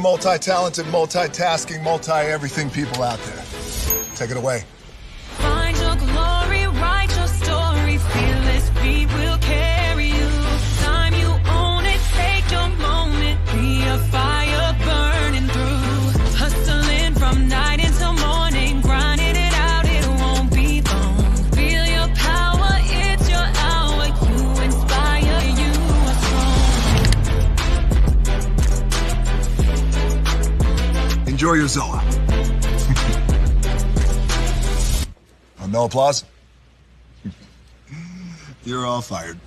Multi-talented, multitasking, multi-everything people out there. Take it away. Find your glory, write your story, fearless beat will carry you. Time you own it, take your moment, be a fire burning through. Hustling from night until morning, grinding it out, it won't be long. Feel your power, it's your hour, you inspire, you are strong. Enjoy your Zoa. No applause? You're all fired.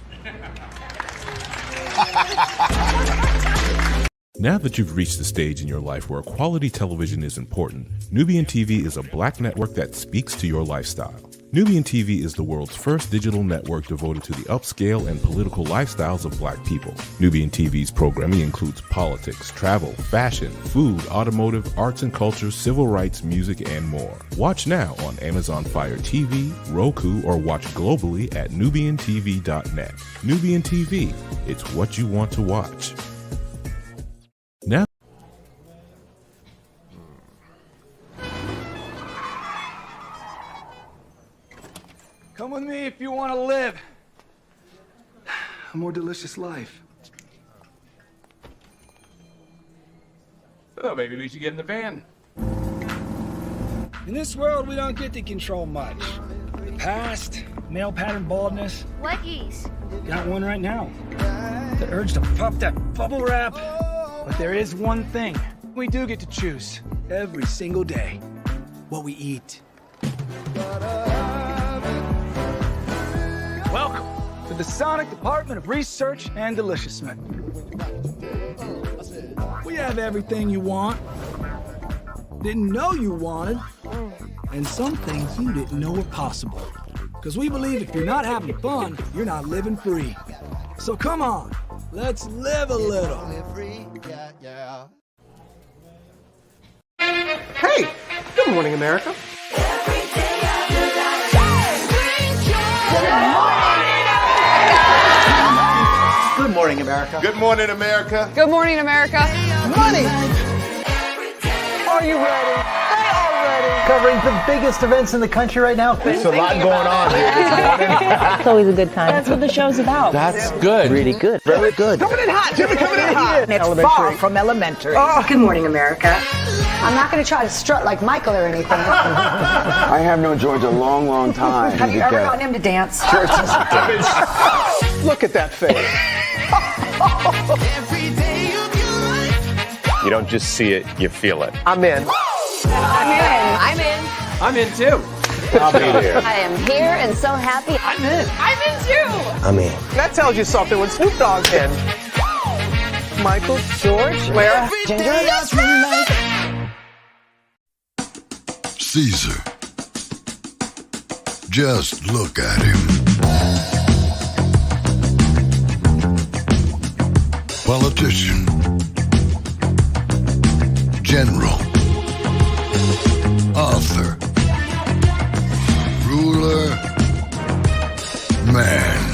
Now that you've reached the stage in your life where quality television is important, Nubian TV is a black network that speaks to your lifestyle. Nubian TV is the world's first digital network devoted to the upscale and political lifestyles of black people. Nubian TV's programming includes politics, travel, fashion, food, automotive, arts and culture, civil rights, music, and more. Watch now on Amazon Fire TV, Roku, or watch globally at nubiantv.net. Nubian TV, it's what you want to watch. Now, come with me if you want to live a more delicious life. Oh, maybe we should get in the van. In this world, we don't get to control much. The past, male pattern baldness. Leggies. Got one right now. The urge to pop that bubble wrap. But there is one thing we do get to choose every single day: what we eat. Welcome to the Sonic Department of Research and Deliciousment. We have everything you want, didn't know you wanted, and some things you didn't know were possible. Because we believe if you're not having fun, you're not living free. So come on, let's live a little. Hey, good morning, America. Good morning, America. Good morning, America. Good morning, America. Money! Are you ready? They are ready. Covering the biggest events in the country right now. There's a lot going on here. It's always a good time. That's what the show's about. That's good. Really good. Very good. Coming in hot, Jimmy, coming in hot. It's far from elementary. Oh. Good morning, America. I'm not going to try to strut like Michael or anything. I have known George a long, long time. Have you ever gotten him to dance? Look at that face. You don't just see it, you feel it. I'm in. I'm in. I'm in too. I'll be there. I am here and so happy. I'm in. I'm in too. I'm in. That tells you something when Snoop Dogg's in. Michael, George, Lara, Ginger. Caesar. Just look at him. Politician. General. Author. Ruler. Man.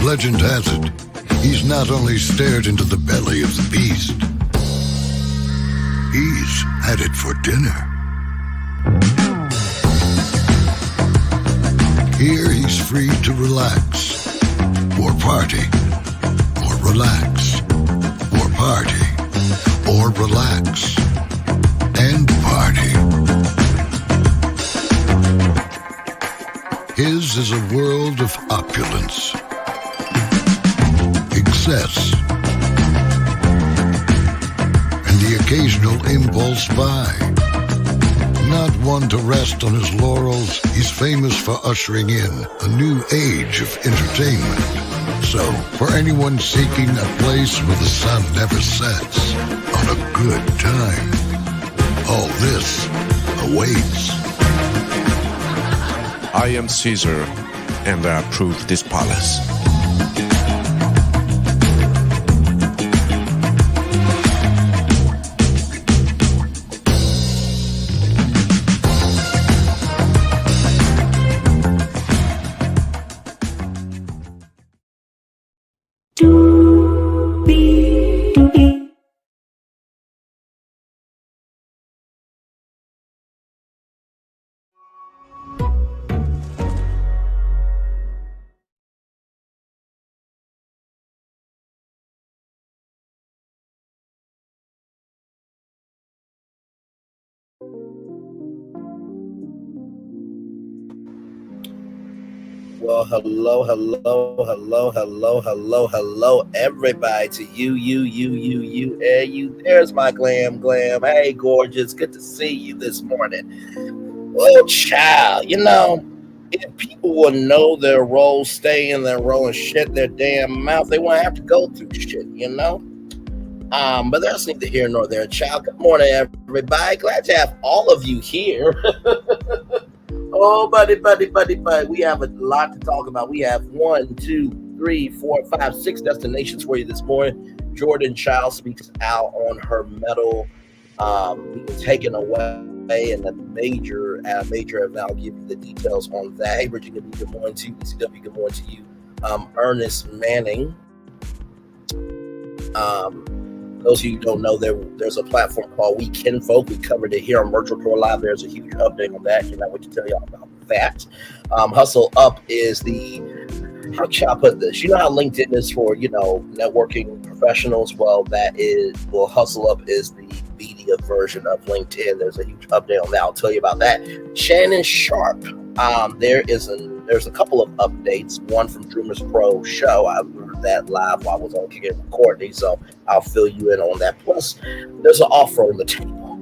Legend has it, he's not only stared into the belly of the beast, he's had it for dinner. Here he's free to relax, or party, or relax, or party, or relax, and party. His is a world of opulence, excess, and the occasional impulse buy. Not one to rest on his laurels, he's famous for ushering in a new age of entertainment. So, for anyone seeking a place where the sun never sets on a good time, all this awaits. I am Caesar, and I approve this palace. Well, hello, everybody. To you. There's my glam. Hey, gorgeous. Good to see you this morning. Well, child, if people will know their role, stay in their role, and shut their damn mouth, they won't have to go through shit, But that's neither here nor there, child. Good morning, everybody. Glad to have all of you here. Oh, buddy. We have a lot to talk about. We have 1, 2, 3, 4, 5, 6 destinations for you this morning. Jordan Chiles speaks out on her medal being taken away, and the major event. I'll give you the details on that. Hey, Virginia, good morning to you. ECW, good morning to you. Ernest Manning. Those of you who don't know, there's a platform called We Can Folk. We covered it here on Virtual Tour Live. There's a huge update on that. Cannot wait to tell y'all about that. Husslup is how shall I put this? You know how LinkedIn is for, networking professionals? Well, Husslup is the media version of LinkedIn. There's a huge update on that. I'll tell you about that. Shannon Sharpe. There's a couple of updates. One from Dreamers Pro show. I learned that live while I was on Kicking with Courtney, so I'll fill you in on that. Plus, there's an offer on the table.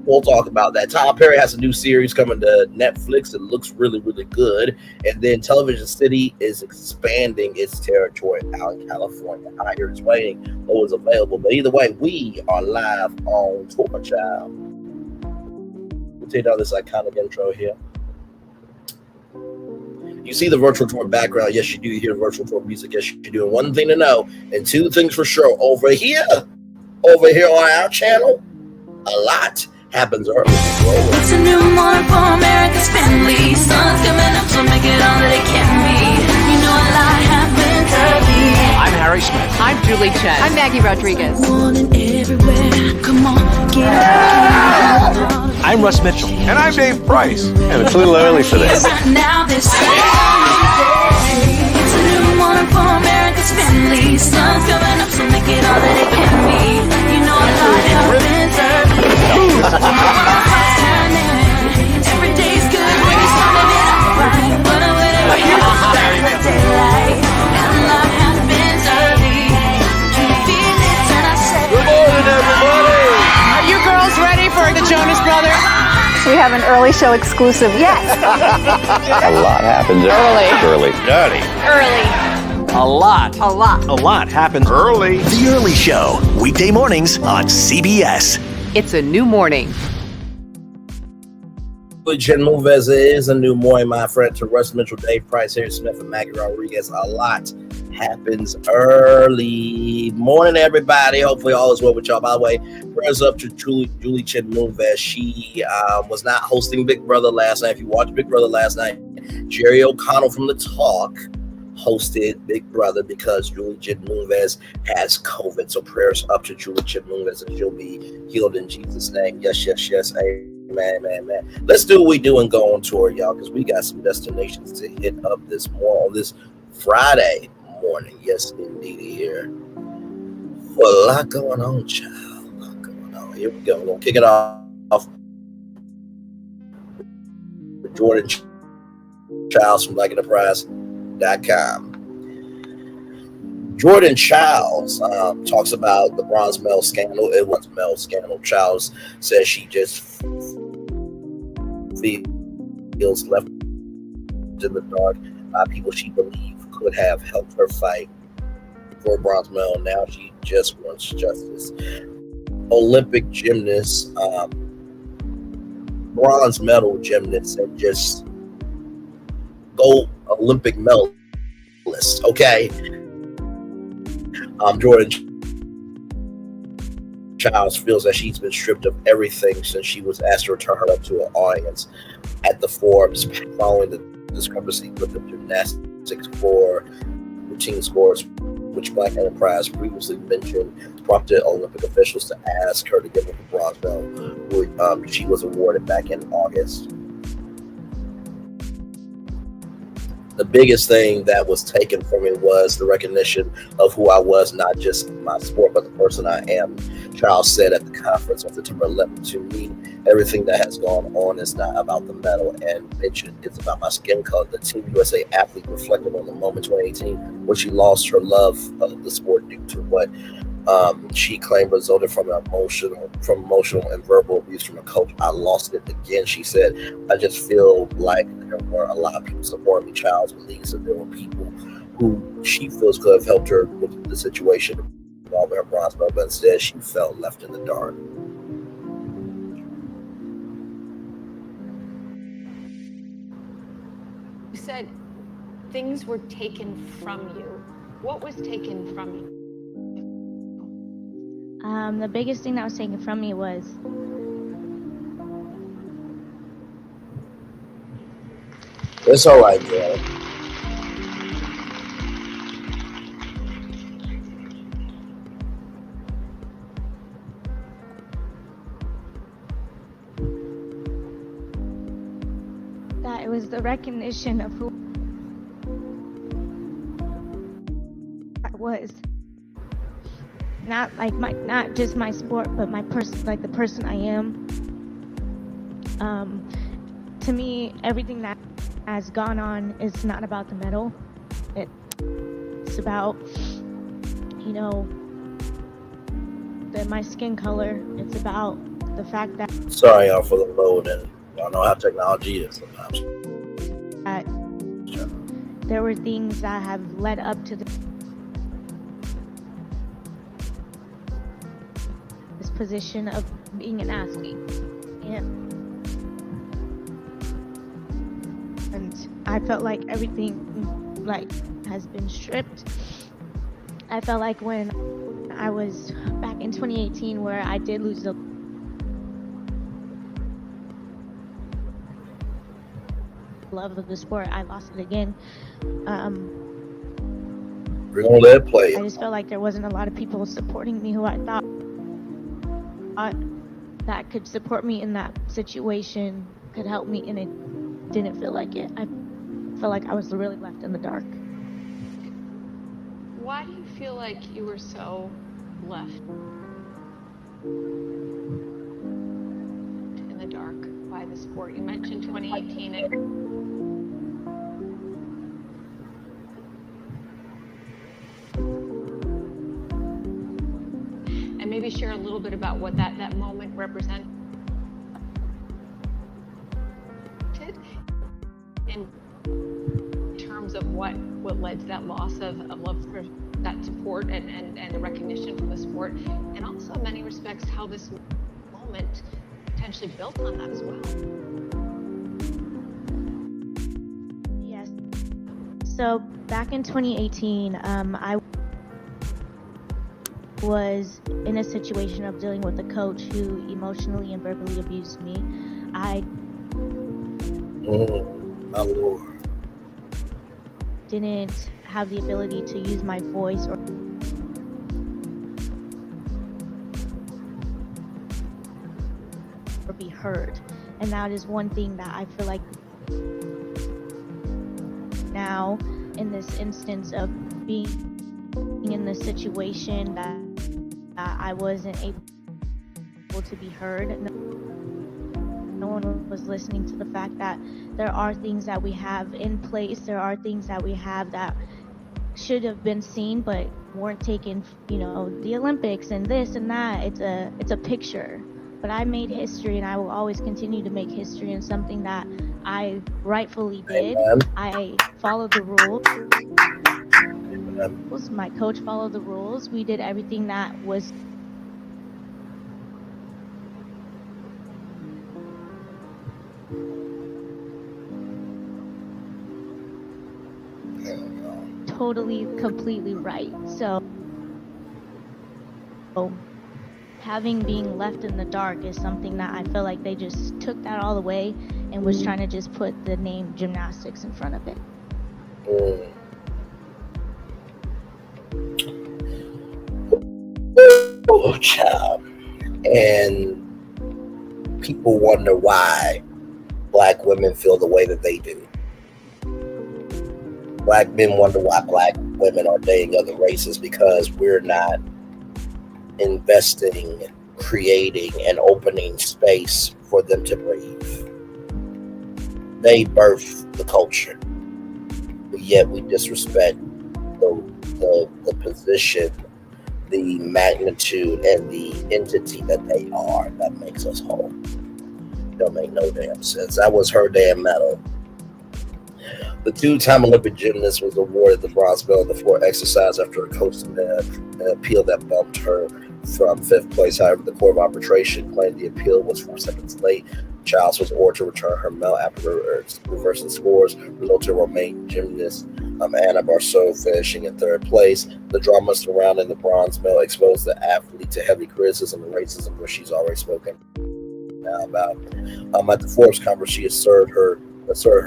We'll talk about that. Tyler Perry has a new series coming to Netflix. It looks really, really good. And then Television City is expanding its territory out in California. Higher is waiting. Always available. But either way, we are live on Tour, child. We'll take down this iconic intro here. You see the virtual tour background. Yes, you do hear virtual tour music. Yes, you do. And one thing to know, and two things for sure. Over here on our channel, a lot happens early. It's a new morning for America's family. Sun's coming up, so make it all that it can be. You know a lot happens early. I'm Harry Smith. I'm Julie Chen. I'm Maggie Rodriguez. Morning everywhere. Come on, get up. I'm Russ Mitchell. And I'm Dave Price. And it's a little early for this. Right now, this it's a new morning for America's family. Sun's coming up, so make it all that it can be. You know a lot happens early. Every day's good when you started it out right. But whatever you do, start the daylight. And a lot happens early. Can you feel it? And I say, Good morning, everybody. Are you girls ready for the Jonas Brothers? We have an early show exclusive. Yes. A lot happens early. A lot happens early. The Early Show, weekday mornings on CBS. It's a new morning. Jen Moves is a new morning, my friend. To Russ Mitchell, Dave Price, Harry Smith, and Maggie Rodriguez. A lot happens early. Morning, everybody. Hopefully all is well with y'all. By the way, prayers up to Julie Chen Moves. She was not hosting Big Brother last night. If you watched Big Brother last night, Jerry O'Connell from The Talk hosted Big Brother because Julie Chen Moves has COVID. So prayers up to Julie Chen Moves, and she'll be healed in Jesus' name. Yes. Man. Let's do what we do and go on tour, y'all, because we got some destinations to hit up this Friday morning. Yes, indeed, here. Well, a lot going on, child. A lot going on. Here we go. We're going to kick it off with Jordan Chiles from BlackEnterprise.com. Jordan Chiles talks about the bronze medal scandal. It was medal scandal. Chiles says she just feels left in the dark by people she believed could have helped her fight for a bronze medal. Now she just wants justice. Olympic gymnast, bronze medal gymnast, and just gold Olympic medalist. Okay. Jordan Chiles feels that she's been stripped of everything since she was asked to return up to an audience at the Forbes following the discrepancy with the gymnastics for routine scores, which Black Enterprise previously mentioned, prompted Olympic officials to ask her to give up the bronze medal, which she was awarded back in August. The biggest thing that was taken from me was the recognition of who I was, not just my sport, but the person I am. Chiles said at the conference on September 11th, to me, everything that has gone on is not about the medal, and it's about my skin color. The Team USA athlete reflected on the moment 2018 when she lost her love of the sport due to what she claimed resulted from emotional and verbal abuse from a coach. I lost it again, she said. I just feel like there were a lot of people supporting me. Chiles believes that there were people who she feels could have helped her with the situation involving her bronze medal, but instead she felt left in the dark. You said things were taken from you. What was taken from you? The biggest thing that was taken from me was it's all right, girl. that it was the recognition of who I was. Not just my sport, but my person, like the person I am. To me, everything that has gone on is not about the medal. It's about, my skin color. It's about the fact that. Sorry, y'all, for the load, and y'all know how technology is sometimes. There were things that have led up to this position of being an athlete, and I felt like everything has been stripped. I felt like when I was back in 2018, where I did lose the love of the sport, I lost it again. We're gonna let it play. I just felt like there wasn't a lot of people supporting me who I thought that could support me in that situation, could help me, and it didn't feel like it. I felt like I was really left in the dark. Why do you feel like you were so left in the dark by the sport? You mentioned 2018 and maybe share a little bit about what that moment represented in terms of what led to that loss of love for that support and the recognition from the sport, and also in many respects how this moment potentially built on that as well. Yes. So back in 2018, I was in a situation of dealing with a coach who emotionally and verbally abused me. My Lord. Didn't have the ability to use my voice or be heard, and that is one thing that I feel like now in this instance of being in this situation that I wasn't able to be heard. No one was listening to the fact that there are things that we have in place, there are things that we have that should have been seen but weren't taken, the Olympics and this and that. It's a picture. But I made history, and I will always continue to make history, and something that I rightfully did. Amen. I followed the rules. My coach followed the rules. We did everything that was totally, completely right. So being left in the dark is something that I feel like they just took that all away and was trying to just put the name gymnastics in front of it. Oh, child. And people wonder why Black women feel the way that they do. Black men wonder why Black women are dating other races, because we're not investing, creating, and opening space for them to breathe. They birth the culture, but yet we disrespect the position, the magnitude, and the entity that they are that makes us whole. Don't make no damn sense. That was her damn medal. The two-time Olympic gymnast was awarded the bronze medal in the floor exercise after a coach had an appeal that bumped her from 5th place. However, the Court of Arbitration claimed the appeal was 4 seconds late. Chiles was ordered to return her medal after reversing scores, resulting in Romanian gymnast Ana Barso finishing in 3rd place. The drama surrounding the bronze medal exposed the athlete to heavy criticism and racism, which she's already spoken now about. At the Forbes conference, she asserted her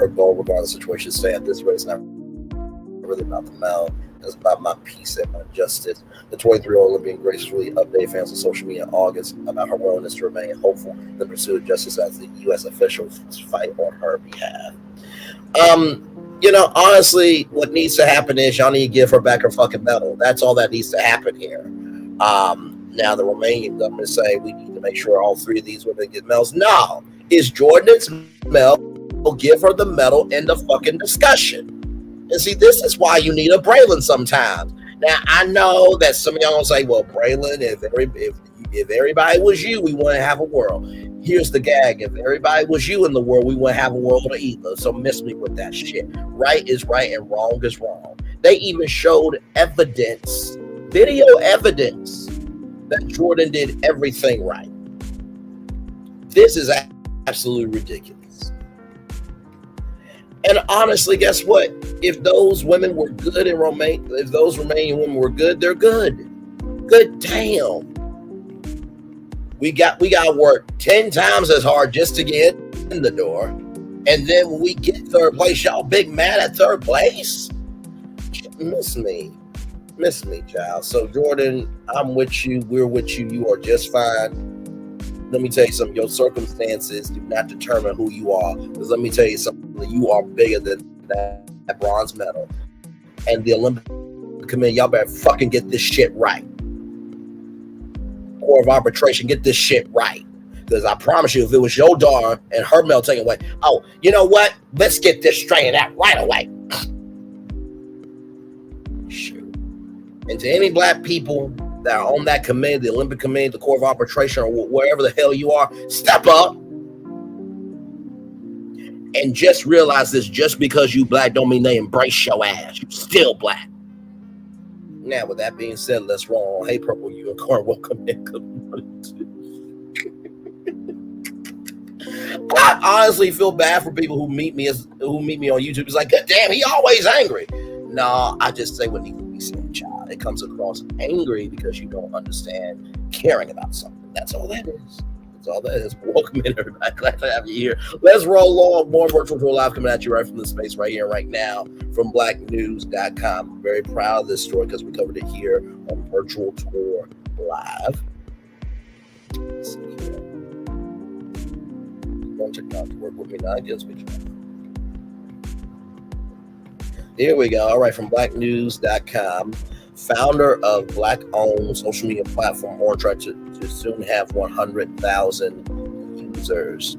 goal regarding the situation, saying at this rate, it's not really about the medal. It's about my peace and my justice. The 23-year-old Olympian gracefully updated fans on social media in August about her willingness to remain hopeful in the pursuit of justice as the U.S. officials fight on her behalf. Honestly, what needs to happen is y'all need to give her back her fucking medal. That's all that needs to happen here. Now the Romanian government is saying we need to make sure all 3 of these women get medals. No, it's Jordan's medal. Give her the medal in the fucking discussion. And see, this is why you need a Braylon sometimes. Now, I know that some of y'all gonna say, well, Braylon, if everybody was you, we wouldn't have a world. Here's the gag. If everybody was you in the world, we wouldn't have a world either. So miss me with that shit. Right is right and wrong is wrong. They even showed evidence, video evidence, that Jordan did everything right. This is absolutely ridiculous. And honestly, guess what? If those women were good in Romania, if those Romanian women were good, they're good. Good damn. We got to work 10 times as hard just to get in the door. And then when we get 3rd place, y'all big mad at 3rd place? Miss me, child. So Jordan, I'm with you. We're with you. You are just fine. Let me tell you something. Your circumstances do not determine who you are. Because let me tell you something. You are bigger than that bronze medal. And the Olympic Committee, y'all better fucking get this shit right. Court of Arbitration, get this shit right. Because I promise you, if it was your daughter and her medal taken away, oh, you know what? Let's get this straightened out right away. Shoot. And to any black people that are on that committee, the Olympic Committee, the Court of Arbitration, or wherever the hell you are, step up and just realize this: just because you black don't mean they embrace your ass. You still black. Now, with that being said, let's roll on. Hey, Purple Unicorn, welcome in. Good morning to you. I honestly feel bad for people who meet me on YouTube. It's like, God damn, he always angry. No, I just say what needs to be said, child. It comes across angry because you don't understand caring about something. That's all that is. That's all that is. Welcome in, everybody. Glad to have you here. Let's roll on. More Virtual Tour Live coming at you right from the space right here, right now, from blacknews.com. I'm very proud of this story because we covered it here on Virtual Tour Live. Let's see here. Don't check out to work with me now. I guess we can. Here we go. All right, from blacknews.com. Founder of black-owned social media platform Orange Tried to soon have 100,000 users.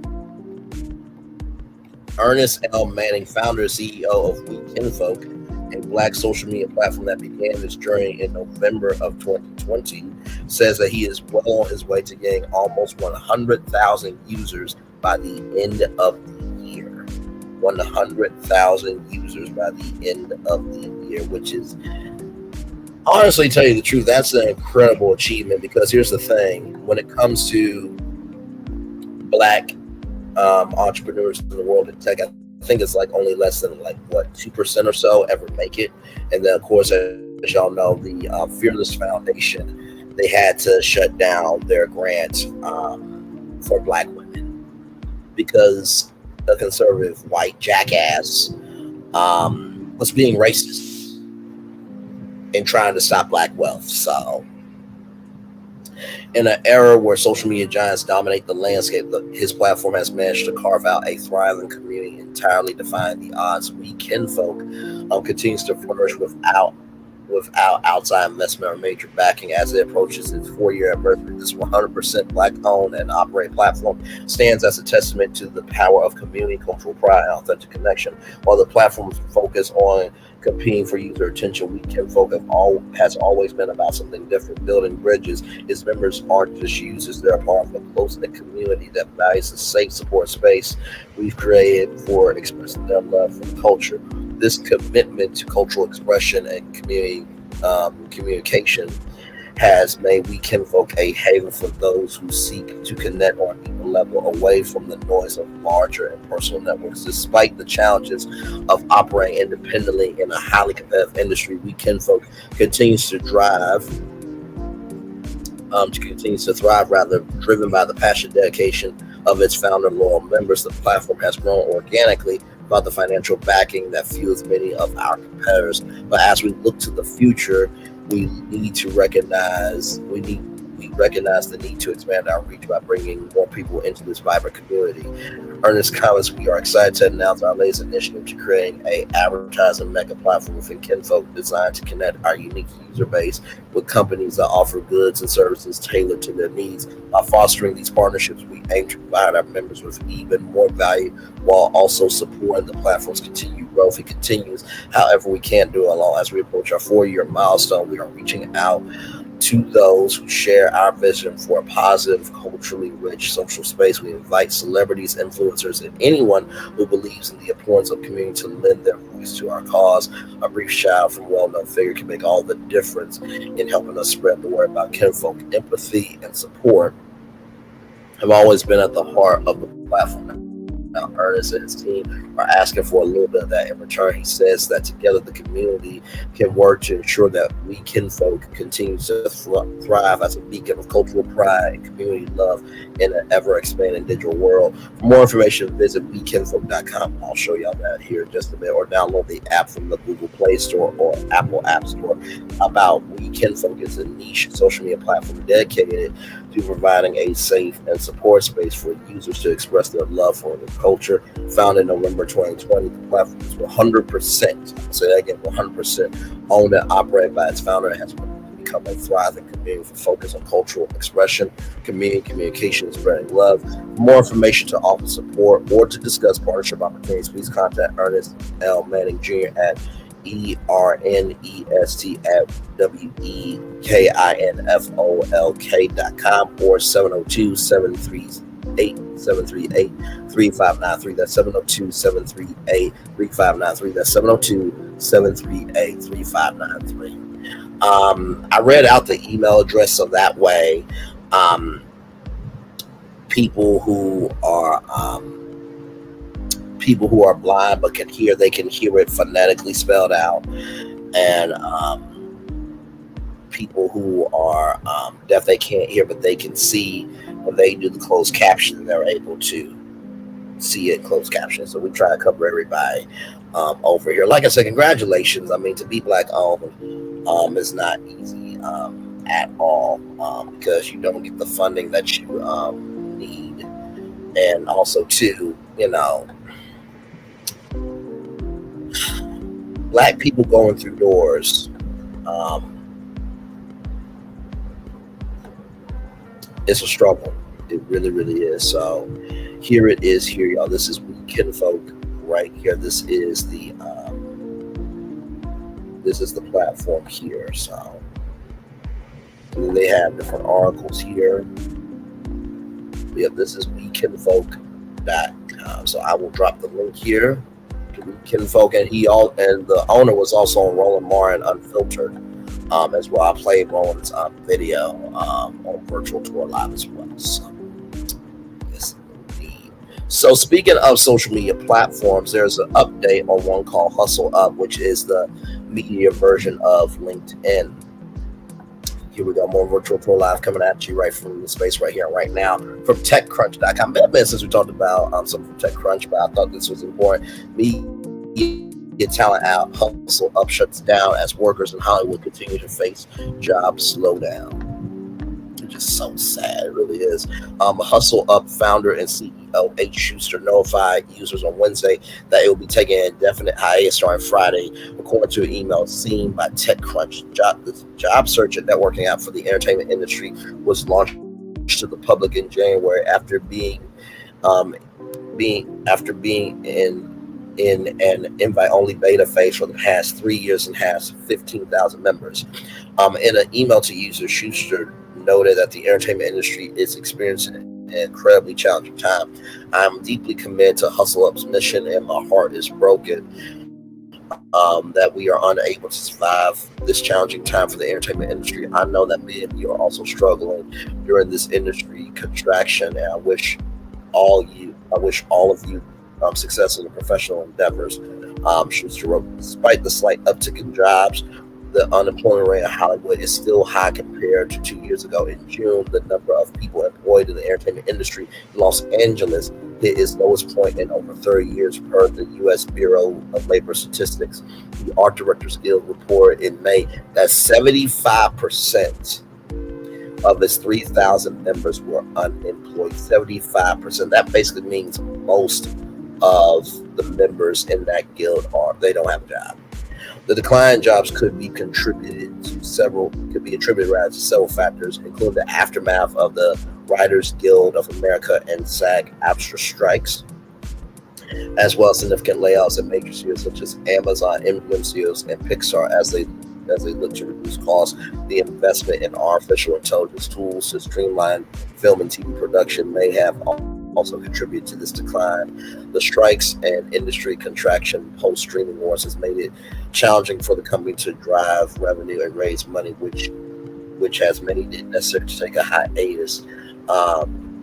Ernest L. Manning, founder and CEO of We Kinfolk, a black social media platform that began its journey in November of 2020, says that he is well on his way to getting almost 100,000 users by the end of the year. 100,000 users by the end of the year, which is, honestly, tell you the truth, that's an incredible achievement. Because here's the thing: when it comes to black entrepreneurs in the world of tech, I think it's like only less than 2% or so ever make it. And then, of course, as y'all know, the Fearless Foundation, they had to shut down their grant for black women because a conservative white jackass was being racist and trying to stop black wealth. So in an era where social media giants dominate the landscape, his platform has managed to carve out a thriving community entirely defying the odds. We Kinfolk continues to flourish without without outside investment or major backing as it approaches its 4-year anniversary. This 100% Black-owned and operated platform stands as a testament to the power of community, cultural pride, and authentic connection. While the platform's focus on competing for user attention, We Can Folk has always been about something different, building bridges. Its members aren't just users, they're a part of a close-knit community that values a safe support space we've created for expressing their love for the culture. This commitment to cultural expression and community communication has made We Can Folk a haven for those who seek to connect on a deeper level away from the noise of larger and personal networks. Despite the challenges of operating independently in a highly competitive industry, We Can Folk continues to thrive, driven by the passion and dedication of its founder and loyal members. The platform has grown organically about the financial backing that fuels many of our competitors. But as we look to the future, we recognize the need to expand our reach by bringing more people into this vibrant community. Ernest comments, we are excited to announce our latest initiative to create a advertising mega platform within Kinfolk designed to connect our unique user base with companies that offer goods and services tailored to their needs. By fostering these partnerships, we aim to provide our members with even more value while also supporting the platform's continued growth. It continues. However, we can't do it alone. As we approach our 4-year milestone, we are reaching out to those who share our vision for a positive, culturally rich social space. We invite celebrities, influencers, and anyone who believes in the importance of community to lend their voice to our cause. A brief shout out from a well-known figure can make all the difference in helping us spread the word about Kinfolk. Empathy and support have always been at the heart of the platform. Now, Ernest and his team are asking for a little bit of that in return. He says that together the community can work to ensure that We Kinfolk continues to thrive as a beacon of cultural pride and community love in an ever-expanding digital world. For more information, visit wekinfolk.com. I'll show y'all that here in just a bit, or download the app from the Google Play Store or Apple App Store. About We Kinfolk is a niche social media platform dedicated to providing a safe and support space for users to express their love for the culture. Founded in November 2020, the platform is 100%, I'll say that again, 100% owned and operated by its founder and has become a thriving community for focus on cultural expression, community communication, and spreading love. For more information to offer support or to discuss partnership opportunities, please contact Ernest L. Manning Jr. at ERNEST@WEKINFOLK.com or 702-738-3593. That's 702-738-3593. That's 702-738-3593. I read out the email address so that way people who are blind but can hear, they can hear it phonetically spelled out, and people who are deaf, they can't hear but they can see. When they do the closed caption, they're able to see it closed caption. So we try to cover everybody over here. Like I said, congratulations. I mean, to be Black owned is not easy at all, because you don't get the funding that you need, and also too, Black people going through doors, it's a struggle. It really, really is. So here it is here, y'all. This is We Kinfolk right here. This is the platform here. So and then they have different articles here. Yep, this is wekinfolk.com. So I will drop the link here to We Kinfolk, and the owner was also on Roland Martin Unfiltered as well. I played Roland's video on Virtual Tour Live as well. So, yes, indeed. So speaking of social media platforms, there's an update on one called Husslup, which is the media version of LinkedIn. Here we go, more Virtual Tour Live coming at you right from the space right here, right now, from TechCrunch.com. Been a bit since we talked about something from TechCrunch, but I thought this was important. Media talent out, Husslup shuts down as workers in Hollywood continue to face job slowdown. which is so sad. It really is. Husslup founder and CEO H. Schuster notified users on Wednesday that it will be taking an indefinite hiatus starting Friday, according to an email seen by TechCrunch. The job search and networking app for the entertainment industry was launched to the public in January after being in an invite-only beta phase for the past 3 years and has 15,000 members. In an email to users, Schuster noted that the entertainment industry is experiencing an incredibly challenging time. I'm deeply committed to Husslups' mission, and my heart is broken that we are unable to survive this challenging time for the entertainment industry. I know that many of you are also struggling during this industry contraction, and I wish all of you success in the professional endeavors. Schuster wrote, despite the slight uptick in jobs, the unemployment rate in Hollywood is still high compared to 2 years ago. In June, the number of people employed in the entertainment industry in Los Angeles hit its lowest point in over 30 years, per the U.S. Bureau of Labor Statistics. The Art Directors Guild reported in May that 75% of its 3,000 members were unemployed. 75%. That basically means most of the members in that guild they don't have a job. The decline in jobs could be attributed to several factors, including the aftermath of the Writers Guild of America and SAG-AFTRA strikes, as well as significant layoffs in major studios such as Amazon, MGM Studios, and Pixar as they look to reduce costs. The investment in artificial intelligence tools to streamline film and TV production may have also contributed to this decline. The strikes and industry contraction post-streaming wars has made it challenging for the company to drive revenue and raise money, which has made it necessary to take a hiatus.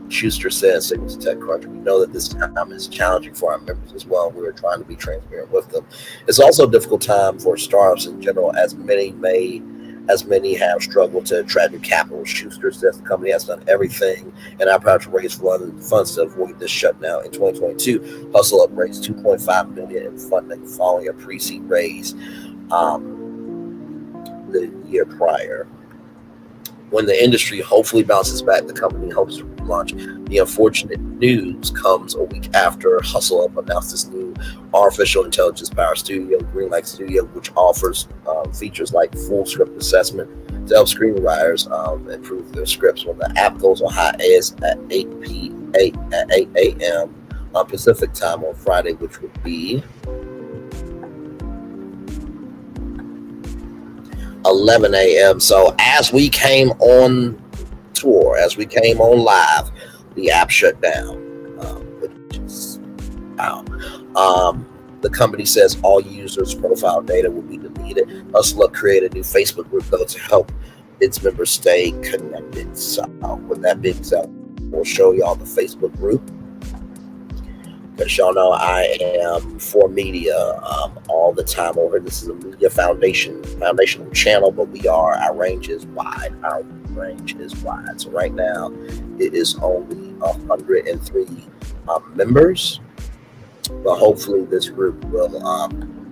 Schuster said, signals to TechCrunch, we know that this time is challenging for our members as well. We're trying to be transparent with them. It's also a difficult time for startups in general, as many have struggled to attract new capital. Schuster says the company has done everything and I'm proud to raise funds to avoid this shutdown. In 2022, Husslup raised $2.5 million in funding following a pre-seed raise the year prior. When the industry hopefully bounces back, the company hopes to relaunch. The unfortunate news comes a week after Husslup announced this new artificial intelligence powered studio, Greenlight Studio, which offers features like full script assessment to help screenwriters improve their scripts. When the app goes on hiatus at 8 a.m. Pacific time on Friday, which would be 11 a.m. So as we came on tour, as we came on live, the app shut down, which is wow. The company says all users' profile data will be deleted. Husslup created a new Facebook group though to help its members stay connected. So with that being said, we'll show y'all the Facebook group. Because y'all know I am for media all the time over. This is a media foundational channel, but our range is wide. Our range is wide. So right now, it is only 103 members. But hopefully this group will,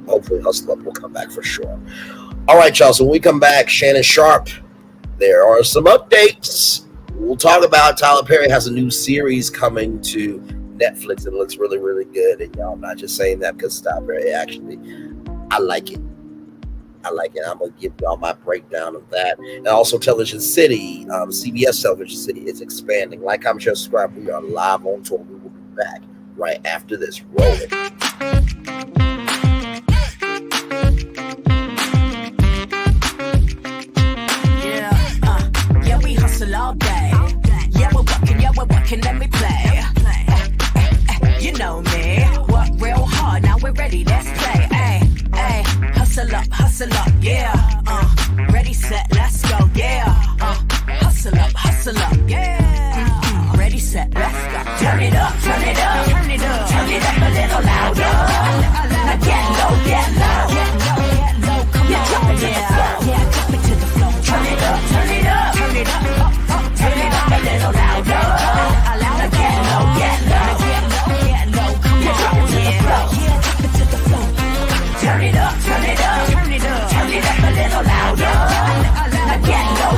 hopefully Husslup will come back for sure. All right, y'all. So when we come back, Shannon Sharpe, there are some updates. We'll talk about Tyler Perry has a new series coming to Netflix and it looks really, really good. And y'all, I'm not just saying that because Tyler Perry, actually, I like it. I'm going to give y'all my breakdown of that. And also Television City, CBS Television City is expanding. Like, comment, share, subscribe. We are live on tour. We will be back right after this. Roll it. Yeah, we hustle all day. Yeah, we're working, let me play. You know me, work real hard, now we're ready, let's play. Ay, hustle up, yeah. Ready, set, let's go, yeah. Hustle up, yeah. Ready, set, let's go. Turn it up, turn it up, turn it up, turn it up a little louder. Now get low, come on, jump it to the floor, jump it to the floor. Turn it up, turn it up, turn it up, turn it up a little louder. Now get low, come on, jump it to the floor, jump it to the floor. Turn it up, turn it up, turn it up, turn it up a little louder. Now get low,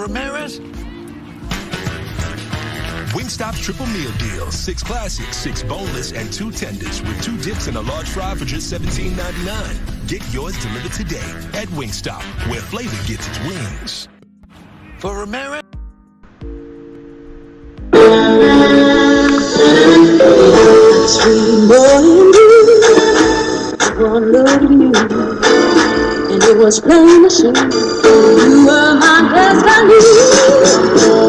Ramirez? Wingstop's triple meal deal. 6 classics, 6 boneless, and 2 tenders with 2 dips and a large fry for just $17.99. Get yours delivered today at Wingstop, where flavor gets its wings. For Ramirez? Sweet boy and blue, one loved you, and it was plain to see you were my destiny.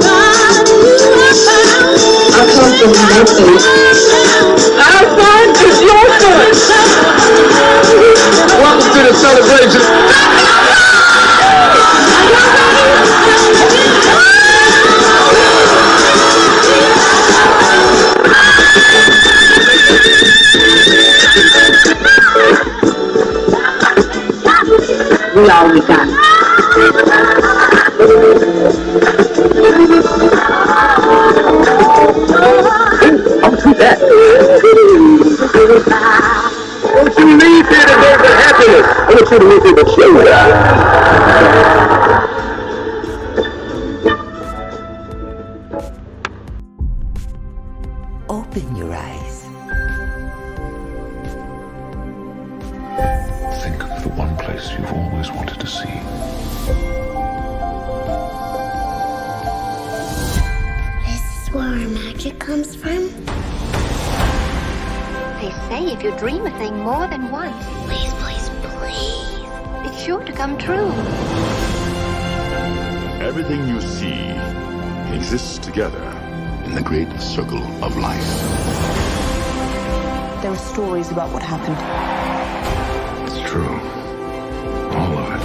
God, you were found. I come from Memphis. Our son is your son. Welcome to the celebration. We all we got. I'll do that. Don't you leave here to go for happiness. I want you to leave here to show that. Open your eyes. Think of the one place you've always wanted to see. This is where our magic comes from? They say if you dream a thing more than once, Please, please, please. it's sure to come true. Everything you see exists together in the great circle of life. There are stories about what happened. It's true. All of it.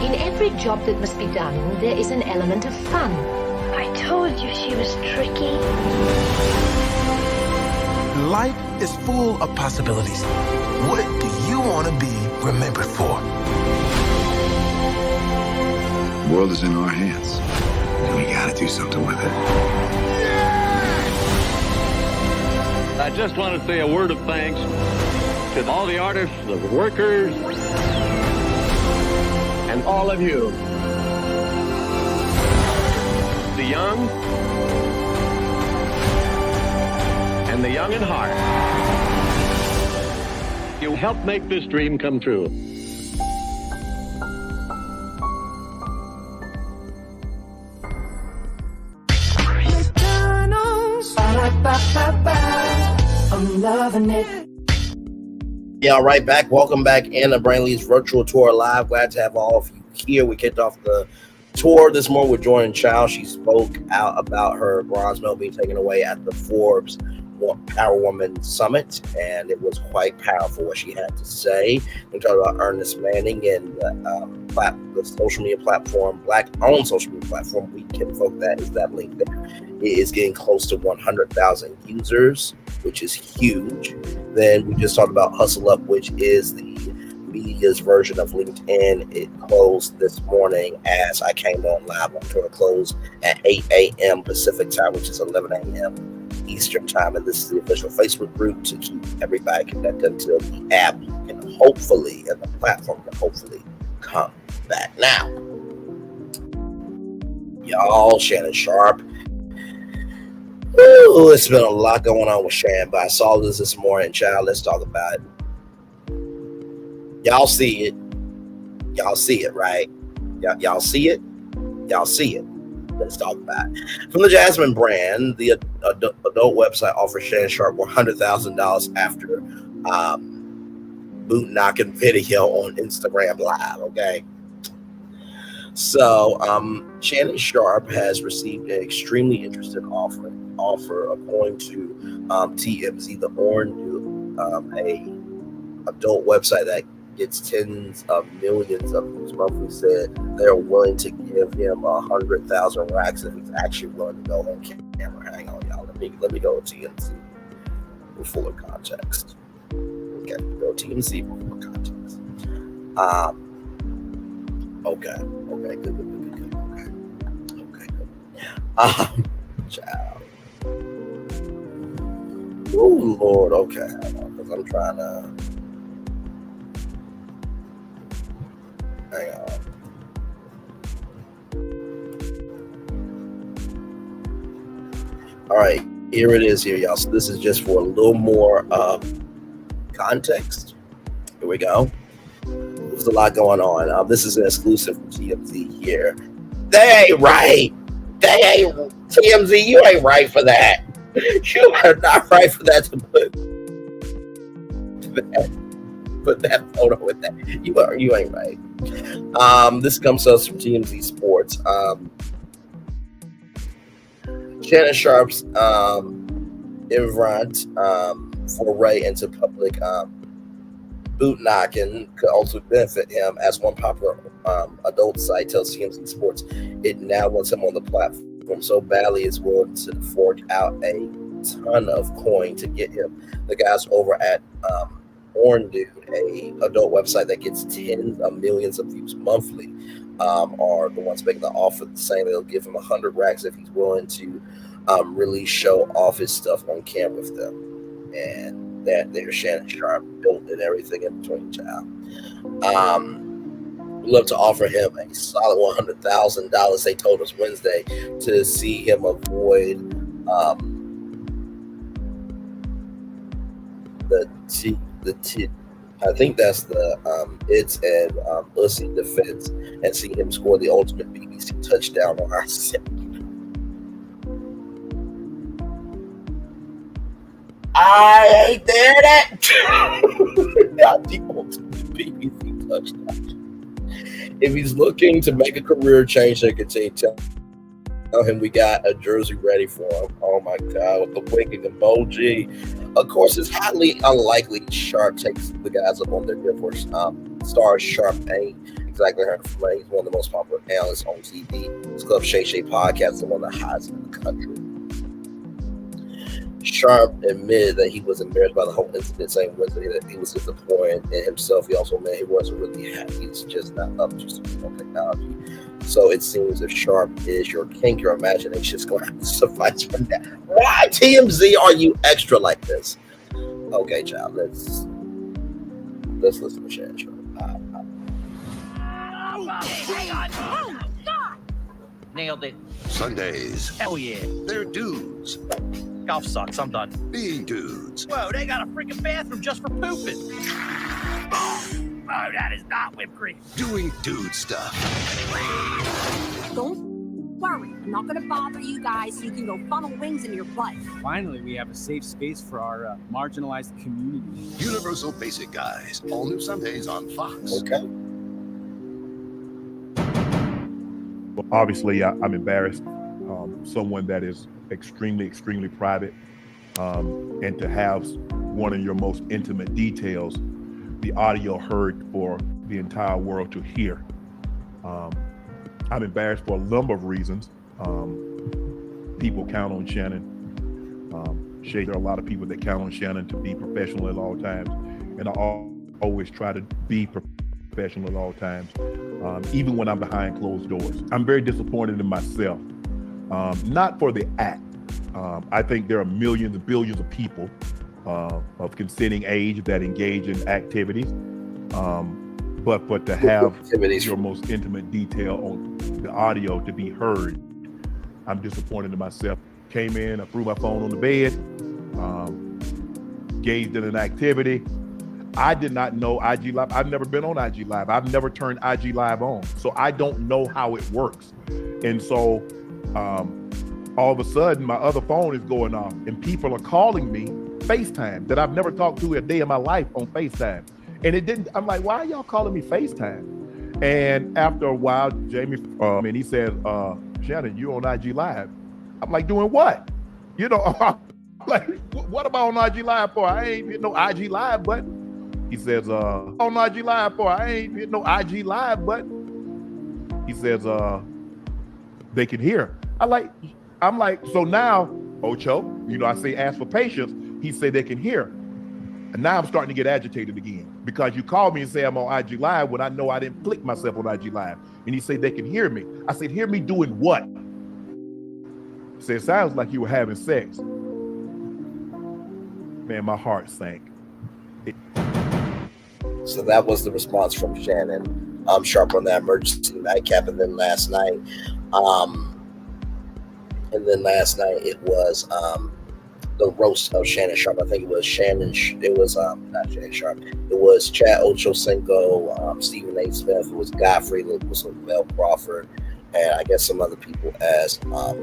In every job that must be done, there is an element of fun. I told you she was tricky. Life is full of possibilities. What do you want to be remembered for? The world is in our hands, and we gotta do something with it. I just want to say a word of thanks to all the artists, the workers, and all of you. The young and the young in heart. You helped make this dream come true. I'm loving it. Yeah, all right, back. Welcome back in the Brainley's virtual tour live. Glad to have all of you here. We kicked off the tour this morning with Jordan Chiles. She spoke out about her bronze medal being taken away at the Forbes Power Woman Summit, and it was quite powerful what she had to say. We talked about Ernest Manning and the social media platform, Black-owned social media platform. We can vote that is that link there. It is getting close to 100,000 users, which is huge. Then we just talked about Husslup, which is the media's version of LinkedIn. It closed this morning as I came on live. I'm going to close at 8 a.m. Pacific time, which is 11 a.m. Eastern time, and this is the official Facebook group to keep everybody connected until the app and hopefully, and the platform can hopefully come back. Now, y'all, Shannon Sharpe. Ooh, it's been a lot going on with Shannon, but I saw this morning. Child, let's talk about it. Y'all see it. Y'all see it, right? Y'all see it? Y'all see it. Let's talk about it. From the Jasmine brand, the adult website offers Shannon Sharpe $100,000 after boot knocking video on Instagram Live. Okay. So Shannon Sharpe has received an extremely interesting offer according to TMZ, the Orange, a adult website that gets tens of millions of views monthly, said they're willing to give him 100,000 racks if he's actually willing to go on camera. Hang on, y'all. Let me go to TMZ for fuller context. Okay, go TMZ for fuller context. Okay, good. Okay, good. Child. Oh Lord, okay. Because I'm trying to. Hang on. All right, here it is here, y'all. So this is just for a little more context. Here we go. There's a lot going on. This is an exclusive from TMZ here. They ain't right. TMZ, you ain't right for that. You are not right for that to put that photo with that. You ain't right. This comes to us from TMZ Sports. Shannon Sharpe's irreverent foray into public boot knocking could also benefit him, as one popular adult site tells TMZ Sports it now wants him on the platform so badly it's willing to fork out a ton of coin to get him. The guys over at Porn Dude, a adult website that gets tens of millions of views monthly, are the ones making the offer, saying they'll give him 100 racks if he's willing to really show off his stuff on camera with them. And that there's Shannon Sharpe built and everything in between, child. We'd love to offer him a solid $100,000, they told us Wednesday, to see him avoid I think that's the It's and Ussy defense, and see him score the ultimate BBC touchdown on our set. I ain't there that. Not the ultimate BBC touchdown. If he's looking to make a career change, they continue to tell him we got a jersey ready for him. Oh my God, with the winking emoji. Of course, it's highly unlikely Sharpe takes the guys up on their deal for stars. Sharpe ain't exactly heard from him. He's one of the most popular analysts on TV. His Club Shay Shay podcast is one of the highest in the country. Sharpe admitted that he was embarrassed by the whole incident, saying Wednesday that he was disappointed in himself. He also admitted he wasn't really happy. He's just not up to some technology. So it seems if Sharpe is your kink, your imagination is going to have to suffice for that. Why, TMZ, are you extra like this? Okay, child, let's listen to Shannon Sharpe. Hang on. Oh, God. Nailed it. Sundays. Hell yeah. They're dudes. Golf sucks. I'm done. Being dudes. Whoa, they got a freaking bathroom just for pooping. Oh, that is not whipped cream. Doing dude stuff. Don't worry. I'm not going to bother you guys so you can go funnel wings in your butt. Finally, we have a safe space for our marginalized community. Universal Basic Guys. All new Sundays on Fox. Okay. Well, obviously, I'm embarrassed. Someone that is extremely private, and to have one of your most intimate details, the audio heard for the entire world to hear. I'm embarrassed for a number of reasons. People count on Shannon. Shay, there are a lot of people that count on Shannon to be professional at all times, and I always try to be professional at all times, even when I'm behind closed doors. I'm very disappointed in myself, not for the act. I think there are millions and billions of people of consenting age that engage in activities, but to have your most intimate detail on the audio to be heard, I'm disappointed in myself. Came in, I threw my phone on the bed, engaged in an activity. I did not know IG Live. I've never been on IG Live. I've never turned IG Live on, so I don't know how it works. And so all of a sudden, my other phone is going off, and people are calling me FaceTime that I've never talked to a day in my life on FaceTime. And it didn't. I'm like, why are y'all calling me FaceTime? And after a while, Jamie, and he said, Shannon, you on IG Live? I'm like, doing what? You know, I'm like, what am I on IG Live for? I ain't hit no IG Live button. He says, on IG Live for? I ain't hit no IG Live button. He says, they can hear. I'm like, so now, Ocho, you know, I say ask for patience. He said they can hear. And now I'm starting to get agitated again because you called me and say I'm on IG Live when I know I didn't click myself on IG Live. And he said they can hear me. I said, hear me doing what? He said, it sounds like you were having sex. Man, my heart sank. So that was the response from Shannon Sharpe on that emergency nightcap. And then last night, And then last night it was the roast of Shannon Sharpe. I think it was not Shannon Sharpe. It was Chad Ochocinco, Stephen A. Smith. It was Godfrey. It was Mel Crawford, and I guess some other people as well.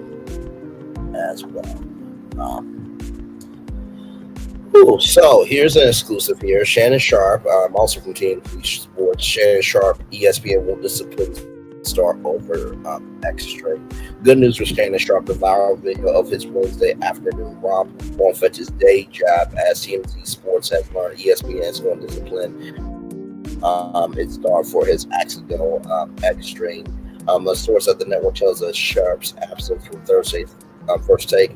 So here's an exclusive here. Shannon Sharpe, also from TNT Sports. Shannon Sharpe, ESPN will discipline star over extra. Good news for Shannon Sharpe, the viral video of his Wednesday afternoon romp won't fetch his day job, as TNT Sports has learned ESPN is going to discipline its star for his accidental extreme. A source at the network tells us Sharpe's absence from Thursday's First Take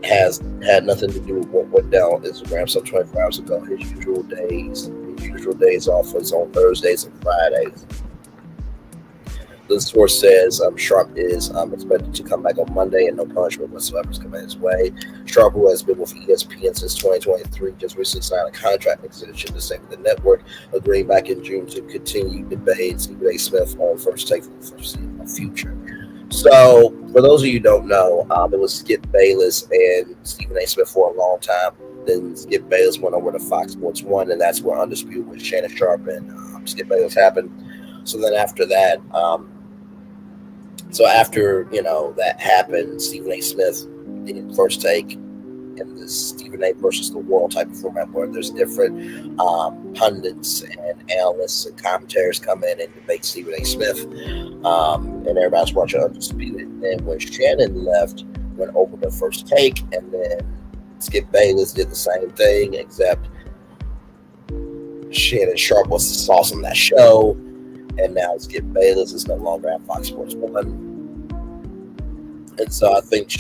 has had nothing to do with what went down on Instagram some 24 hours ago. His usual days off was on Thursdays and Fridays. The source says Sharpe is expected to come back on Monday, and no punishment whatsoever is coming his way. Sharpe, who has been with ESPN since 2023, just recently signed a contract extension to stay with the network, agreeing back in June to continue debating Stephen A. Smith on First Take for the foreseeable future. So, for those of you who don't know, it was Skip Bayless and Stephen A. Smith for a long time. Then Skip Bayless went over to Fox Sports 1, and that's where Undisputed with Shannon Sharpe and Skip Bayless happened. So then after that, after that happened, Stephen A. Smith did First Take in this Stephen A. versus the world type of format where there's different pundits and analysts and commentators come in and debate Stephen A. Smith, and everybody's watching Undisputed. And when Shannon left, went over to First Take, and then Skip Bayless did the same thing, except Shannon Sharpe was the sauce on that show, and now Skip Bayless is no longer at Fox Sports 1. And so I think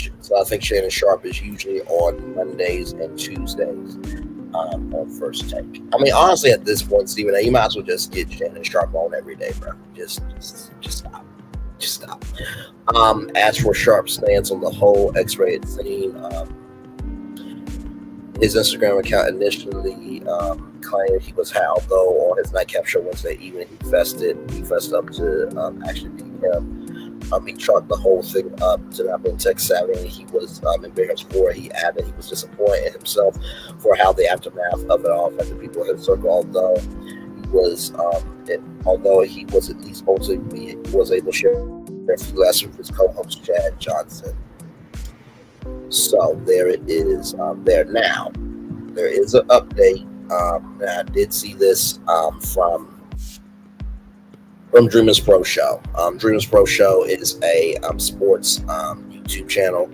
Shannon Sharpe is usually on Mondays and Tuesdays on First Take. I mean, honestly, at this point, Stephen A., you might as well just get Shannon Sharpe on every day, bro. Just stop. Just stop. As for Sharpe's stance on the whole X-rated scene, his Instagram account initially claimed he was Hal, though on his nightcap show Wednesday evening, he fessed up to actually being him. He chalked the whole thing up to not being tech savvy, and he was embarrassed for it. He added he was disappointed in himself for how the aftermath of it all affected people in his circle, although he was at least ultimately was able to share a few lessons with his co-host Chad Johnson. So there it is. There now. There is an update. I did see this from Dreamers Pro Show. Dreamers Pro Show is a sports YouTube channel.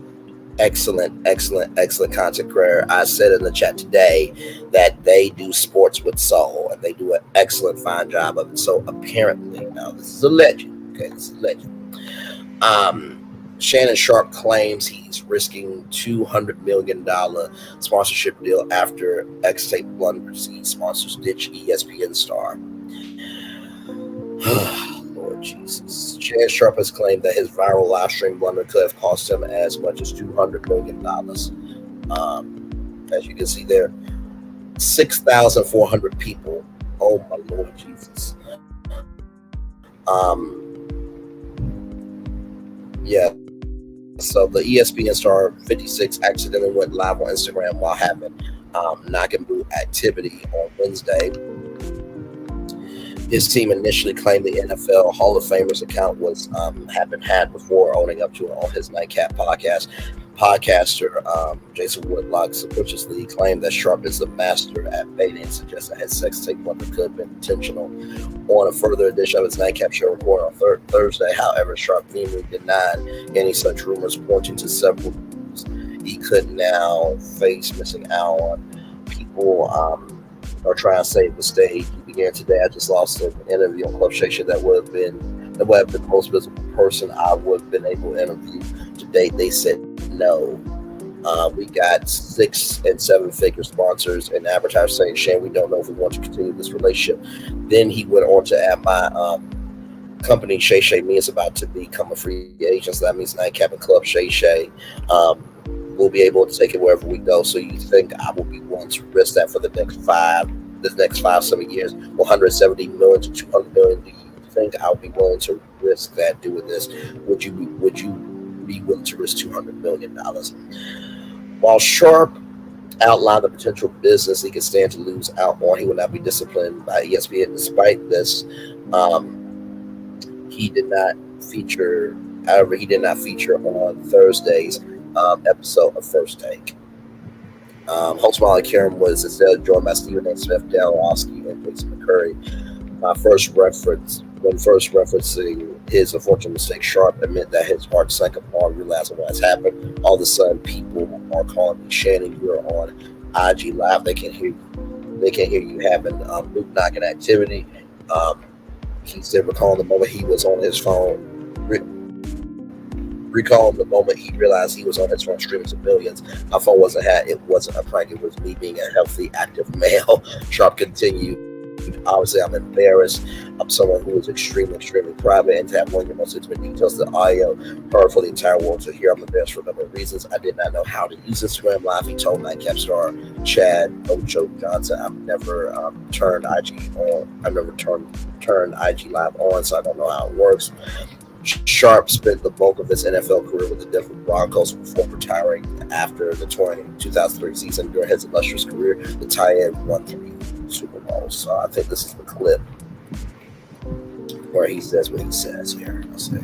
Excellent content creator. I said in the chat today that they do sports with soul, and they do an excellent, fine job of it. So apparently, now this is a legend. Okay, this is a legend. Shannon Sharpe claims he's risking $200 million sponsorship deal after X-Tape Blunder sees sponsors ditch ESPN star. Lord Jesus. Shannon Sharpe has claimed that his viral live stream blunder could have cost him as much as $200 million. As you can see there, 6,400 people. Oh my Lord Jesus. Yeah. So the ESPN star 56 accidentally went live on Instagram while having knock and boot activity on Wednesday. His team initially claimed the NFL Hall of Famers account was had been had before owning up to it on his Nightcap podcast. Podcaster Jason Woodlock subconsciously claimed that Sharpe is the master at baiting and suggests that his sex tape blunder could have been intentional. On a further edition of his Nightcap show recorded on Thursday, however, Sharpe vehemently denied any such rumors, pointing to several moves he could now face missing out on. People are trying to save the stage. He began today. I just lost an interview on Club Station that would have been the most visible person I would have been able to interview to date. They said no. We got 6 and 7 figure sponsors and advertisers saying, Shane, we don't know if we want to continue this relationship. Then he went on to add, my company, Shay Shay Me, is about to become a free agent. So that means Nightcap and Club Shay Shay will be able to take it wherever we go. So you think I will be willing to risk that for the next 5-7 years, 170 million to 200 million? Do you think I'll be willing to risk that doing this? Would you be willing to risk $200 million. While Sharpe outlined the potential business he could stand to lose out on, he would not be disciplined by ESPN. Despite this, he did not feature. However, he did not feature on Thursday's episode of First Take. Host Molly Karen was instead joined by Stephen A. Smith, Dale Orlovsky, and Lisa McCurry. When first referencing his unfortunate mistake, Sharpe admitted that his heart sank upon realizing what has happened. All of a sudden, people are calling me, Shannon, you're on IG Live. They can hear you having loot knocking activity. He said, recalling the moment he was on his phone, recalling the moment he realized he was on his phone streaming to millions. My phone wasn't hacked. It wasn't a prank. It was me being a healthy, active male. Sharpe continued. Obviously, I'm embarrassed. I'm someone who is extremely, extremely private, and to have one of the most intimate details of the audio heard for the entire world to hear. I'm embarrassed for a number of reasons. I did not know how to use Instagram Live. He told Nightcap star Chad Ocho Johnson, I've never turned IG on. I've never turned IG Live on, so I don't know how it works. Sharpe spent the bulk of his NFL career with the Denver Broncos before retiring after the 2003 season. During his illustrious career, the tight end won 3 Super Bowls. So I think this is the clip where he says what he says here. Let's see.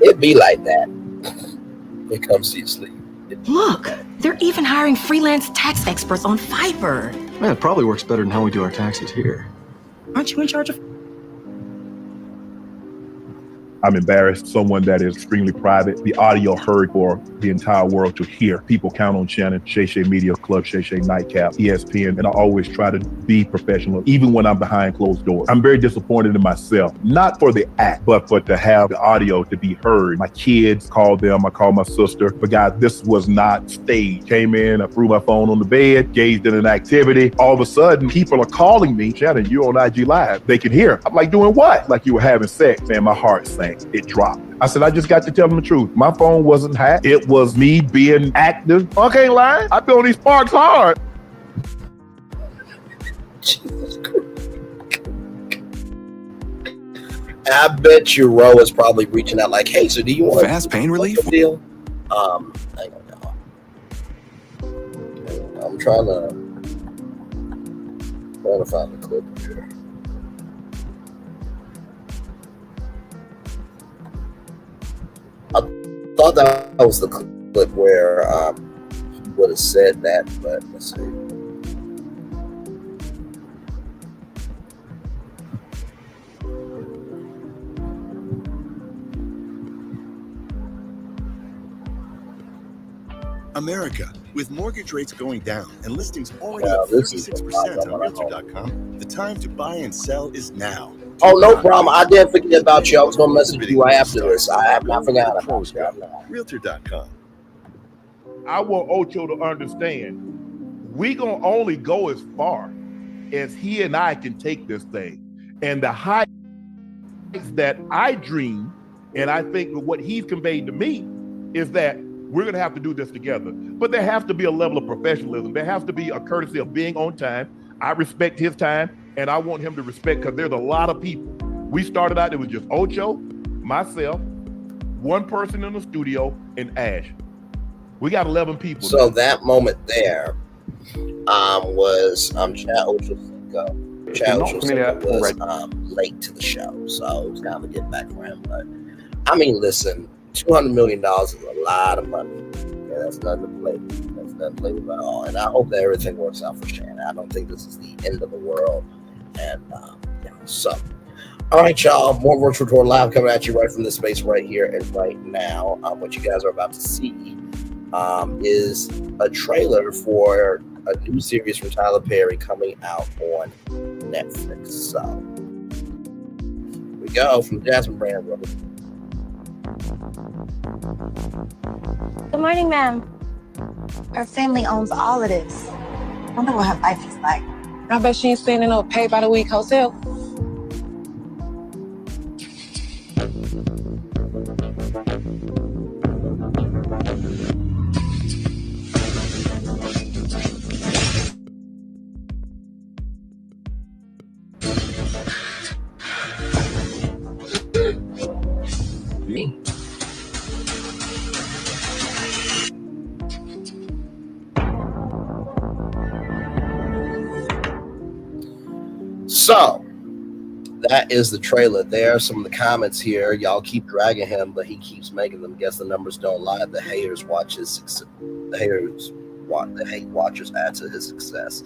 It be like that. It comes to your sleep. Look, they're even hiring freelance tax experts on Fiverr. Man, it probably works better than how we do our taxes here. Aren't you in charge of? I'm embarrassed. Someone that is extremely private. The audio heard for the entire world to hear. People count on Shannon, Shay Shay Media Club, Shay Shay Nightcap, ESPN, and I always try to be professional, even when I'm behind closed doors. I'm very disappointed in myself, not for the act, but for to have the audio to be heard. My kids called them, I called my sister, but guys, this was not staged. Came in, I threw my phone on the bed, gazed in an activity. All of a sudden, people are calling me, Shannon, you're on IG Live. They can hear. I'm like, doing what? Like you were having sex. Man, my heart sank. It dropped. I said, I just got to tell them the truth. My phone wasn't hacked. It was me being active. I can't lie. I feel these sparks hard. Jesus Christ. I bet you Ro is probably reaching out like, hey, so do you want fast pain relief deal? Hang on, y'all. I'm trying to find the clip here. I thought that was the clip where he would have said that, but let's see. America, with mortgage rates going down and listings already up 36% on Realtor.com, the time to buy and sell is now. Oh, no problem. I didn't forget about you. I was going to message you right after this. I have not forgotten about you. Realtor.com. I want Ocho to understand, we going to only go as far as he and I can take this thing. And the heights that I dream, and I think what he's conveyed to me, is that we're going to have to do this together. But there has to be a level of professionalism. There has to be a courtesy of being on time. I respect his time, and I want him to respect, because there's a lot of people. We started out, it was just Ocho, myself, one person in the studio, and Ash. We got 11 people. So that moment there was Chad Ochocinco. Chad Ochocinco was late to the show, so it was kind of a get back for him. But I mean, listen, $200 million is a lot of money. Yeah, that's nothing to play with. That's nothing to play with at all. And I hope that everything works out for Shannon. I don't think this is the end of the world. And so, all right, y'all. More Virtual Tour Live coming at you right from this space right here and right now. What you guys are about to see is a trailer for a new series from Tyler Perry coming out on Netflix. So, here we go from Jasmine Brand. Good morning, ma'am. Her family owns all of this. I wonder what her life is like. I bet she ain't staying in no pay-by-the-week hotel. So that is the trailer. There are some of the comments here. Y'all keep dragging him, but he keeps making them. Guess the numbers don't lie. The haters watch his success. The hate watchers add to his success.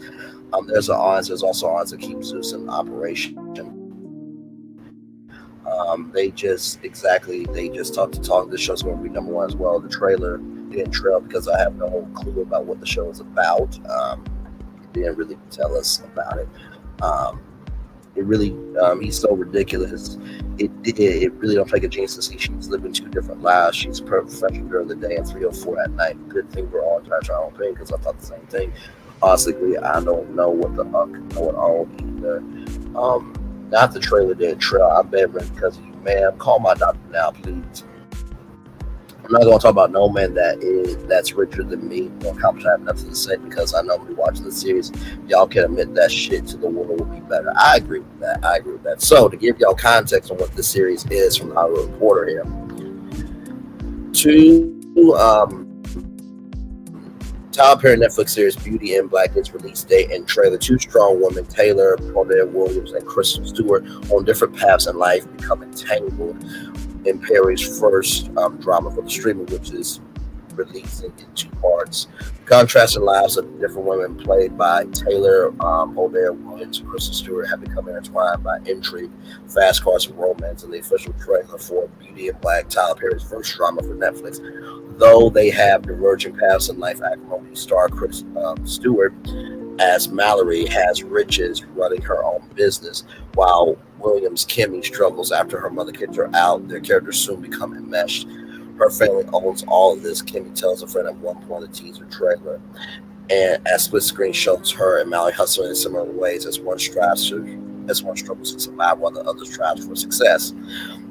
There's also odds that keep Zeus in operation. They just talk to talk. This show's going to be number one as well. The trailer didn't trail because I have no clue about what the show is about. It didn't really tell us about it. It really, he's so ridiculous. It really don't take a genius to see she's living two different lives. She's a professional during the day and 304 at night. Good thing we're all trying our own thing, because I thought the same thing. Honestly, I don't know what the fuck going on either. Not the trailer didn't trail. I bet because of you, ma'am. Call my doctor now, please. I'm not gonna talk about no man that's richer than me. I have nothing to say because I know we watching the series. Y'all can admit that shit to the world will be better. I agree with that. So to give y'all context on what this series is from the Hollywood Reporter here, Tyler Perry Netflix series Beauty in Black its release date and trailer. Two strong women, Taylor Williams and Kristen Stewart, on different paths in life, become entangled in Perry's first drama for the streaming, which is releasing in two parts. Contrasting lives of different women played by Taylor Williams and Kristen Stewart have become intertwined by intrigue, fast cars, and romance in the official trailer for Beauty in Black, Tyler Perry's first drama for Netflix. Though they have diverging paths in life, acrimony star Kristen Stewart as Mallory has riches running her own business, while Williams' Kimmy struggles after her mother kicked her out. Their characters soon become enmeshed. Her family owns all of this, Kimmy tells a friend at one point in the teaser trailer. And as split screen shows her and Mallory hustling in similar ways as one struggles to survive while the other strives for success.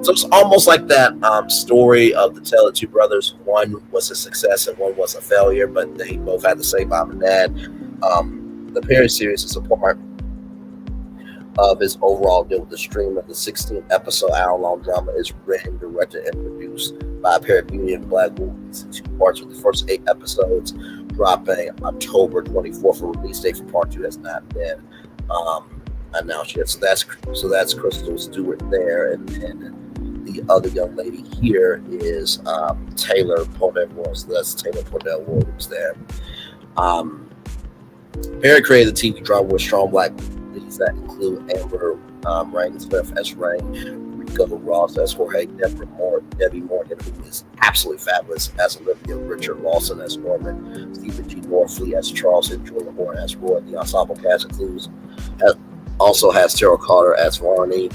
So it's almost like that story of the tale of two brothers. One was a success and one was a failure, but they both had the same mom and dad. The Perry series is a part of his overall deal with the stream of the 16-episode hour-long drama is written, directed, and produced by Perry. Beauty in Black will release in two parts, with the first 8 episodes dropping October 24th. For release date for part 2 has not been announced yet. So that's Kristen Stewart there, and then the other young lady here is Taylor Williams. So that's Taylor Williams there. Perry created a TV drama with strong black leads that include Amber Rain Smith as Rain, Rico Ross as Jorge, Debbie Morgan, who is absolutely fabulous as Olivia, Richard Lawson as Norman, Stephen G. Norfleet as Charles, and Jordan Horn as Roy. The ensemble cast includes also has Terrell Carter as Varney,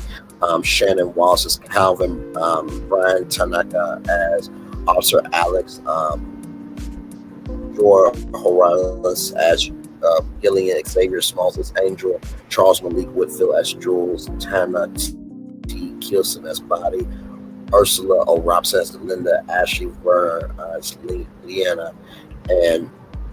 Shannon Wallace as Calvin, Brian Tanaka as Officer Alex, Jor Morales as Gillian, Xavier Smalls as Angel, Charles Malik Whitfield as Jules, Tana T. Kilson as Body, Ursula O. Robson as Linda, Ashley Werner as Leanna, and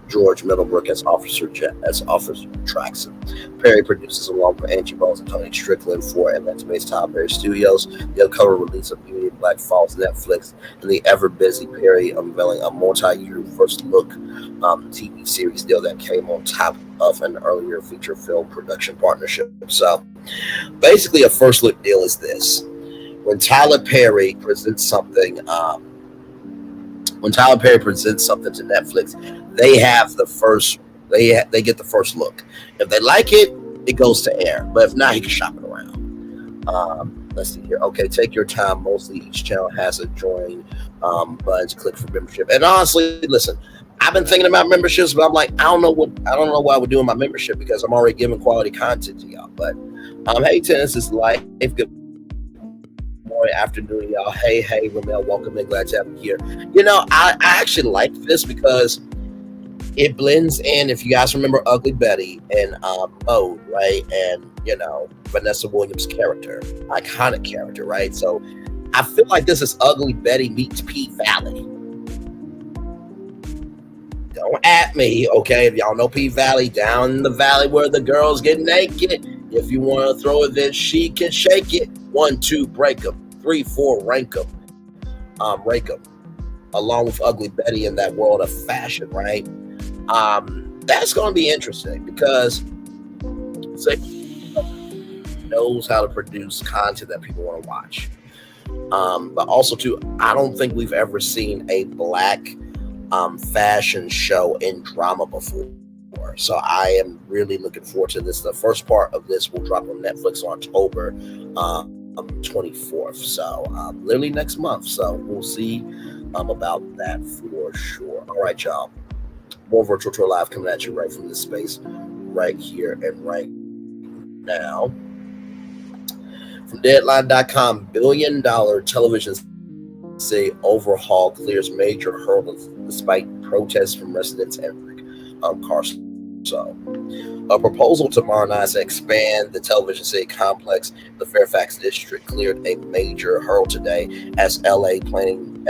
George Middlebrook as Officer Traxon. Perry produces along with Angie Bowles and Tony Strickland for Atlanta-based Tyler Perry Studios. The upcoming release of Beauty in Black falls Netflix, and the ever-busy Perry unveiling a multi-year first look TV series deal that came on top of an earlier feature film production partnership. So basically a first look deal is this. When Tyler Perry presents something to Netflix, they have the first, they get the first look. If they like it, it goes to air. But if not, he can shop it around. Let's see here. Okay, take your time. Mostly each channel has a join button to click for membership. And honestly, listen, I've been thinking about memberships, but I'm like, I don't know why we're doing my membership, because I'm already giving quality content to y'all. But hey, tennis is life. Good morning, afternoon, y'all. Hey, Ramel, welcome in. Glad to have you here. You know, I actually like this because it blends in. If you guys remember Ugly Betty and Mode, right? And, you know, Vanessa Williams' character, iconic character, right? So I feel like this is Ugly Betty meets P Valley. Don't at me, okay? If y'all know P Valley, down in the valley where the girls get naked. If you want to throw it, then she can shake it. 1, 2, break 'em. 3, 4, rank 'em. Rake 'em. Along with Ugly Betty in that world of fashion, right? That's going to be interesting because knows how to produce content that people want to watch. But also too, I don't think we've ever seen a black fashion show in drama before. So I am really looking forward to this. The first part of this will drop on Netflix on October 24th. So literally next month. So we'll see about that for sure. All right, y'all. More Virtual Tour Live coming at you right from this space right here and right now. From Deadline.com, $1 billion television city overhaul clears major hurdles despite protests from residents and Carson. So, a proposal to modernize and expand the television city complex in the Fairfax district cleared a major hurdle today as LA's planning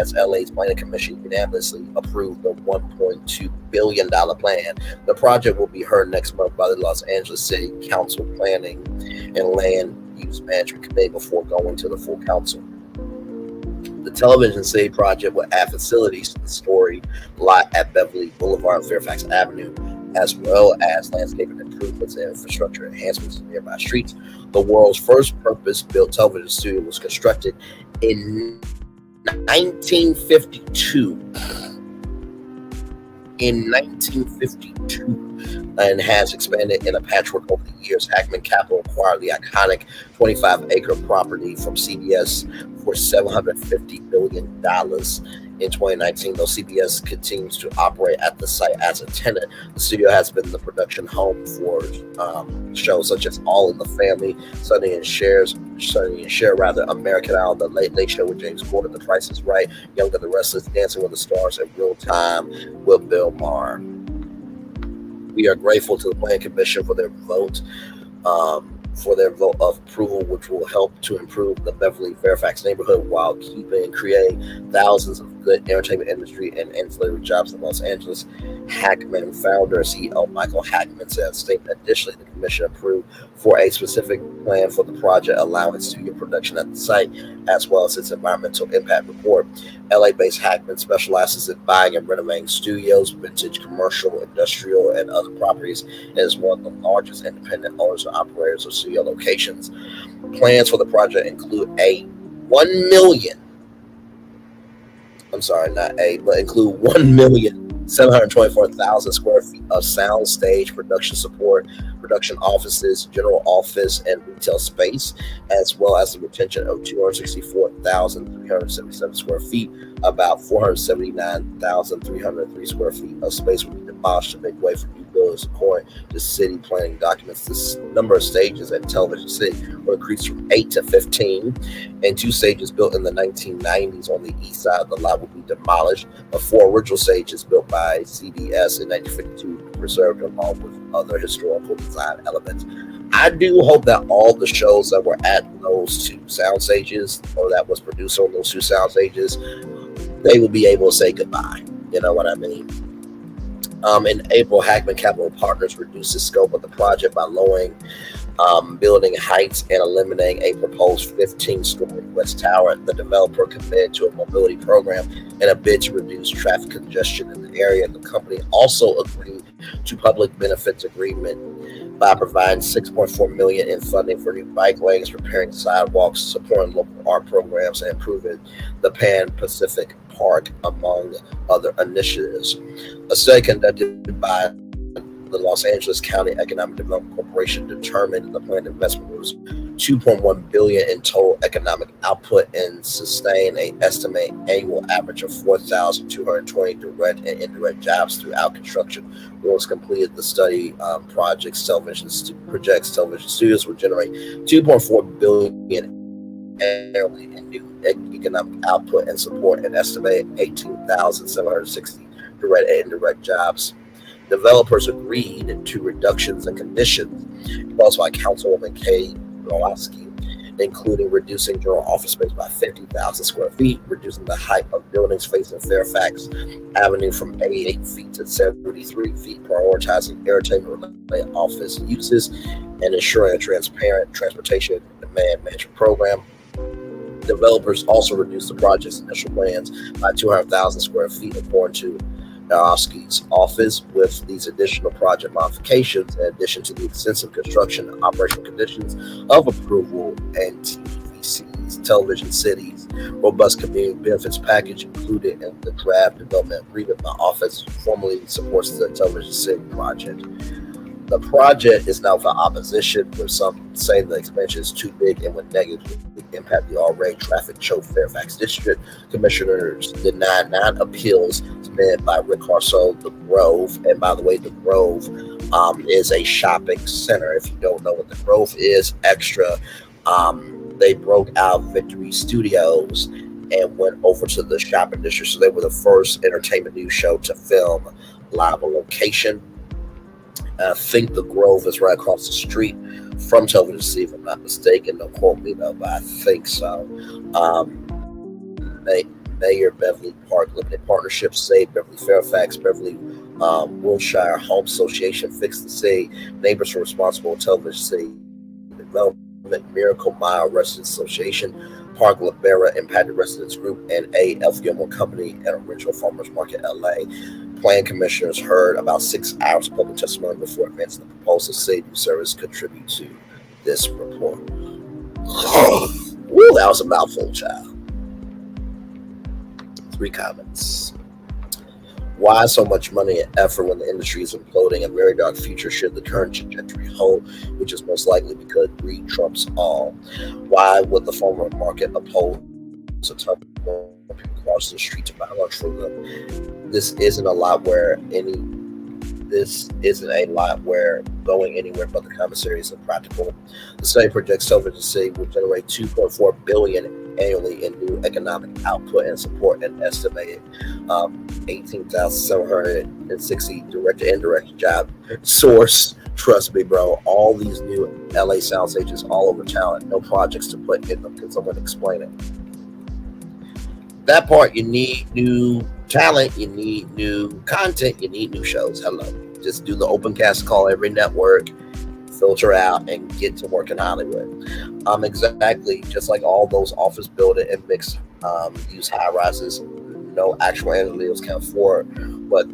commission unanimously approved the $1.2 billion plan. The project will be heard next month by the Los Angeles City Council Planning and Land Use Management Committee before going to the full council. The television city project will add facilities to the story lot at Beverly Boulevard and Fairfax Avenue, as well as landscaping improvements and infrastructure enhancements in nearby streets. The world's first purpose-built television studio was constructed in 1952. And has expanded in a patchwork over the years. Hackman Capital acquired the iconic 25-acre property from CBS for $750 million in 2019. Though CBS continues to operate at the site as a tenant, the studio has been the production home for shows such as All in the Family, Sonny and Cher, American Idol, The Late Late Show with James Corden, The Price is Right, Young and the Restless, Dancing with the Stars, and Real Time with Bill Maher. We are grateful to the Planning Commission for their vote of approval, which will help to improve the Beverly Fairfax neighborhood while creating thousands of good entertainment industry and ancillary jobs in Los Angeles. Hackman founder and CEO Michael Hackman said in a statement. Additionally, the commission approved for a specific plan for the project, allowing studio production at the site, as well as its environmental impact report. LA-based Hackman specializes in buying and renovating studios, vintage, commercial, industrial, and other properties, and is one of the largest independent owners and operators of studio locations. Plans for the project include include 1,724,000 square feet of sound stage, production support, production offices, general office, and retail space, as well as the retention of 264,377 square feet. About 479,303 square feet of space will be demolished to make way for new buildings, according to city planning documents. This number of stages at Television City will increase from 8 to 15, and 2 stages built in the 1990s on the east side of the lot will be demolished. The 4 original stages built by CBS in 1952 will be preserved along with other historical design elements. I do hope that all the shows that were at those 2 sound stages, or that was produced on those 2 sound stages, they will be able to say goodbye. You know what I mean? In April, Hackman Capital Partners reduced the scope of the project by lowering building heights and eliminating a proposed 15-story west tower. The developer committed to a mobility program in a bid to reduce traffic congestion in the area. The company also agreed to public benefits agreement by providing $6.4 million in funding for new bike lanes, repairing sidewalks, supporting local art programs, and improving the Pan Pacific Park, among other initiatives. A study conducted by the Los Angeles County Economic Development Corporation determined the planned investment was $2.1 billion in total economic output and sustain an estimated annual average of 4,220 direct and indirect jobs throughout construction. Once completed, the study projects Television Studios will generate $2.4 billion annually in new economic output and support an estimated 18,760 direct and indirect jobs. Developers agreed to reductions in conditions proposed by Councilwoman Kay Rowlowski, including reducing general office space by 50,000 square feet, reducing the height of buildings facing Fairfax Avenue from 88 feet to 73 feet, prioritizing entertainment-related office uses, and ensuring a transparent transportation demand management program. Developers also reduced the project's initial plans by 200,000 square feet, according to Narowski's office with these additional project modifications, in addition to the extensive construction and operational conditions of approval and TVC's Television City's robust community benefits package included in the draft development agreement. My office formally supports the Television City project. The project is now for opposition, with some saying the expansion is too big and would negatively impact the already traffic-choked Fairfax District. Commissioners denied 9 appeals submitted by Rick Harso, The Grove. And by the way, The Grove is a shopping center. If you don't know what The Grove is, extra, they broke out Victory Studios and went over to the shopping district. So they were the first entertainment news show to film live on location. I think The Grove is right across the street from Television City, if I'm not mistaken. Don't quote me though, but I think so. Mayor Beverly Park Limited Partnership, Save Beverly Fairfax, Beverly Wilshire Home Association, Fix the City, Neighbors for Responsible Television City Development, Miracle Mile Residents Association, Park Libera Impacted Residents Group, and A.F. Gilmore Company at Original Farmers Market, LA. Plan commissioners heard about 6 hours of public testimony before advancing the proposal. City News Service contribute to this report. Woo, that was a mouthful, child. 3 comments. Why so much money and effort when the industry is imploding? A very dark future should the current trajectory hold, which is most likely because greed trumps all. Why would the farmer market uphold a ton more people cross the street to buy lunch from them? This isn't a lot where going anywhere but the commissary is impractical. The study projects Television City will generate $2.4 billion annually in new economic output and support an estimated 18,760 direct and indirect job source. Trust me, bro. All these new LA sound stages all over town, no projects to put in them. Can someone explain it? That part, you need new talent, you need new content, you need new shows. Hello. Just do the open cast call every network, filter out, and get to work in Hollywood. Exactly, just like all those office building and mixed use high rises, no actual Angelinos can afford, but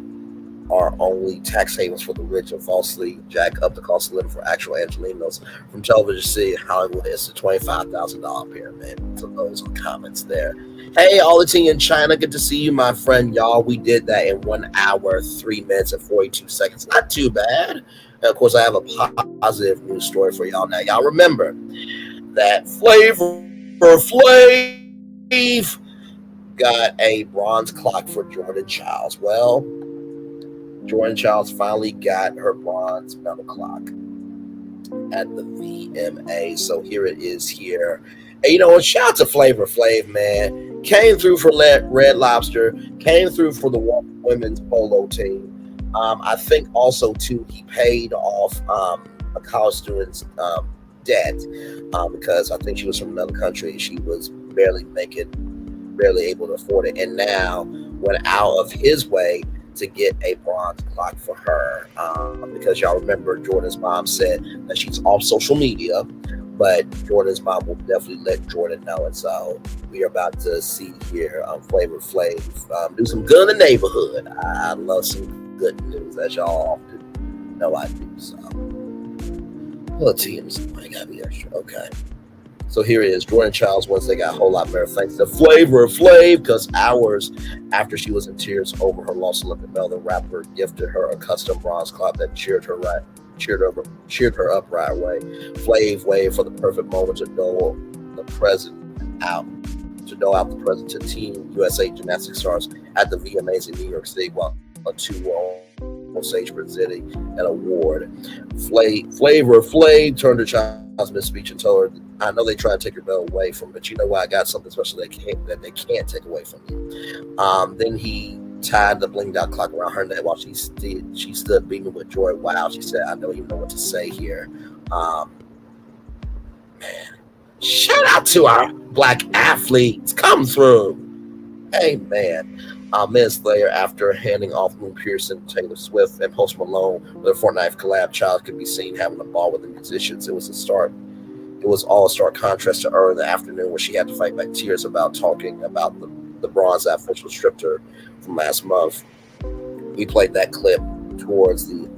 are only tax havens for the rich and falsely jack up the cost of living for actual Angelinos. From Television City, Hollywood, it's a $25,000 pyramid. So those are comments there. Hey, all the team in China, good to see you, my friend. Y'all, we did that in 1 hour, 3 minutes, and 42 seconds. Not too bad. And of course, I have a positive news story for y'all now. Y'all remember that Flavor Flav got a bronze clock for Jordan Chiles. Well, Jordan Chiles finally got her bronze medal clock at the VMA. So here it is here. And you know what? Shout out to Flavor Flav, man. Came through for Red Lobster. Came through for the women's polo team. I think also, too, he paid off a college student's debt because I think she was from another country. She was barely able to afford it. And now went out of his way to get a bronze clock for her because y'all remember Jordan's mom said that she's off social media, but Jordan's mom will definitely let Jordan know. And so we are about to see here Flavor Flav do some good in the neighborhood. I love some good news, as y'all often know I do. So, well, teams, I got me extra. Okay. So here it is. Jordan Chiles Wednesday got a whole lot better thanks to Flavor Flav, because hours after she was in tears over her lost Olympic medal, the rapper gifted her a custom bronze clock that cheered her up right away. Flav waited for the perfect moment to dole out the present to Team USA gymnastics stars at the VMAs in New York City, while a 2 on stage presenting an award. Flavor Flav turned to Chiles mid-speech and told her, I know they try to take your belt away from, but you know what? I got something special that they can't take away from you. Then he tied the blinged out clock around her neck while she stood beaming with joy. Wow, she said, I don't even know what to say here. Man, shout out to our black athletes. Come through. Hey, man. Minutes later, after handing off Moon Pearson, Taylor Swift, and Post Malone with a Fortnite collab, Child could be seen having a ball with the musicians. It was all a stark contrast to her in the afternoon when she had to fight back tears about talking about the bronze that official stripped her from last month. We played that clip towards the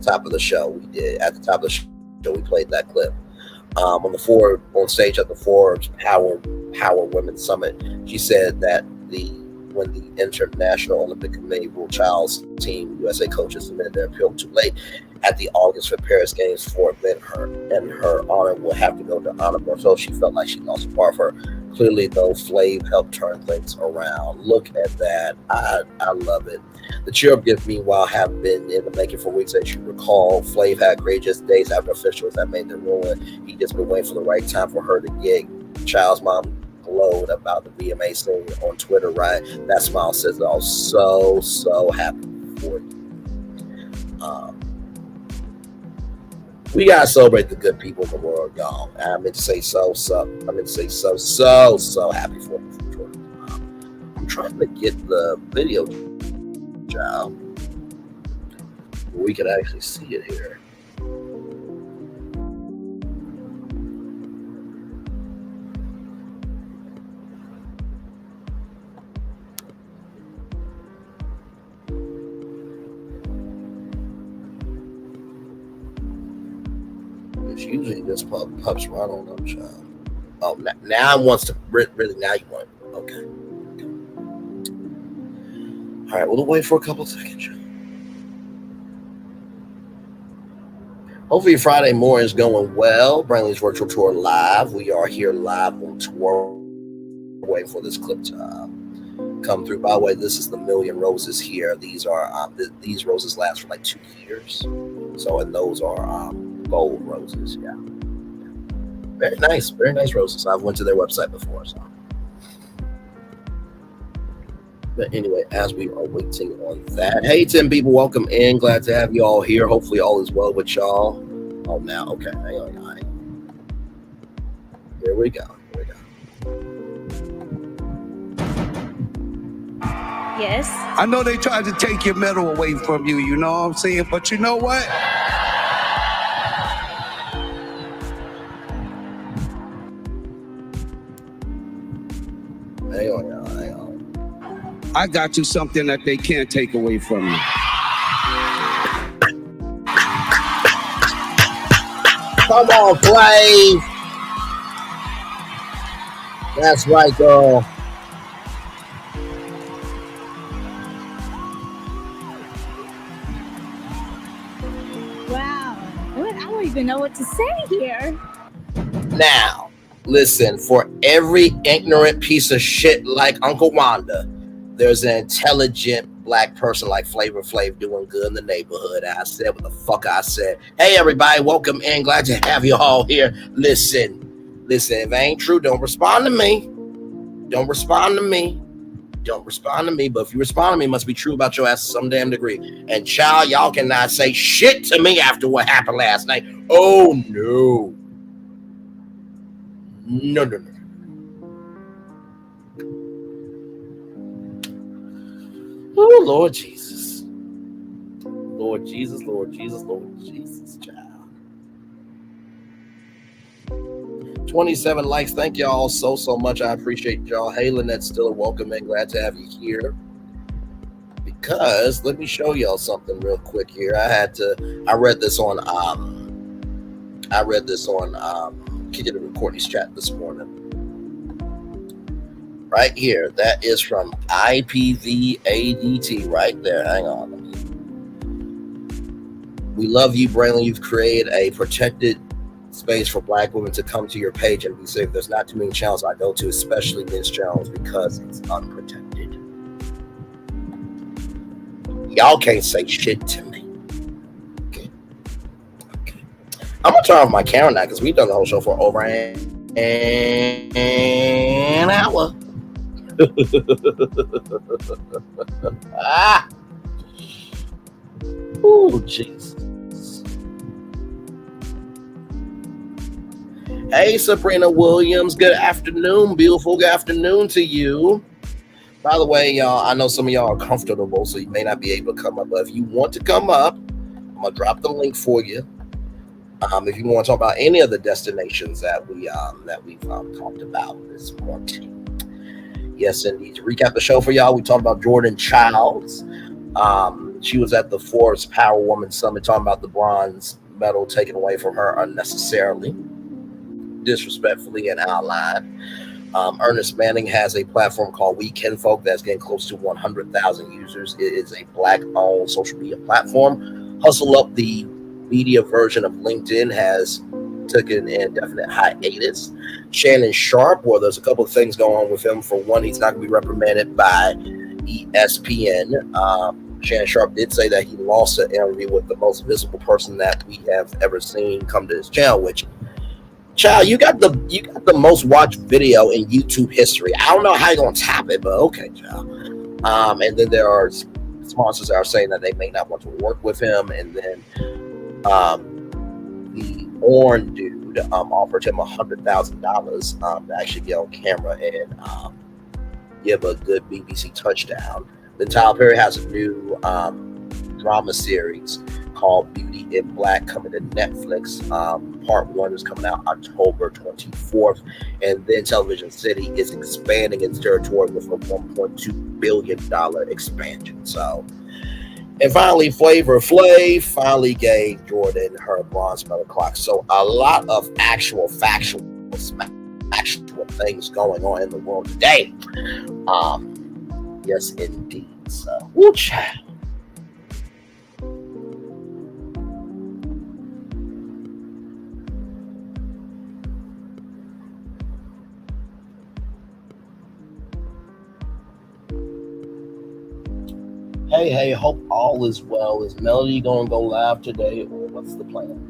top of the show. We did at the top of the show. We played that clip on stage at the Forbes Power Women Summit. She said that when the International Olympic Committee ruled Chiles' team USA coaches submitted their appeal too late at the August for Paris Games for event, her honor will have to go to honorable. So she felt like she lost a part of her. Clearly, though, Flav helped turn things around. Look at that. I love it. The cheer up gift, meanwhile, have been in the making for weeks. As you recall, Flav had courageous days after officials that made the ruling. He just been waiting for the right time for her to gig. Child's mom glowed about the VMA scene on Twitter, right? That smile says it all. So happy for you. We gotta celebrate the good people in the world, y'all. I meant to say so happy for you. I'm trying to get the video, child. We can actually see it here. Usually this pups run on them, child. Oh, now it wants to really. Now you want it. Okay. All right, we'll wait for a couple seconds. Hopefully Friday morning is going well. Brantley's virtual tour live. We are here live on tour. Waiting for this clip to come through. By the way, this is the Million Roses here. These are these roses last for like 2 years. So, and those are gold roses. Yeah, very nice roses. I've went to their website before. So, but anyway, as we are waiting on that, hey 10 people, welcome in. Glad to have you all here. Hopefully all is well with y'all. Oh, now okay. Hang on. Here we go. Yes. I know they tried to take your medal away from you, you know what I'm saying? But you know what? Hang on. I got you something that they can't take away from you. Come on, Flav. That's right, girl. Wow. I don't even know what to say here. Now, listen, for every ignorant piece of shit like Uncle Wanda, there's an intelligent black person like Flavor Flav doing good in the neighborhood. I said what the fuck I said. Hey, everybody, welcome in. Glad to have you all here. Listen, if it ain't true, don't respond to me. But if you respond to me, it must be true about your ass to some damn degree. And child, y'all cannot say shit to me after what happened last night. Oh, no. No. Oh, Lord Jesus, child. 27 likes. Thank y'all so much. I appreciate y'all. Hey, Lynette Stiller, welcome in. Glad to have you here. Because let me show y'all something real quick here. I read this on Kid and Courtney's chat this morning. Right here. That is from IPVADT right there. Hang on. We love you, Braylon. You've created a protected space for black women to come to your page and be safe. There's not too many channels I go to, especially this channel, because it's unprotected. Y'all can't say shit to me. Okay. I'm gonna turn off my camera now because we've done the whole show for over an hour. Oh, Jesus. Hey, Sabrina Williams. Good afternoon, beautiful. Good afternoon to you. By the way, y'all, I know some of y'all are comfortable, so you may not be able to come up. But if you want to come up, I'm going to drop the link for you. If you want to talk about any of the destinations that we've talked about this morning. Yes, indeed. To recap the show for y'all, we talked about Jordan Chiles. She was at the Forbes Power Woman Summit talking about the bronze medal taken away from her unnecessarily, disrespectfully, and out of line. Ernest Manning has a platform called We Can Folk that's getting close to 100,000 users. It is a Black-owned social media platform. Husslup, the media version of LinkedIn, has taken an indefinite hiatus. Shannon Sharpe, well, there's a couple of things going on with him. For one, he's not going to be reprimanded by ESPN. Shannon Sharpe did say that he lost an interview with the most visible person that we have ever seen come to his channel, which, child, you got the most watched video in YouTube history. I don't know how you're gonna top it, but okay, child. And then there are sponsors that are saying that they may not want to work with him, and then the Orange dude offered him $100,000 to actually get on camera and give a good BBC touchdown. Then Tyler Perry has a new drama series called Beauty in Black coming to Netflix. Part 1 is coming out October 24th. And then Television City is expanding its territory with a $1.2 billion expansion. So, and finally, Flavor Flav finally gave Jordan her bronze medal clock. So a lot of actual factual things going on in the world today. Yes, indeed. So, woo, child. Hey, hope all is well. Is Melody gonna go live today, or what's the plan?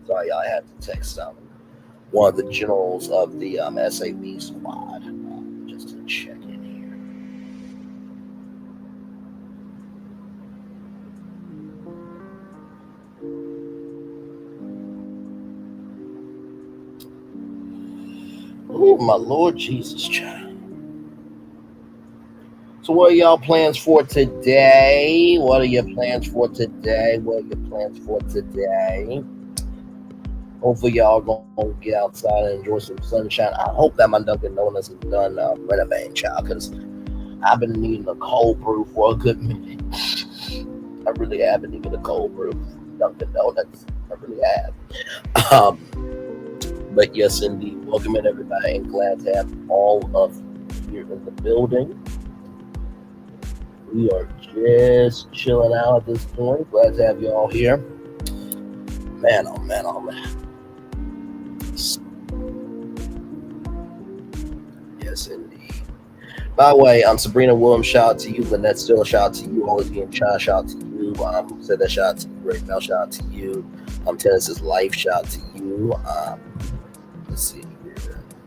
Sorry, I had to text one of the generals of the SAB squad just to check in here. Oh, my Lord Jesus, child. So what are y'all plans for today? What are your plans for today? Hopefully y'all gonna get outside and enjoy some sunshine. I hope that my Dunkin' Donuts is done renovating, child, because I've been needing a cold brew for a good minute. I really have been needing a cold brew from Dunkin' Donuts. I really have. But yes, indeed. Welcome in, everybody, and glad to have all of you here in the building. We are just chilling out at this point. Glad to have you all here. Man, oh man, oh man. Yes, indeed. By the way, Sabrina Williams, shout out to you. Lynette Still, shout out to you. Always being shy, shout out to you. Said that, shout out to you. Great Mel, shout out to you. Tennis's Life, shout out to you. Let's see.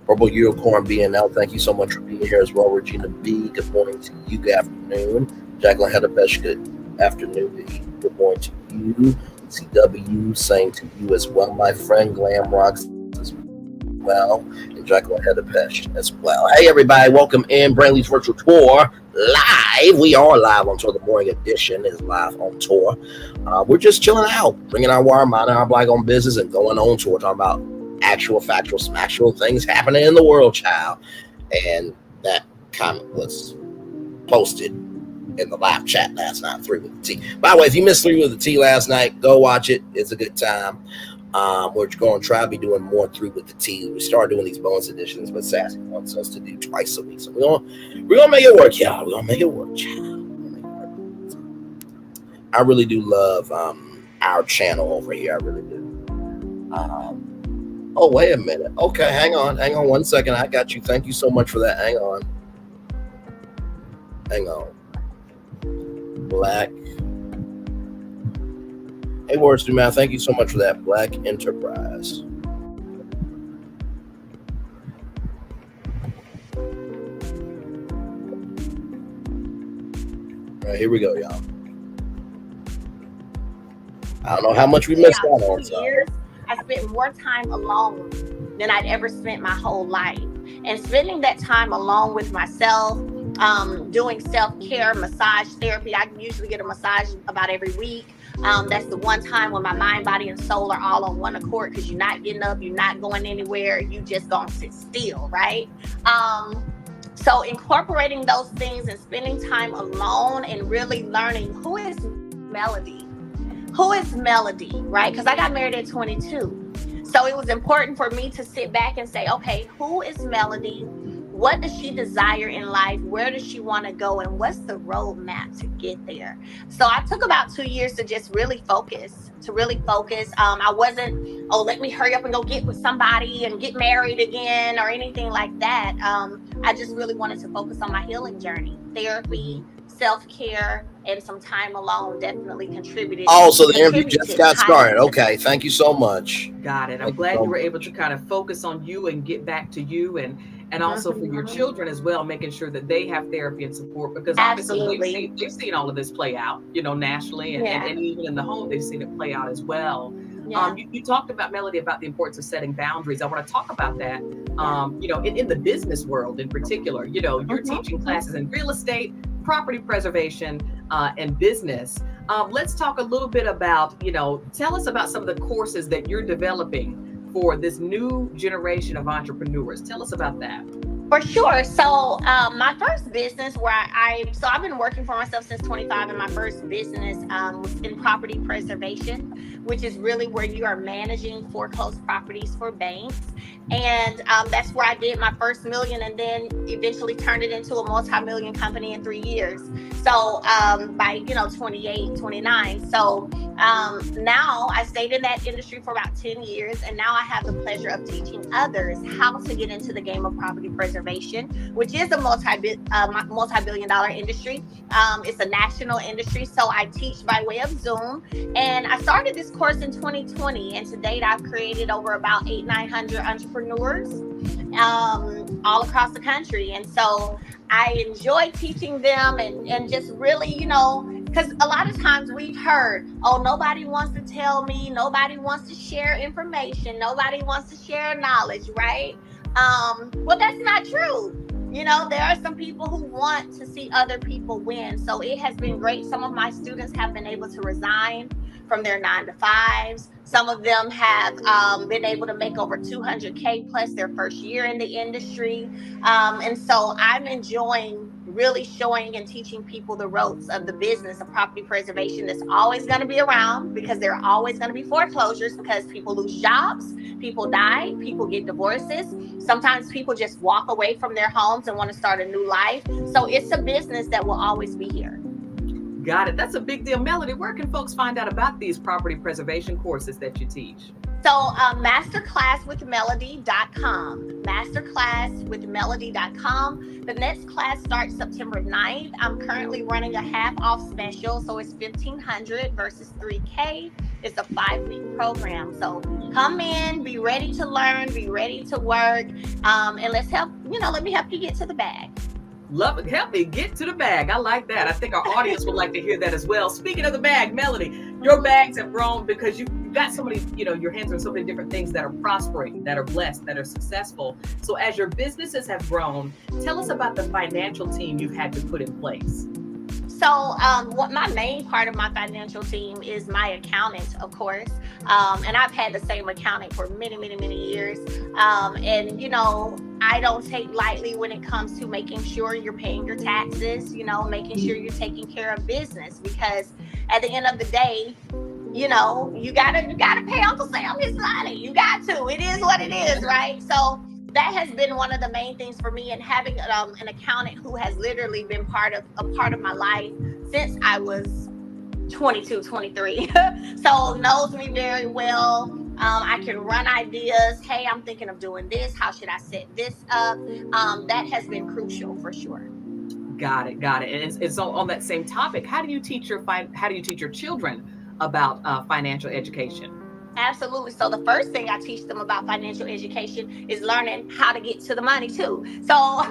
Purple Unicorn BNL, thank you so much for being here as well. Regina B, good morning to you. Good afternoon. Jacqueline Hedepesh, good afternoon. Good morning to you. CW, same to you as well. My friend Glam Rocks as well. And Jacqueline Hedepesh as well. Hey, everybody, welcome in. Brantley's Virtual Tour live. We are live on tour. The morning edition is live on tour. We're just chilling out, bringing our wire, minding our Black-owned business, and going on tour, talking about actual, factual, smacktual things happening in the world, child. And that comment was posted in the live chat last night, 3 with the T. By the way, if you missed 3 with the T last night, go watch it. It's a good time. We're going to try to be doing more 3 with the T. We started doing these bonus editions, but Sassy wants us to do twice a week. So we're gonna make it work, y'all. We're gonna make it work, child. I really do love our channel over here. I really do. Oh, wait a minute. Okay, hang on 1 second. I got you. Thank you so much for that. Hang on. Black. Hey, Words Do Math. Thank you so much for that. Black Enterprise. All right, here we go, y'all. I don't know how much we missed out on. Years, I spent more time alone than I'd ever spent my whole life. And spending that time alone with myself, doing self-care, massage therapy. I can usually get a massage about every week. That's the one time when my mind, body, and soul are all on one accord, because you're not getting up, you're not going anywhere, you just gonna sit still, right? So incorporating those things and spending time alone and really learning who is Melody, right? Because I got married at 22. So it was important for me to sit back and say, okay, who is Melody? What does she desire in life? Where does she want to go? And what's the roadmap to get there? So I took about 2 years to just really focus, I wasn't, let me hurry up and go get with somebody and get married again or anything like that. I just really wanted to focus on my healing journey. Therapy, self-care, and some time alone definitely contributed. Oh, so the interview just got started. Okay, thank you so much. Got it. I'm glad you were able to kind of focus on you and get back to you, and also for your children as well, making sure that they have therapy and support, because obviously they've seen all of this play out, nationally, and even in the home, they've seen it play out as well. Yeah. You talked about, Melody, about the importance of setting boundaries. I want to talk about that, in the business world in particular. You're teaching classes in real estate, property preservation, and business. Let's talk a little bit about, tell us about some of the courses that you're developing for this new generation of entrepreneurs. Tell us about that. For sure. So my first business where I've been working for myself since 25, and my first business was in property preservation, which is really where you are managing foreclosed properties for banks. And that's where I did my first million, and then eventually turned it into a multi-million company in 3 years. So by 28, 29. So now I stayed in that industry for about 10 years, and now I have the pleasure of teaching others how to get into the game of property preservation, which is a multi-billion-dollar industry. It's a national industry, so I teach by way of Zoom. And I started this course in 2020, and to date I've created over about 800-900 entrepreneurs all across the country. And so I enjoy teaching them and just really, because a lot of times we've heard, oh, nobody wants to tell me, nobody wants to share information, nobody wants to share knowledge, right? Well, that's not true. There are some people who want to see other people win. So it has been great. Some of my students have been able to resign from their 9-to-5s. Some of them have been able to make over 200K plus their first year in the industry. And so I'm enjoying really showing and teaching people the ropes of the business of property preservation that's always going to be around, because there are always going to be foreclosures, because people lose jobs, people die, people get divorces. Sometimes people just walk away from their homes and want to start a new life. So it's a business that will always be here. Got it. That's a big deal. Melody, where can folks find out about these property preservation courses that you teach? So masterclasswithmelody.com. Masterclasswithmelody.com. The next class starts September 9th. I'm currently running a half-off special, so it's $1,500 versus $3K. It's a 5-week program. So come in, be ready to learn, be ready to work, and let me help you get to the bag. Love it. Help me get to the bag. I like that. I think our audience would like to hear that as well. Speaking of the bag, Melody, your bags have grown because you got so many, your hands on so many different things that are prospering, that are blessed, that are successful. So as your businesses have grown, tell us about the financial team you've had to put in place. So what my main part of my financial team is my accountant, of course. And I've had the same accountant for many, many, many years. And, I don't take lightly when it comes to making sure you're paying your taxes, making sure you're taking care of business, because at the end of the day, you gotta pay Uncle Sam his money. You got to. It is what it is, right? So that has been one of the main things for me, and having an accountant who has literally been a part of my life since I was 22, 23. So knows me very well. I can run ideas. Hey, I'm thinking of doing this. How should I set this up? That has been crucial for sure. Got it. And so on that same topic, how do you teach your children about financial education? Absolutely. So the first thing I teach them about financial education is learning how to get to the money too. So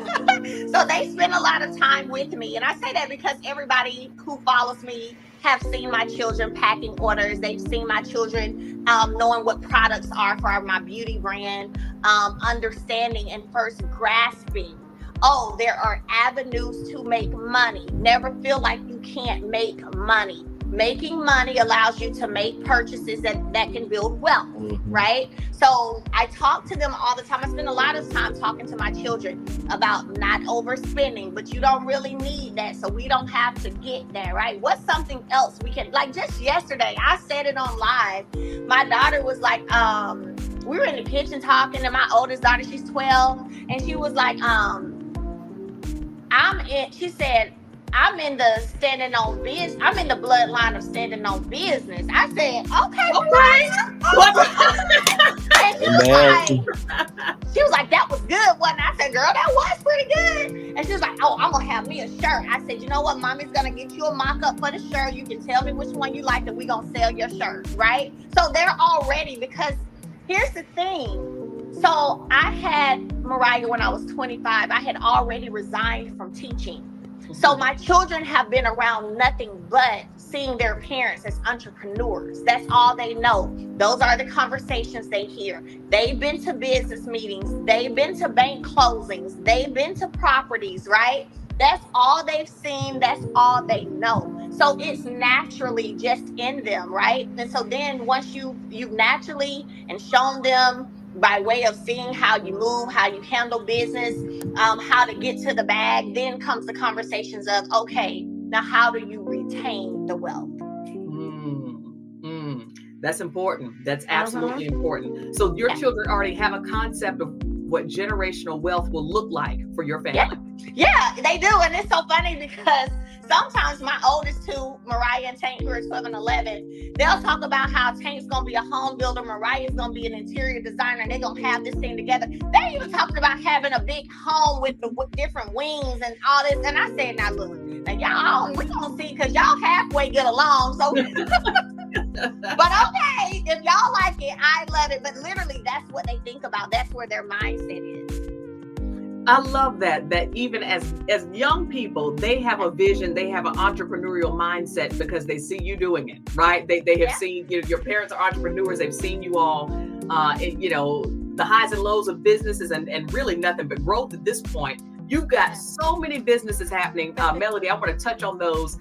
they spend a lot of time with me. And I say that because everybody who follows me have seen my children packing orders. They've seen my children knowing what products are for my beauty brand, understanding and first grasping, there are avenues to make money. Never feel like you can't make money. Making money allows you to make purchases that can build wealth, right? So I talk to them all the time. I spend a lot of time talking to my children about not overspending, but you don't really need that, so we don't have to get there, right? What's something else we can, like just yesterday, I said it on live. My daughter was like, we were in the kitchen talking, and my oldest daughter, she's 12, and she was like, she said, I'm in the standing on business. I'm in the bloodline of standing on business. I said, okay. And she was like, that was good, wasn't it? I said, girl, that was pretty good. And she was like, oh, I'm gonna have me a shirt. I said, you know what? Mommy's gonna get you a mock-up for the shirt. You can tell me which one you like, and we gonna sell your shirt, right? So they're all ready, because here's the thing. So I had Mariah when I was 25. I had already resigned from teaching. So my children have been around nothing but seeing their parents as entrepreneurs. That's all they know. Those are the conversations they hear. They've been to business meetings. They've been to bank closings. They've been to properties, right? That's all they've seen. That's all they know. So it's naturally just in them, right? And so then once you've naturally and shown them by way of seeing how you move, how you handle business, how to get to the bag, then comes the conversations of, okay, now how do you retain the wealth? That's important. That's absolutely important. So your children already have a concept of what generational wealth will look like for your family. Yeah, they do. And it's so funny because sometimes my oldest two, Mariah and Tank, who are 12 and 11, they'll talk about how Tank's going to be a home builder, Mariah's going to be an interior designer, and they're going to have this thing together. They're even talking about having a big home with different wings and all this. And I said, now look, now y'all, we going to see, because y'all halfway get along. So, but okay, if y'all like it, I love it. But literally, that's what they think about. That's where their mindset is. I love that even as young people, they have a vision, they have an entrepreneurial mindset because they see you doing it, right? They have seen, your parents are entrepreneurs. They've seen you all, the highs and lows of businesses and really nothing but growth at this point. You've got so many businesses happening. Melody, I want to touch on those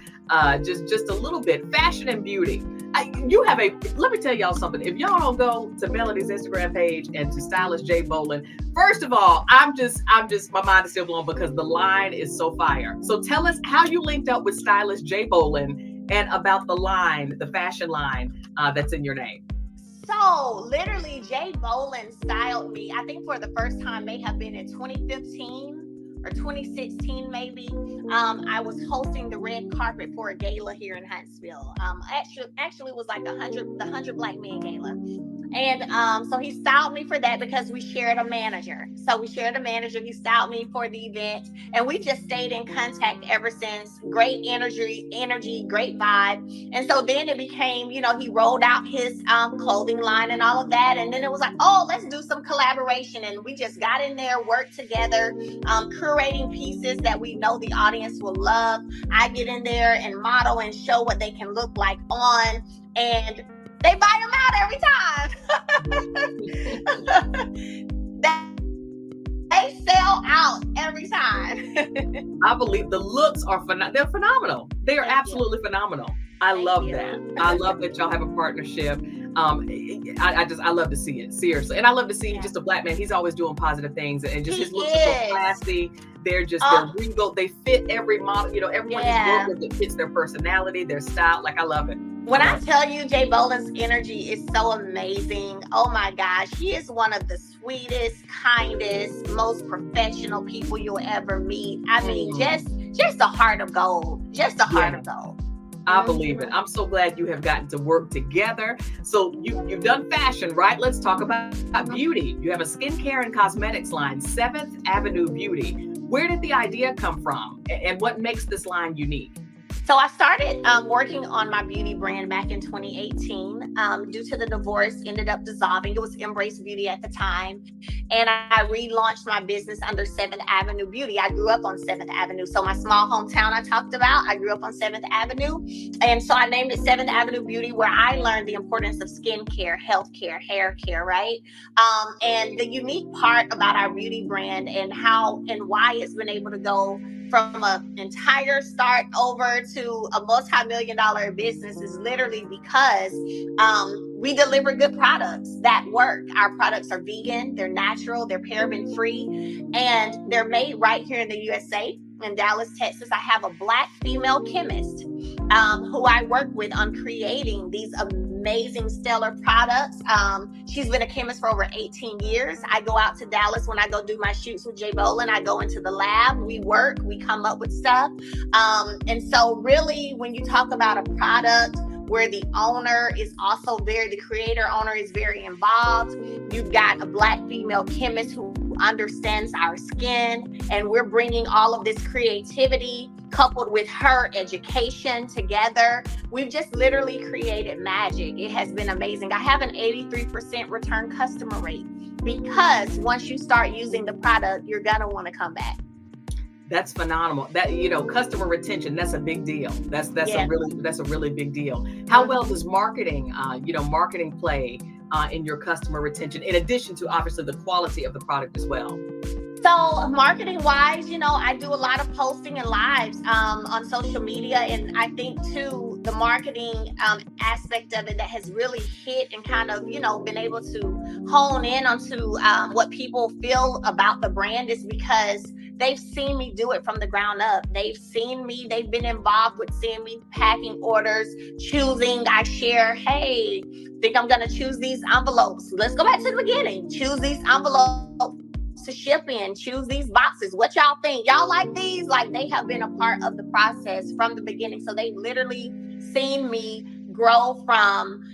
just a little bit. Fashion and beauty. Let me tell y'all something. If y'all don't go to Melody's Instagram page and to Stylist J Boland, first of all, I'm just, my mind is still blown because the line is so fire. So tell us how you linked up with Stylist J Boland and about the line, the fashion line that's in your name. So literally J Boland styled me, I think for the first time may have been in 2015 or 2016 maybe. I was hosting the red carpet for a gala here in Huntsville. Actually it was like the 100 Black Men Gala. And so he styled me for that because we shared a manager. He styled me for the event, and we just stayed in contact ever since. Great energy, great vibe. And so then it became, he rolled out his clothing line and all of that. And then it was like, oh, let's do some collaboration. And we just got in there, worked together, curating pieces that we know the audience will love. I get in there and model and show what they can look like on, and they buy them out every time. They sell out every time. I believe the looks are they're phenomenal. They are absolutely phenomenal. I love that. I love that y'all have a partnership. I love to see it, seriously. And I love to see just a Black man. He's always doing positive things, and just his looks are so classy. They're regal. They fit every model. Everyone is working that fits their personality, their style. Like, I love it. When I tell you J Boland's energy is so amazing, oh my gosh, he is one of the sweetest, kindest, most professional people you'll ever meet. I mean, just a heart of gold. Just a heart of gold. I believe it. I'm so glad you have gotten to work together. So you've done fashion, right? Let's talk about beauty. You have a skincare and cosmetics line, 7th Avenue Beauty. Where did the idea come from, and what makes this line unique? So I started working on my beauty brand back in 2018. Due to the divorce, ended up dissolving. It was Embrace Beauty at the time. And I relaunched my business under 7th Avenue Beauty. I grew up on 7th Avenue. So my small hometown I talked about, I grew up on 7th Avenue. And so I named it 7th Avenue Beauty, where I learned the importance of skincare, healthcare, hair care, right? And the unique part about our beauty brand and how and why it's been able to go from an entire start over to a multi-million-dollar business is literally because we deliver good products that work. Our products are vegan, they're natural, they're paraben-free, and they're made right here in the USA, in Dallas, Texas. I have a Black female chemist who I work with on creating these amazing, stellar products. She's been a chemist for over 18 years. I go out to Dallas when I go do my shoots with Jay Bolin. I go into the lab, we work, we come up with stuff. And so really, when you talk about a product where the owner is also the creator owner is very involved, you've got a Black female chemist who understands our skin, and we're bringing all of this creativity coupled with her education together. We've just literally created magic. It has been amazing. I have an 83% return customer rate because once you start using the product, you're gonna want to come back. That's phenomenal. That, customer retention, that's a big deal. That's a really big deal. How well does marketing play in your customer retention, in addition to obviously the quality of the product as well? So marketing wise, I do a lot of posting and lives on social media. And I think too, the marketing aspect of it that has really hit and kind of, been able to hone in onto what people feel about the brand is because they've seen me do it from the ground up. They've been involved with seeing me packing orders, choosing. I share, hey, think I'm gonna choose these envelopes. Let's go back to the beginning. Choose these envelopes to ship in, choose these boxes. What y'all think? Y'all like these? Like, they have been a part of the process from the beginning. So they've literally seen me grow from,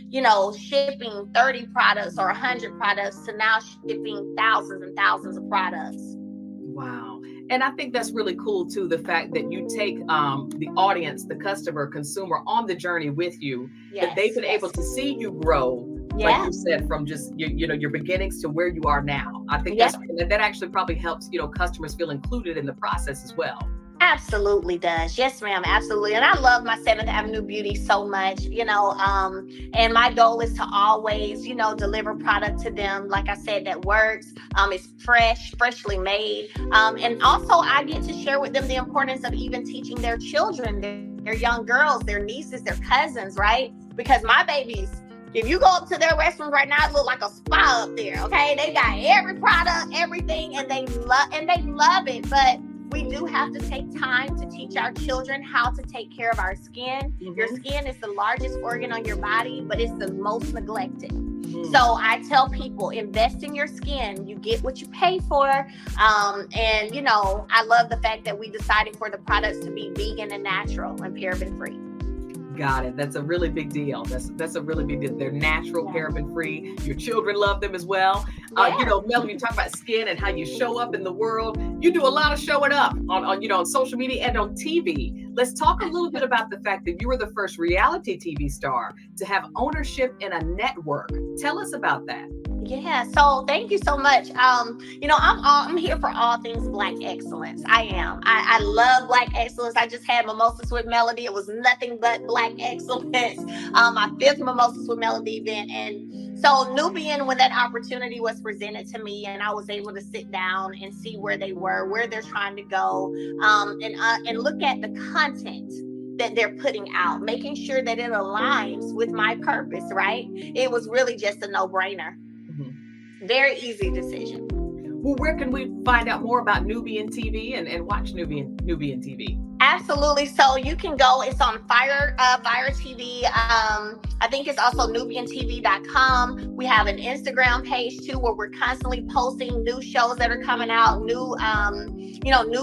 shipping 30 products or 100 products to now shipping thousands and thousands of products. Wow. And I think that's really cool too, the fact that you take the audience, the customer, consumer on the journey with you, that they've been able to see you grow, like you said, from just your beginnings to where you are now. I think that actually probably helps customers feel included in the process as well. Absolutely does. Yes, ma'am. Absolutely. And I love my 7th Avenue Beauty so much, and my goal is to always, deliver product to them, like I said, that works. It's freshly made. And also I get to share with them the importance of even teaching their children, their young girls, their nieces, their cousins, right? Because my babies, if you go up to their restrooms right now, it look like a spa up there. Okay. They got every product, everything, and they love it. But we do have to take time to teach our children how to take care of our skin. Mm-hmm. Your skin is the largest organ on your body, but it's the most neglected. Mm-hmm. So I tell people, invest in your skin. You get what you pay for. And I love the fact that we decided for the products to be vegan and natural and paraben free. Got it. That's a really big deal. That's a really big deal. They're natural, paraben free. Your children love them as well. Melody, you talk about skin and how you show up in the world. You do a lot of showing up on social media and on TV. Let's talk a little bit about the fact that you were the first reality TV star to have ownership in a network. Tell us about that. Yeah, so thank you so much. I'm here for all things Black excellence. I am. I love Black excellence. I just had Mimosas with Melody. It was nothing but Black excellence. My 5th Mimosas with Melody event. And so Nubian, when that opportunity was presented to me and I was able to sit down and see where they were, where they're trying to go, and look at the content that they're putting out, making sure that it aligns with my purpose, right? It was really just a no-brainer. Very easy decision. Well, where can we find out more about Nubian TV and watch Nubian TV? Absolutely. So you can go, it's on Fire TV. I think it's also nubiantv.com. We have an Instagram page too, where we're constantly posting new shows that are coming out, new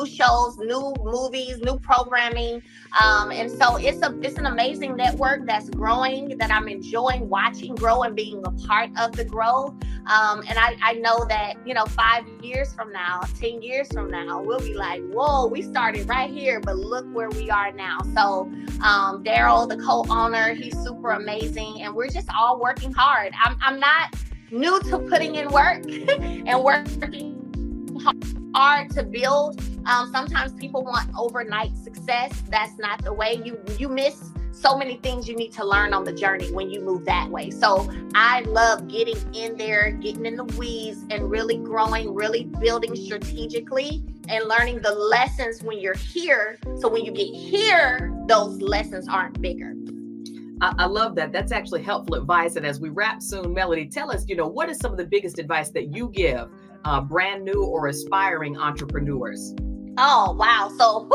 shows, new movies, new programming. And so it's an amazing network that's growing, that I'm enjoying watching grow and being a part of the growth. And I know that, 5 years from now, 10 years from now, we'll be like, whoa, we started right here, but look where we are now. So Daryl, the co-owner, he's super amazing. And we're just all working hard. I'm not new to putting in work and working hard to build. Sometimes people want overnight success. That's not the way. You miss so many things you need to learn on the journey when you move that way. So I love getting in there, getting in the weeds and really growing, really building strategically and learning the lessons when you're here. So when you get here, those lessons aren't bigger. I love that. That's actually helpful advice. And as we wrap soon, Melody, tell us, what is some of the biggest advice that you give brand new or aspiring entrepreneurs? Oh, wow. So,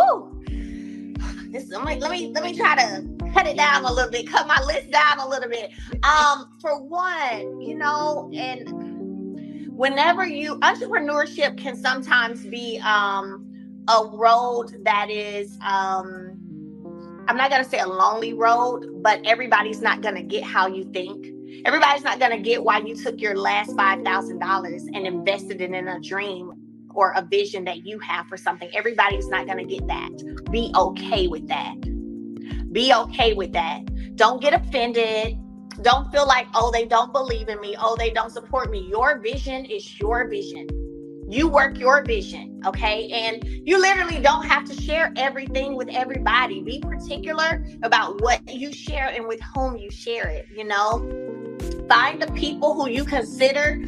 let me try to cut it down a little bit, cut my list down a little bit. For one, and whenever entrepreneurship can sometimes be a road that is, I'm not going to say a lonely road, but everybody's not going to get how you think. Everybody's not going to get why you took your last $5,000 and invested it in a dream or a vision that you have for something. Everybody's not going to get that. Be okay with that. Be okay with that. Don't get offended. Don't feel like, oh, they don't believe in me. Oh, they don't support me. Your vision is your vision. You work your vision, okay? And you literally don't have to share everything with everybody. Be particular about what you share and with whom you share it, Find the people who you consider,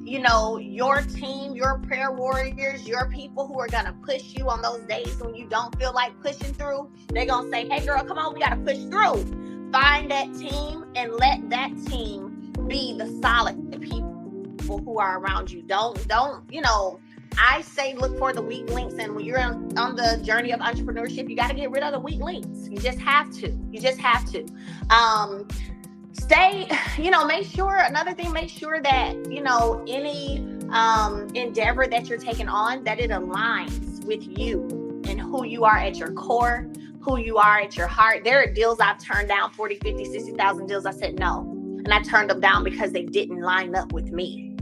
your team, your prayer warriors, your people who are going to push you on those days when you don't feel like pushing through. They're going to say, hey, girl, come on, we got to push through. Find that team and let that team be the solid people who are around you. Don't, I say look for the weak links. And when you're on the journey of entrepreneurship, you got to get rid of the weak links. You just have to. Stay, make sure that, any endeavor that you're taking on, that it aligns with you and who you are at your core, who you are at your heart. There are deals I've turned down, 40, 50, 60,000 deals. I said no. And I turned them down because they didn't line up with me.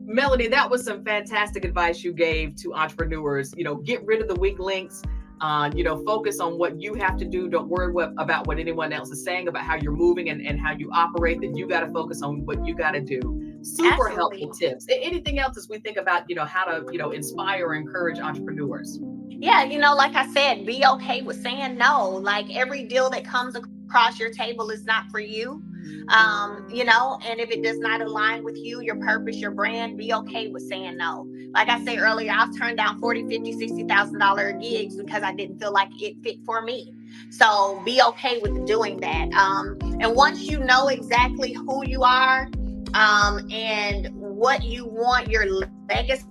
Melody, that was some fantastic advice you gave to entrepreneurs. Get rid of the weak links. Focus on what you have to do. Don't worry about what anyone else is saying about how you're moving and how you operate. That you got to focus on what you got to do. Super helpful tips. Anything else as we think about, how to, inspire or encourage entrepreneurs? Yeah, like I said, be okay with saying no. Like every deal that comes across your table is not for you. And if it does not align with you, your purpose, your brand, be okay with saying no. Like I said earlier, I've turned down $40,000, $50,000, $60,000 gigs because I didn't feel like it fit for me. So be okay with doing that. And once you know exactly who you are, and what you want your legacy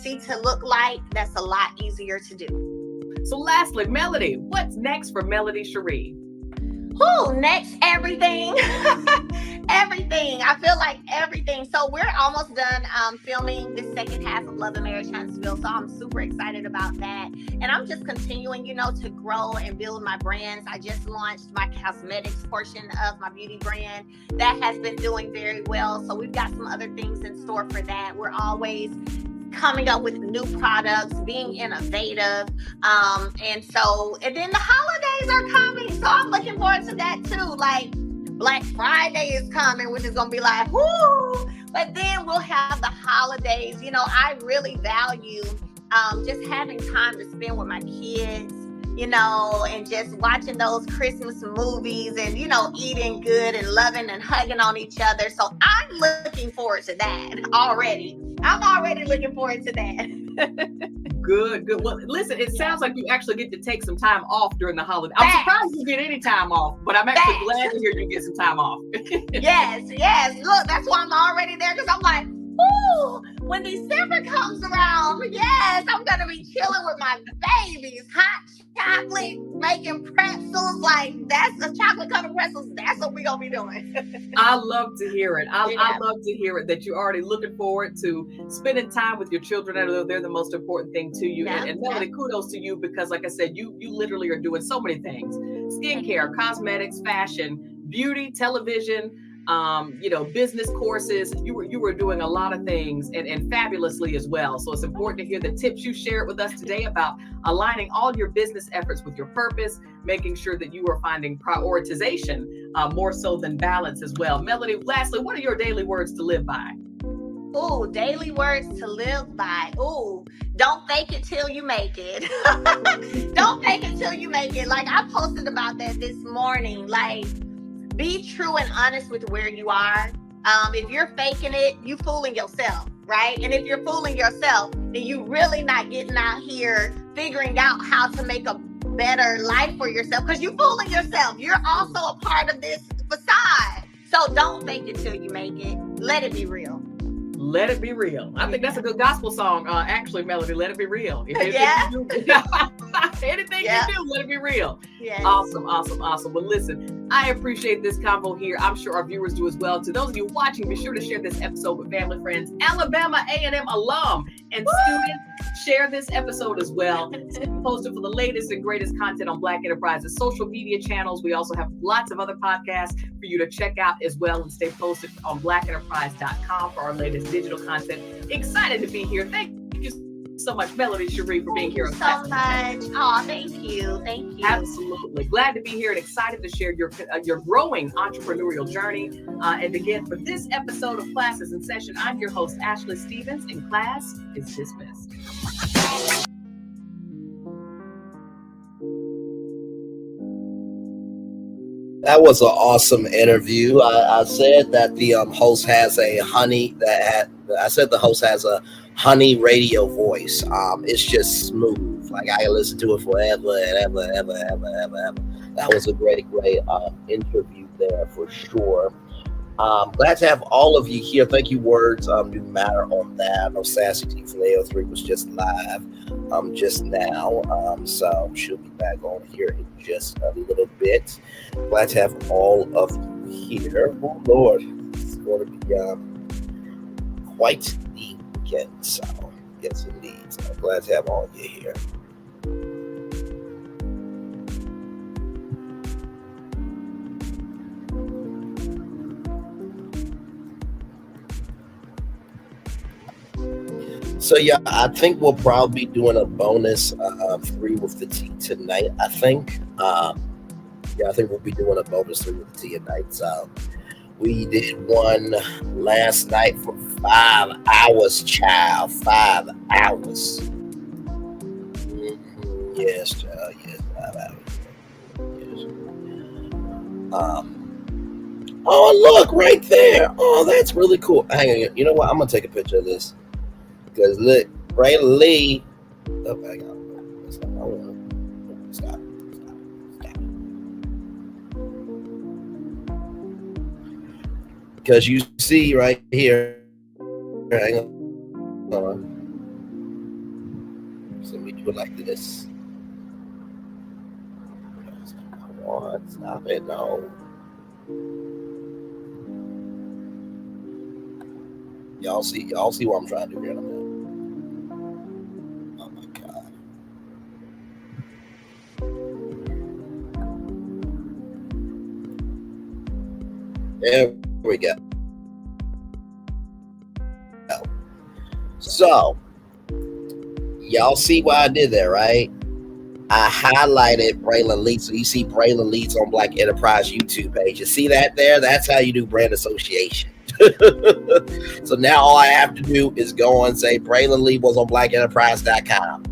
to look like, that's a lot easier to do. So lastly, Melody, what's next for Melody Cherie? Next, everything. Everything. I feel like everything. So we're almost done filming the second half of Love and Marriage Huntsville. So I'm super excited about that. And I'm just continuing, to grow and build my brands. I just launched my cosmetics portion of my beauty brand. That has been doing very well. So we've got some other things in store for that. We're always coming up with new products, being innovative. And then the holidays are coming. So I'm looking forward to that too. Like Black Friday is coming, which is going to be like, whoo. But then we'll have the holidays. I really value just having time to spend with my kids, and just watching those Christmas movies and, eating good and loving and hugging on each other. So I'm looking forward to that already. I'm already looking forward to that. Good. Well, listen, it sounds like you actually get to take some time off during the holiday. I'm surprised you get any time off, but I'm actually glad to hear you get some time off. Yes. Look, that's why I'm already there, because I'm like, ooh, when December comes around, yes, I'm going to be chilling with my babies. Hot chocolate, making pretzels. Like, that's a chocolate covered pretzels. That's what we're going to be doing. I love to hear it. I love to hear it that you're already looking forward to spending time with your children. I know they're the most important thing to you. And Melody, kudos to you, because like I said, you literally are doing so many things: skincare, cosmetics, fashion, beauty, television, business courses. You were doing a lot of things and fabulously as well. So it's important to hear the tips you shared with us today about aligning all your business efforts with your purpose, making sure that you are finding prioritization more so than balance as well. Melody, lastly, what are your daily words to live by? Ooh, daily words to live by. Ooh, don't fake it till you make it. Don't fake it till you make it. Like, I posted about that this morning. Like, be true and honest with where you are. If you're faking it, you fooling yourself, right? And if you're fooling yourself, then you really not getting out here figuring out how to make a better life for yourself, because you're fooling yourself. You're also a part of this facade. So don't fake it till you make it. Let it be real. Let it be real. I think that's a good gospel song, actually, Melody. Let it be real. Anything you do, let it be real. Yes. Awesome. Well, listen, I appreciate this convo here. I'm sure our viewers do as well. To those of you watching, be sure to share this episode with family, friends, Alabama A&M alum and students. Share this episode as well. Stay posted for the latest and greatest content on Black Enterprise's social media channels. We also have lots of other podcasts for you to check out as well, and stay posted on blackenterprise.com for our latest digital content. Excited to be here. Thank you so much, Melody Cherie, for being here. Thank you so much. Oh, thank you. Absolutely. Glad to be here and excited to share your growing entrepreneurial journey. And again, for this episode of Class is in Session, I'm your host, Ashley Stevens, and class is dismissed. That was an awesome interview. I said that the host has a the host has a honey radio voice. It's just smooth. Like I can listen to it forever and ever. That was a great interview there for sure. Glad to have all of you here. Thank you, Words do matter on that. I know Sassy T from AO3 was just live just now. So she'll be back on here in just a little bit. Glad to have all of you here. Oh Lord, it's going to be quite the weekend. So yes, indeed. So glad to have all of you here. So yeah, I think we'll probably be doing a bonus 3 with the T tonight. I think we'll be doing a bonus 3 with the T tonight. So we did one last night for 5 hours, child. 5 hours. Mm-hmm. Yes, child. Yes, 5 hours. Yes. Oh, look right there. Oh, that's really cool. Hang on. You know what? I'm gonna take a picture of this. Because look, Braylon Lee. Oh my God. Stop. Because you see right here. Hang on. So we do it like this. Come on, stop it. No. Y'all see what I'm trying to do here in a minute. Oh my God. There we go. So, y'all see what I did there, right? I highlighted Braylon Leeds. So you see Braylon Leeds on Black Enterprise YouTube page. You see that there? That's how you do brand association. So now all I have to do is go and say Braylon Lee was on blackenterprise.com.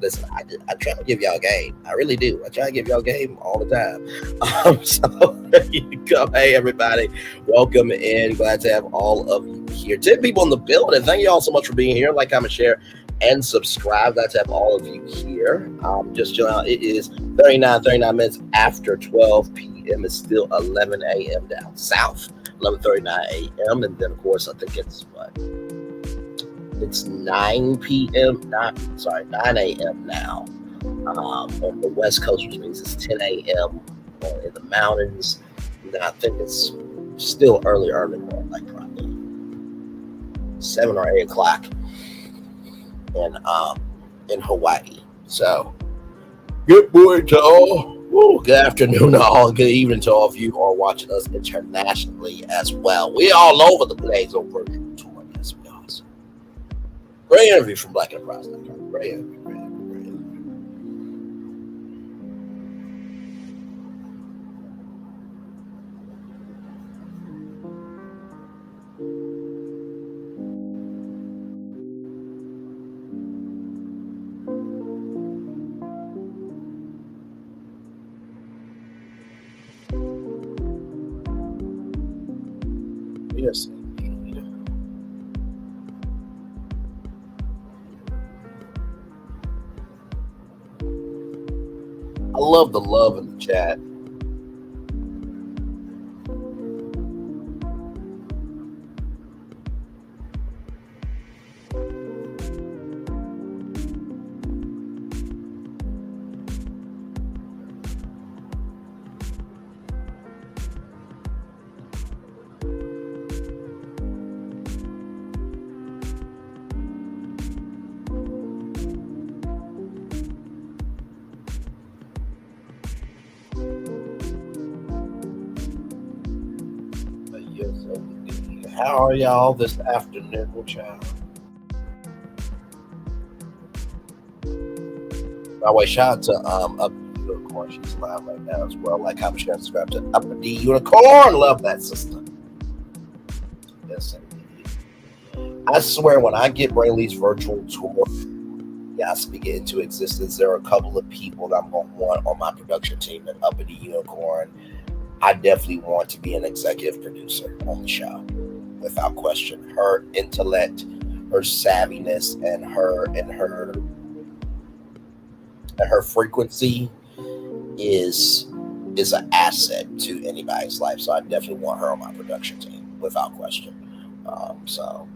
Listen, I try to give y'all game. I really do. I try to give y'all game all the time. So there you go. Hey, everybody. Welcome in. Glad to have all of you here. 10 people in the building. Thank you all so much for being here. Like, comment, share, and subscribe. Glad to have all of you here. Just chilling out. It is 39 minutes after 12 p.m. It's still 11 a.m. down south. 11:39 a.m. And then, of course, I think it's what? It's 9 p.m. 9 a.m. now on the West Coast, which means it's 10 a.m. in the mountains. And I think it's still early morning, like probably 7 or 8 o'clock in Hawaii. So, good morning to all. Woo, good afternoon to all. Good evening to all of you who are watching us internationally as well. We're all over the place on virtual tour. Yes, we are. Great interview from Black Enterprise. Great interview. Yes. love the love in the chat. How are y'all this afternoon, child? By the way, shout out to Up the Unicorn. She's live right now as well. Like, comment, share, subscribe to Up the Unicorn. Love that sister. Yes, indeed. I swear, when I get Brainley's virtual tour, yeah, I speak it into existence. There are a couple of people that I'm going to want on my production team at Up the Unicorn. I definitely want to be an executive producer on the show, without question. Her intellect, her savviness, and her frequency is an asset to anybody's life. So I definitely want her on my production team, without question. So.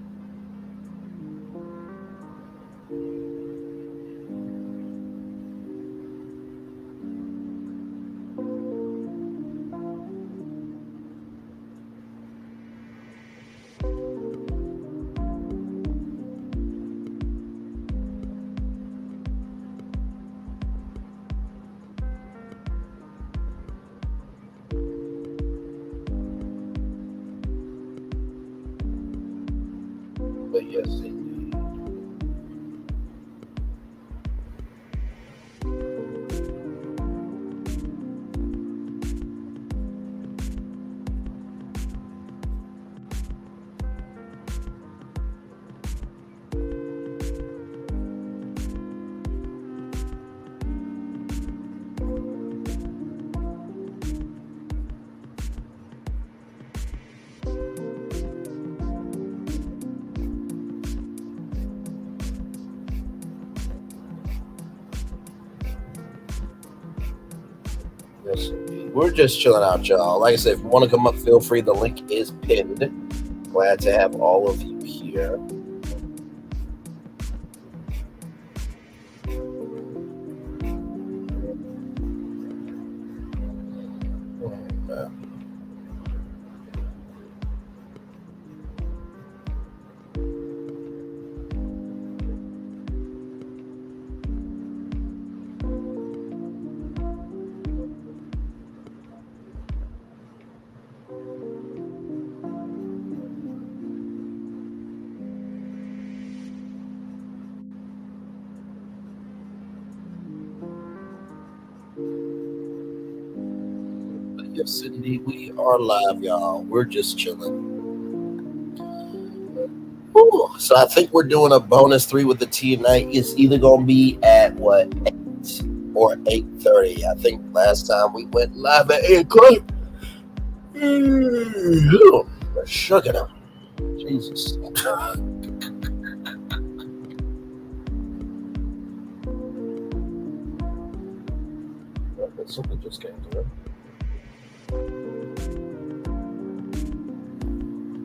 But yes, indeed. Yes, indeed. We're just chilling out, y'all. Like I said, if you want to come up, feel free. The link is pinned. Glad to have all of you here. Yes, indeed, we are live, y'all. We're just chilling. Whew. So I think we're doing a bonus 3 with the T tonight. It's either going to be at, 8 or 8:30. I think last time we went live at 8 o'clock. Sugar them. Jesus. Something just came through.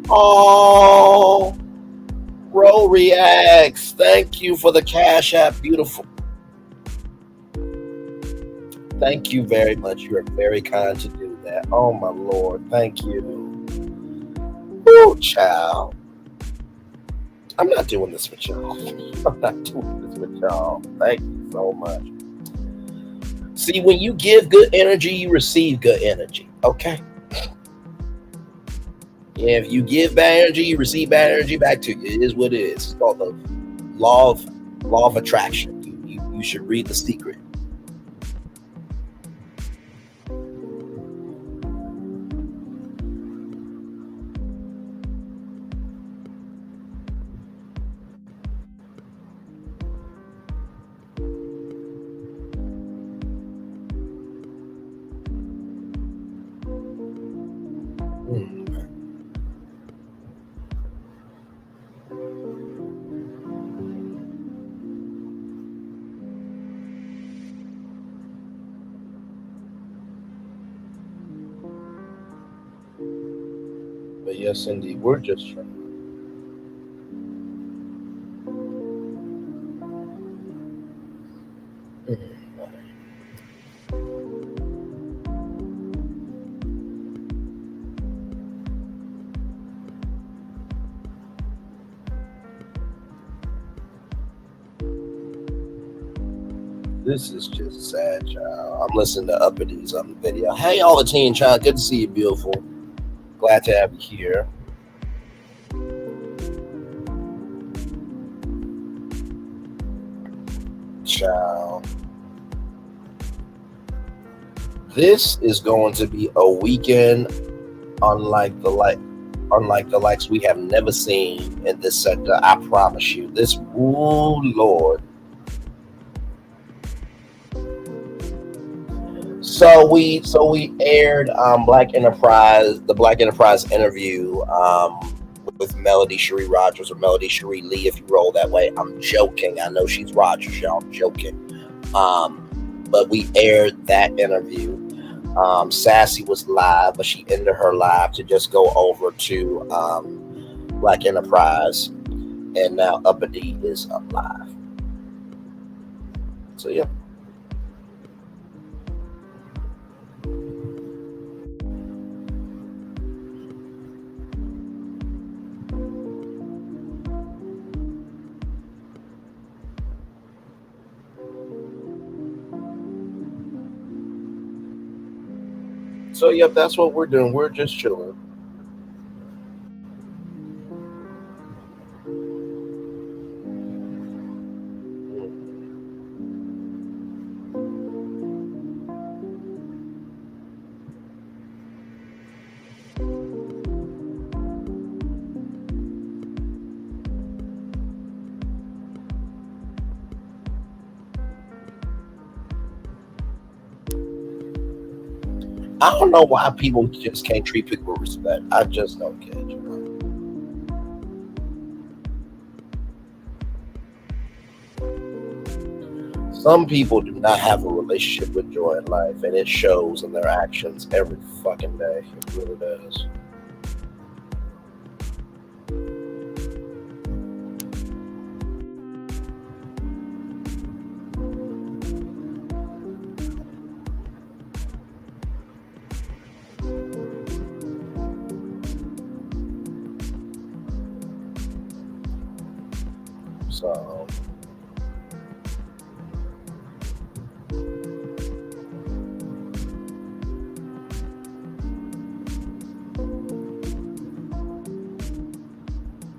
Oh, Ro reacts. Thank you for the Cash App. Beautiful. Thank you very much. You are very kind to do that. Oh my Lord. Thank you. Oh, child. I'm not doing this with y'all. I'm not doing this with y'all. Thank you so much. See, when you give good energy, you receive good energy. Okay? Yeah, if you give bad energy, you receive bad energy back to you. It is what it is. It's called the law of attraction. You should read The Secret. But yes, indeed, we're just trying. This is just sad, child. I'm listening to Uppities on the video. Hey, all the teen child. Good to see you, beautiful. Glad to have you here. Child. This is going to be a weekend unlike the likes we have never seen in this sector. I promise you. This, ooh, Lord. So we aired the Black Enterprise interview with Melody Cherie Rogers, or Melody Cherie Lee, if you roll that way. I'm joking. I know she's Rogers, y'all. I'm joking. But we aired that interview. Sassy was live, but she ended her live to just go over to Black Enterprise, and now Uppity is up live. So yeah. So, yep, that's what we're doing. We're just chilling. I don't know why people just can't treat people with respect. I just don't get it. Some people do not have a relationship with joy in life, and it shows in their actions every fucking day. It really does. So,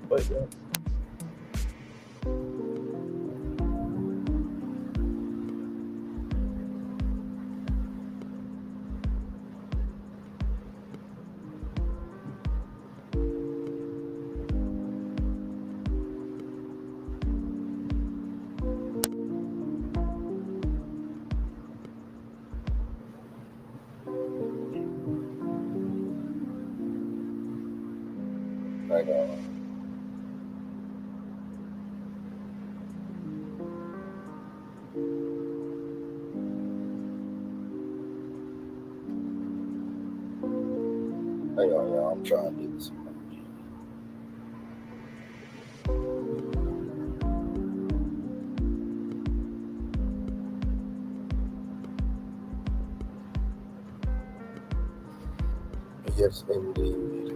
but yeah. I know. Hang on, y'all. I'm trying to do this. Yes, indeed.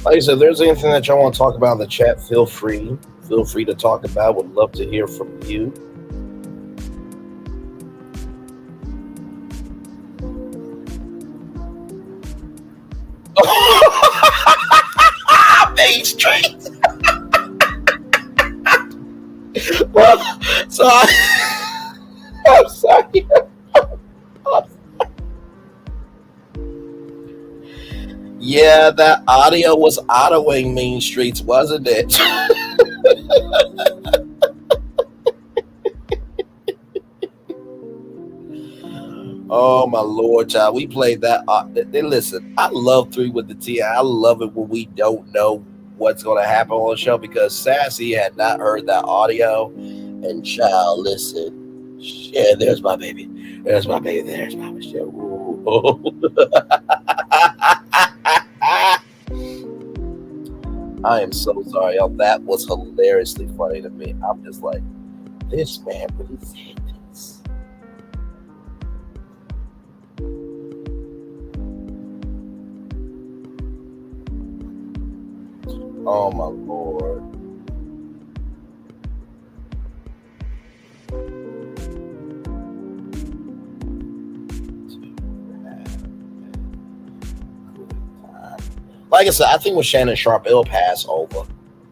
Like I said, if there's anything that y'all want to talk about in the chat, feel free. Feel free to talk about. Would love to hear from you. Main Street. So Yeah, that audio was autoing Mean Streets, wasn't it? Oh my Lord, child. We played that. Listen, I love 3 with the T. I love it when we don't know what's going to happen on the show because Sassy had not heard that audio. And child, listen. Yeah, there's my baby. There's my baby. There's my Michelle. I am so sorry, y'all. That was hilariously funny to me. I'm just like, this man really said this. Oh my Lord. Like I said, I think with Shannon Sharpe, it'll pass over.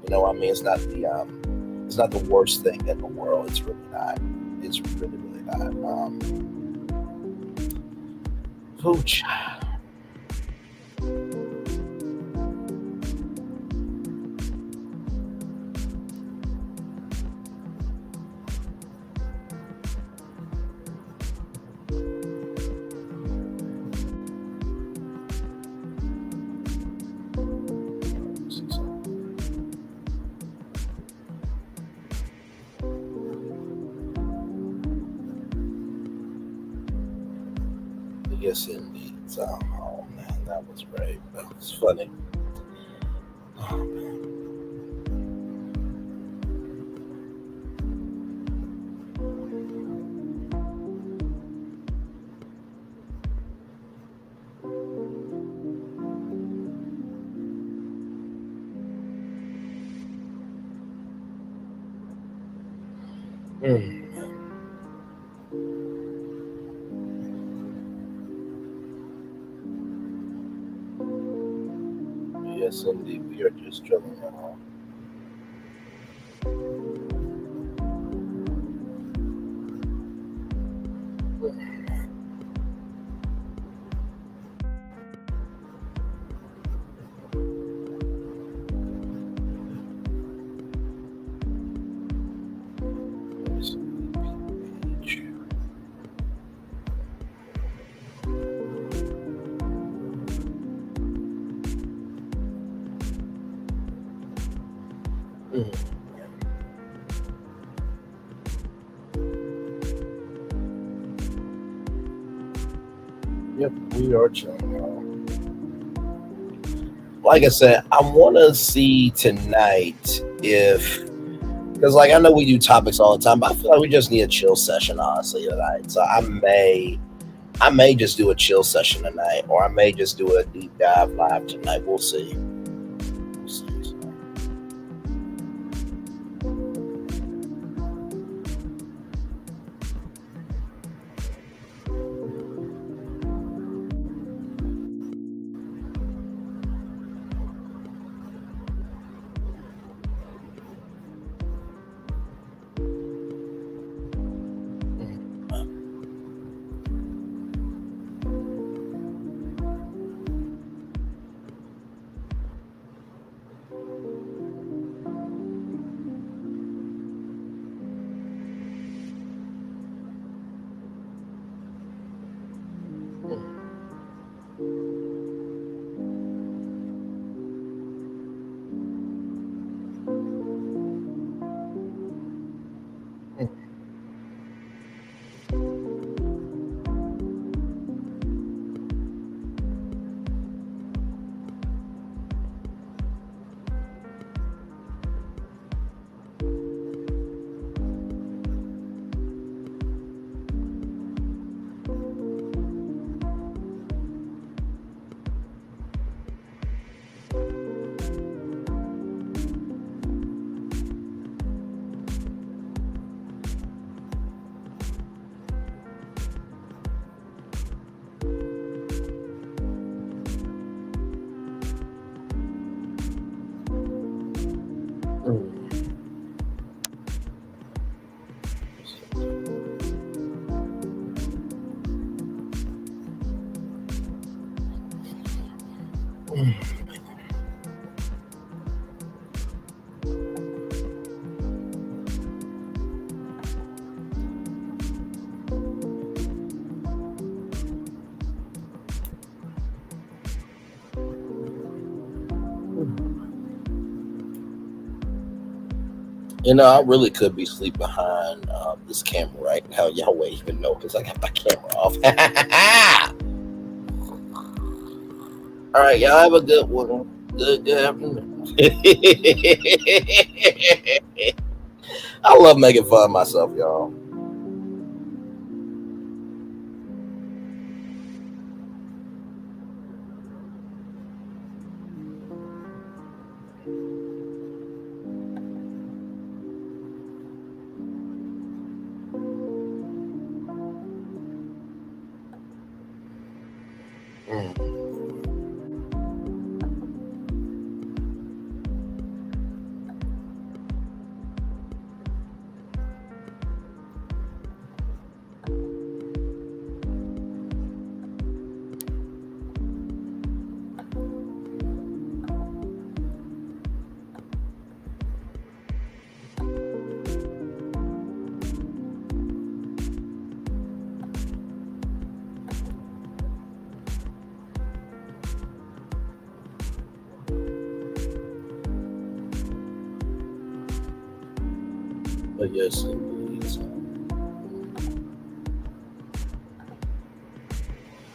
You know what I mean? It's not the worst thing in the world. It's really not. It's really, really not. Oh, child. Yes, indeed. So, oh man, that was great. That was funny. Oh man. Yes, indeed. We are just drilling along. Yep, we are chilling out. Like I said, I want to see tonight because like I know we do topics all the time, but I feel like we just need a chill session honestly tonight. So I may just do a chill session tonight, or I may just do a deep dive live tonight. We'll see. We'll see. You know, I really could be asleep behind this camera right now. Y'all won't even know because I got my camera off. All right, y'all have a good one. Good afternoon. I love making fun of myself, y'all. But yes, indeed. So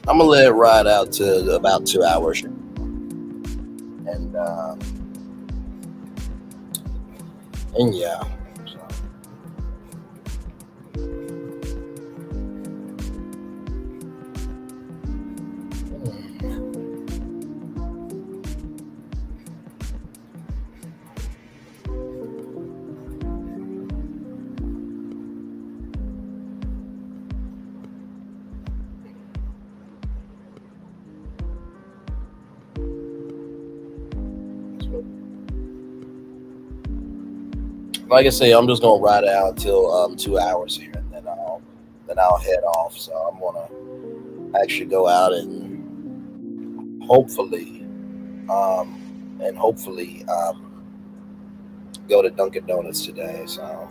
I'm gonna let it ride out to about 2 hours, and yeah. Like I say, I'm just gonna ride it out until 2 hours here, and then I'll head off. So I'm gonna actually go out and hopefully go to Dunkin' Donuts today. So.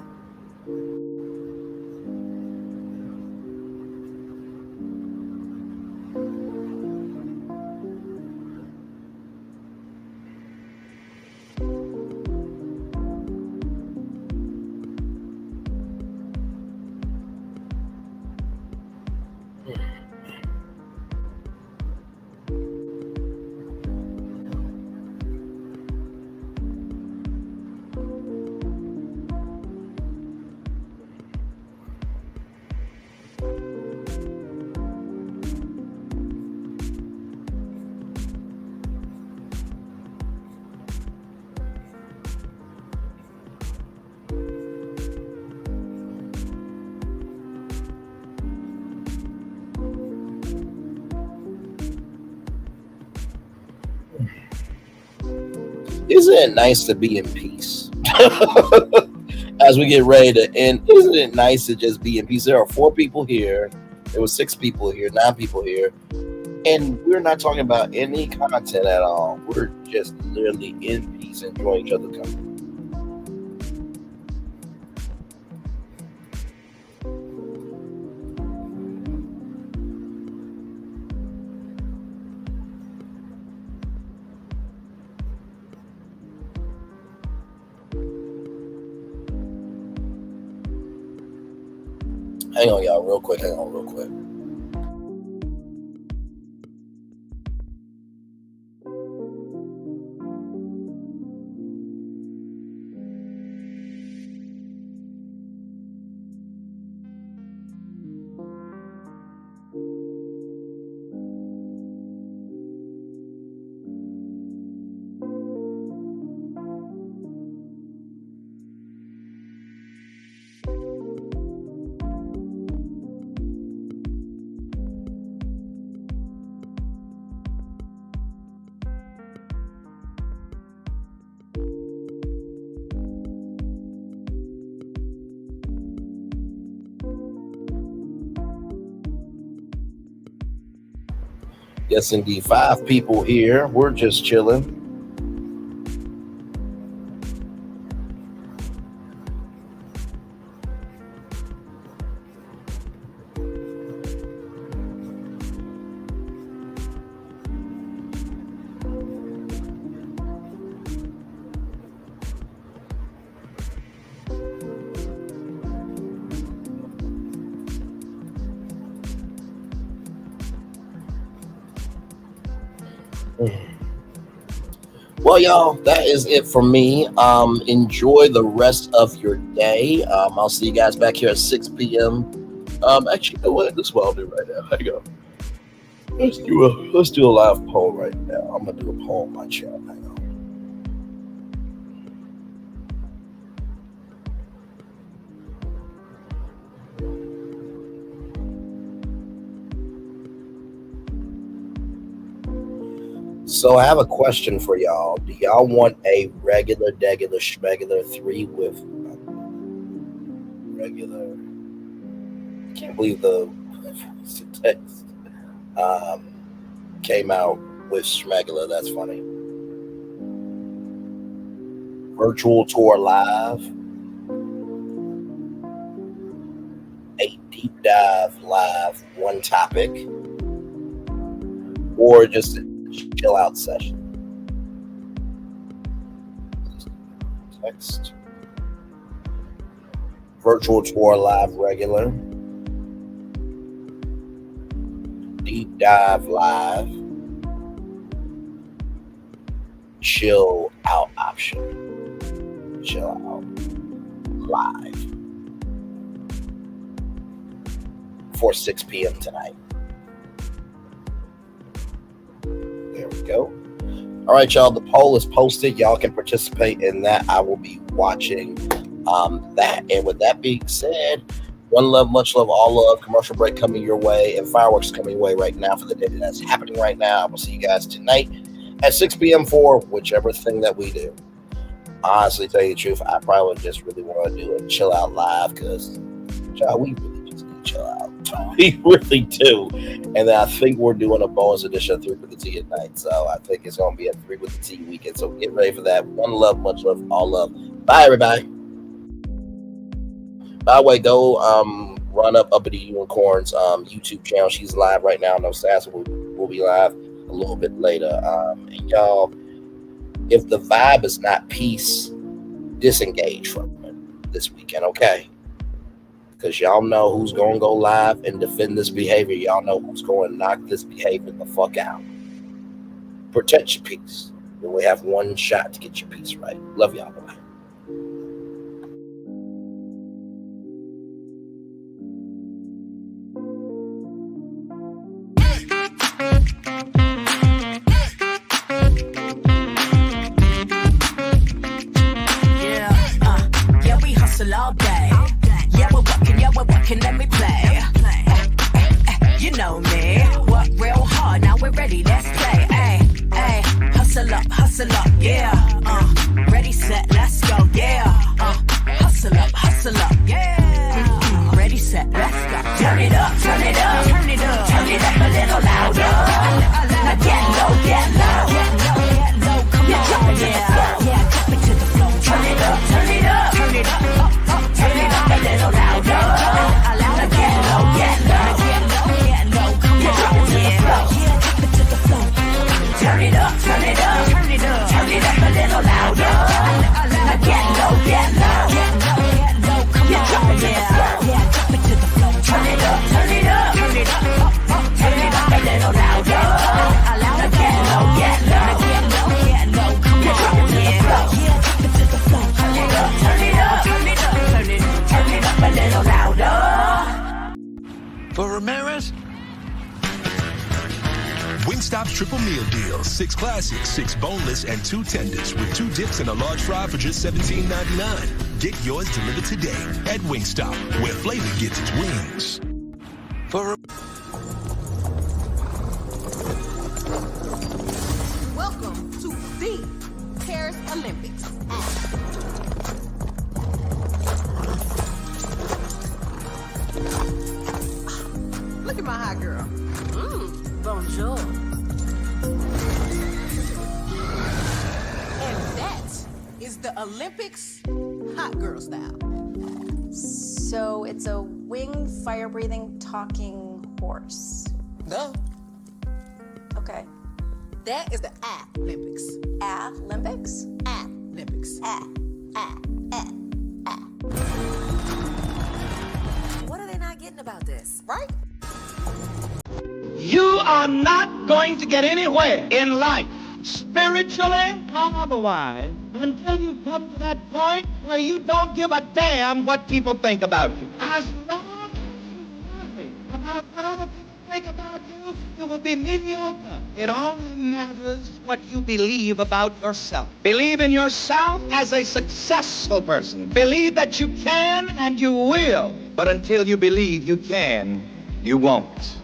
Isn't it nice to be in peace? As we get ready to end, isn't it nice to just be in peace? There are 4 people here. There were 6 people here, 9 people here. And we're not talking about any content at all. We're just literally in peace, enjoying each other's company. Hang on, y'all, real quick. Yes, indeed. 5 people here. We're just chilling. Well, y'all, that is it for me. Enjoy the rest of your day. I'll see you guys back here at 6 p.m. Actually, you know what? This is what I'll do right now. Hang on. Let's do a live poll right now. I'm gonna do a poll on my channel. Hang on. So I have a question for y'all. Do y'all want a regular, degular, schmegular 3 with regular? I can't believe the text came out with schmegular. That's funny. Virtual tour live. A deep dive live, one topic. Or just chill out session. Text. Virtual tour live regular. Deep dive live. Chill out option. Chill out live. For 6 p.m. tonight. There we go. All right, y'all. The poll is posted. Y'all can participate in that. I will be watching that. And with that being said, one love, much love, all love. Commercial break coming your way and fireworks coming your way right now for the day that's happening right now. I will see you guys tonight at 6 p.m. for whichever thing that we do. Honestly, tell you the truth, I probably just really want to do a chill out live because, y'all, we really just need to chill out. We really do. And then I think we're doing a bonus edition of 3 with the T at night. So I think it's going to be a 3 with the T weekend. So get ready for that. One love, much love, all love. Bye, everybody. By the way, go run up Uppity Unicorn's YouTube channel. She's live right now. No sass will be live a little bit later. And y'all, if the vibe is not peace, disengage from it this weekend, okay? Because y'all know who's going to go live and defend this behavior. Y'all know who's going to knock this behavior the fuck out. Protect your peace. You only have one shot to get your peace right. Love y'all. Bye. Yeah, we hustle all day. Yeah, we're working, let me play. You know me, work real hard, now we're ready, let's play. Ay, hustle up, yeah. Ready, set, let's go, yeah. Hustle up, yeah. Ready, set, let's go. Turn it up, turn it up, turn it up, turn it up a little louder. Now get low, come on, jump it to the floor, yeah, jump it to the floor. Turn it up, turn it up, turn it up. Turn it up a little louder. Now get low, come on, drop it to the floor. Drop it to the floor. Turn it up, turn it up, turn it up. Turn it up a little louder. Now get low, come on, drop it to the floor. Drop it to the floor. Turn it up, turn it up, turn it up. Turn it up a little louder. Now get low, come on, drop it to the floor. Drop it to the floor. Turn it up, turn it up, turn it up. Turn it up a little louder. For Ramirez? Wingstop's triple meal deal. 6 classics, 6 boneless, and 2 tenders with 2 dips and a large fry for just $17.99. Get yours delivered today at Wingstop, where flavor gets its wings. Welcome to the Paris Olympics. Look at my hot girl. Bonjour. And that is the Olympics hot girl style. So it's a winged, fire-breathing, talking horse. Duh. Okay. That is the Olympics. Olympics? Olympics. What are they not getting about this? Right? You are not going to get anywhere in life, spiritually or otherwise, until you come to that point where you don't give a damn what people think about you. As long as you worry about what other people think about you, you will be mediocre. It only matters what you believe about yourself. Believe in yourself as a successful person. Believe that you can and you will. But until you believe you can, you won't.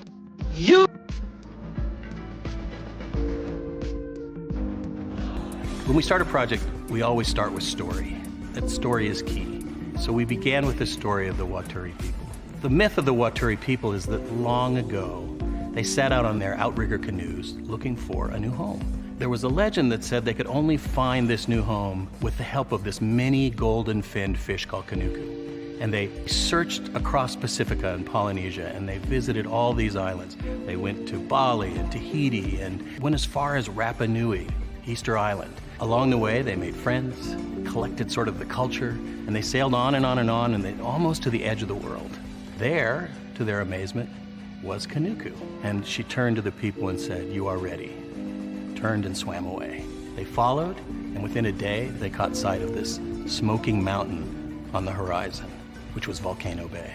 When we start a project, we always start with story. That story is key. So we began with the story of the Waturi people. The myth of the Waturi people is that long ago, they set out on their outrigger canoes looking for a new home. There was a legend that said they could only find this new home with the help of this mini golden-finned fish called kanuku. And they searched across Pacifica and Polynesia, and they visited all these islands. They went to Bali and Tahiti and went as far as Rapa Nui, Easter Island. Along the way, they made friends, collected sort of the culture, and they sailed on and on and on, and they almost to the edge of the world. There, to their amazement, was Kanuku. And she turned to the people and said, "You are ready." Turned and swam away. They followed, and within a day, they caught sight of this smoking mountain on the horizon, which was Volcano Bay.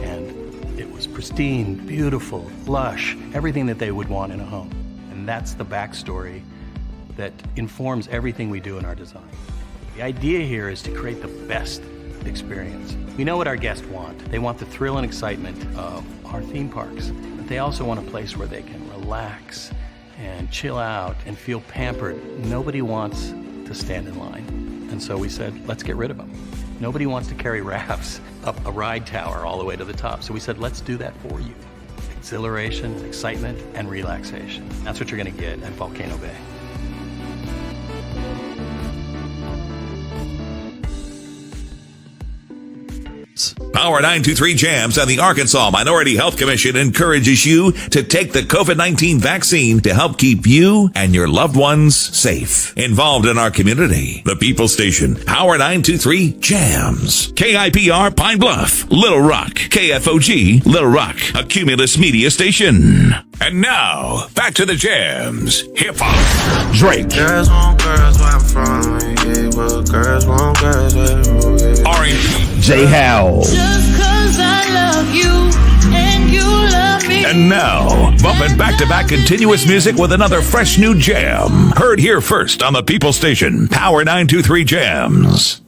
And it was pristine, beautiful, lush, everything that they would want in a home. And that's the backstory that informs everything we do in our design. The idea here is to create the best experience. We know what our guests want. They want the thrill and excitement of our theme parks, but they also want a place where they can relax and chill out and feel pampered. Nobody wants to stand in line. And so we said, let's get rid of them. Nobody wants to carry rafts up a ride tower all the way to the top. So we said, let's do that for you. Exhilaration, excitement, and relaxation. That's what you're gonna get at Volcano Bay. Power 923 Jams and the Arkansas Minority Health Commission encourages you to take the COVID-19 vaccine to help keep you and your loved ones safe. Involved in our community, the People Station, Power 923 Jams. KIPR Pine Bluff, Little Rock, KFOG, Little Rock, a Cumulus media station. And now, back to the jams. Hip Hop. Drake. Girls want girls where I'm from. Yeah, well, girls want girls where R&B. J. Howell. Just 'cause I love you and you love me. And now, bumping back-to-back continuous music with another fresh new jam. Heard here first on the People Station, Power 923 Jams.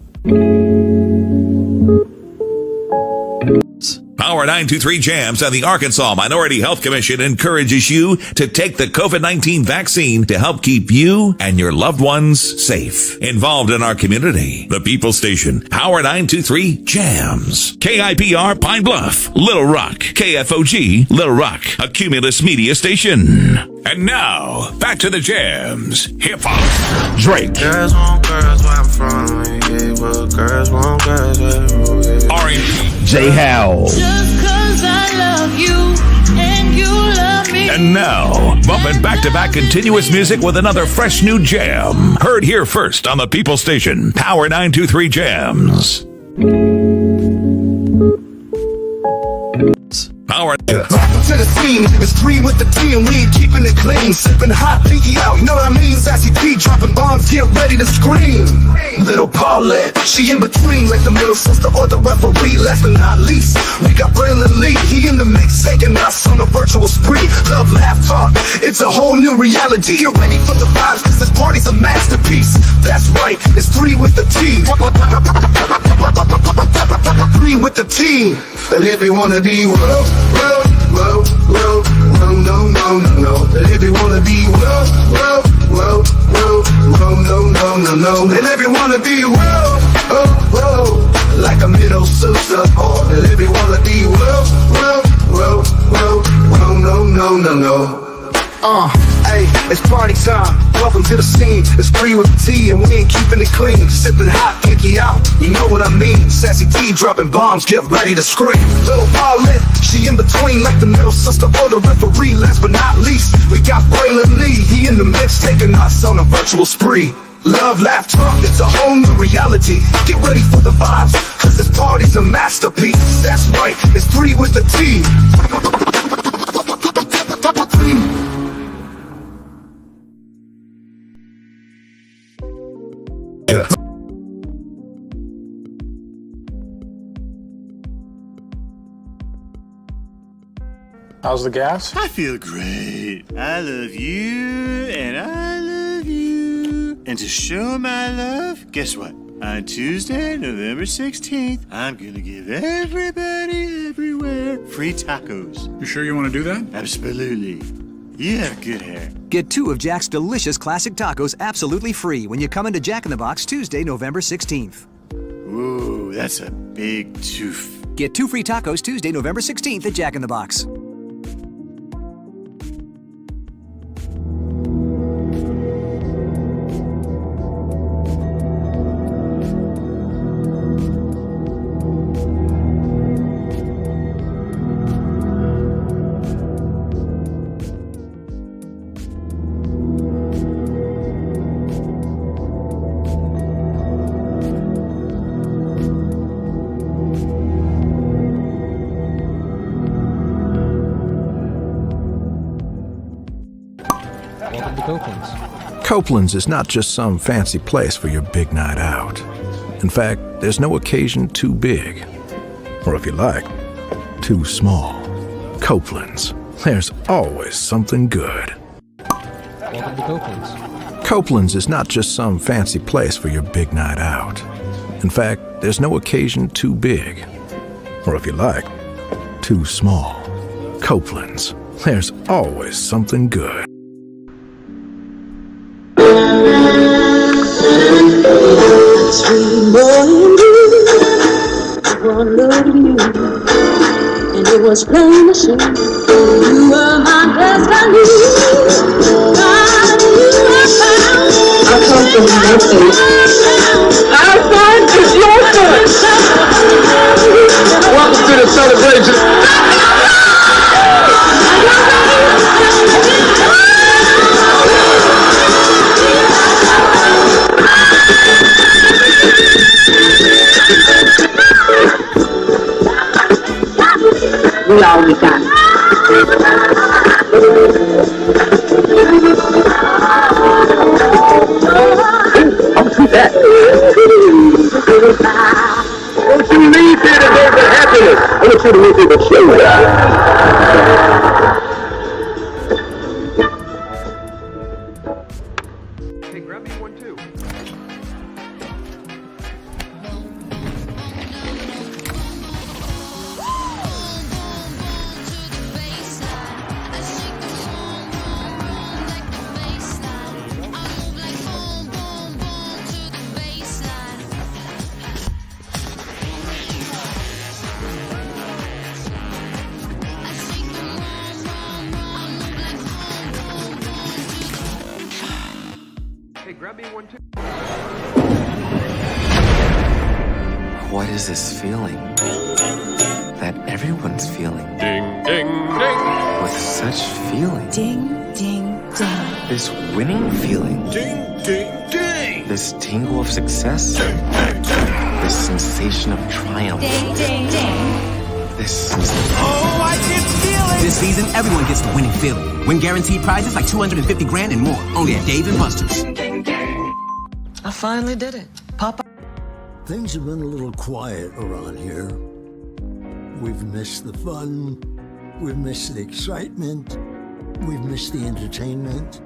Power 923 Jams and the Arkansas Minority Health Commission encourages you to take the COVID-19 vaccine to help keep you and your loved ones safe. Involved in our community, the People Station, Power 923 Jams. KIPR Pine Bluff, Little Rock, KFOG, Little Rock, a Cumulus media station. And now, back to the jams. Hip Hop. Drake. Girls want girls where I'm from. Yeah, well, girls want girls where R&B. J. Howell. Just 'cause I love you and you love me. And now, bumping back-to-back continuous music with another fresh new jam. Heard here first on the People Station, Power 923 Jams. Power. Welcome to the scene. It's 3 with the team. We keeping it clean. Sipping hot, pinky out. You know what I mean? Sassy P dropping bombs. Get ready to scream. Little Paulette, she in between like the middle sister or the referee. Last but not least, we got Braylon Lee. He in the mix, taking us on a virtual spree. Love, laugh, talk. It's a whole new reality. You're ready for the vibes, 'cause this party's a masterpiece. That's right. It's 3 with the team. 3 with the team. And if you wanna be no, if you wanna be no. And if you wanna be like a middle sister. And if you wanna be no. Hey. It's party time. Welcome to the scene. It's free with tea and we ain't keeping it clean. Sipping hot, kinky out. You know what I mean? Sassy T dropping bombs. Get ready to scream. Little Paulette, she in between like the middle sister or the referee. Last but not least, we got Braylon Lee. He in the mix taking us on a virtual spree. Love, laugh, talk, it's a whole new reality. Get ready for the vibes, cause this party's a masterpiece. That's right, it's 3 with the T. How's the gas? I feel great. I love you, and I love you. And to show my love, guess what? On Tuesday, November 16th, I'm gonna give everybody everywhere free tacos. You sure you want to do that? Absolutely. You have good hair. Get 2 of Jack's delicious classic tacos absolutely free when you come into Jack in the Box Tuesday, November 16th. Ooh, that's a big tooth. Get 2 free tacos Tuesday, November 16th at Jack in the Box. Copeland's is not just some fancy place for your big night out. In fact, there's no occasion too big, or if you like, too small. Copeland's, there's always something good. Welcome to Copeland's. Copeland's is not just some fancy place for your big night out. In fact, there's no occasion too big, or if you like, too small. Copeland's, there's always something good. Sweet boy and blue, one look at you, and it was plain to see you were my destiny. I come from nothing. Our son is your son. Welcome to the celebration. We all we got. I'll see that. Don't you leave here to go for happiness. I want you to make it a show. Hey, grab me one too. What is this feeling that everyone's feeling? Ding, ding, ding. With such feeling. Ding, ding, ding. This winning feeling. Ding, ding, ding. This tingle of success. This sensation of triumph. Ding, ding, ding. This sensation. Oh, I can feel it. This season, everyone gets the winning feeling. Win guaranteed prizes like $250 grand and more. Only at Dave & Buster's. I finally did it. Papa. Things have been a little quiet around here. We've missed the fun. We've missed the excitement. We've missed the entertainment.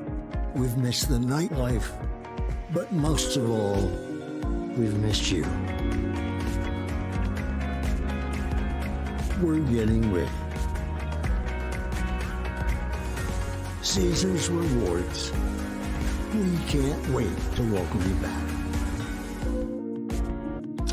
We've missed the nightlife. But most of all, we've missed you. We're getting ready. Caesar's Rewards. We can't wait to welcome you back.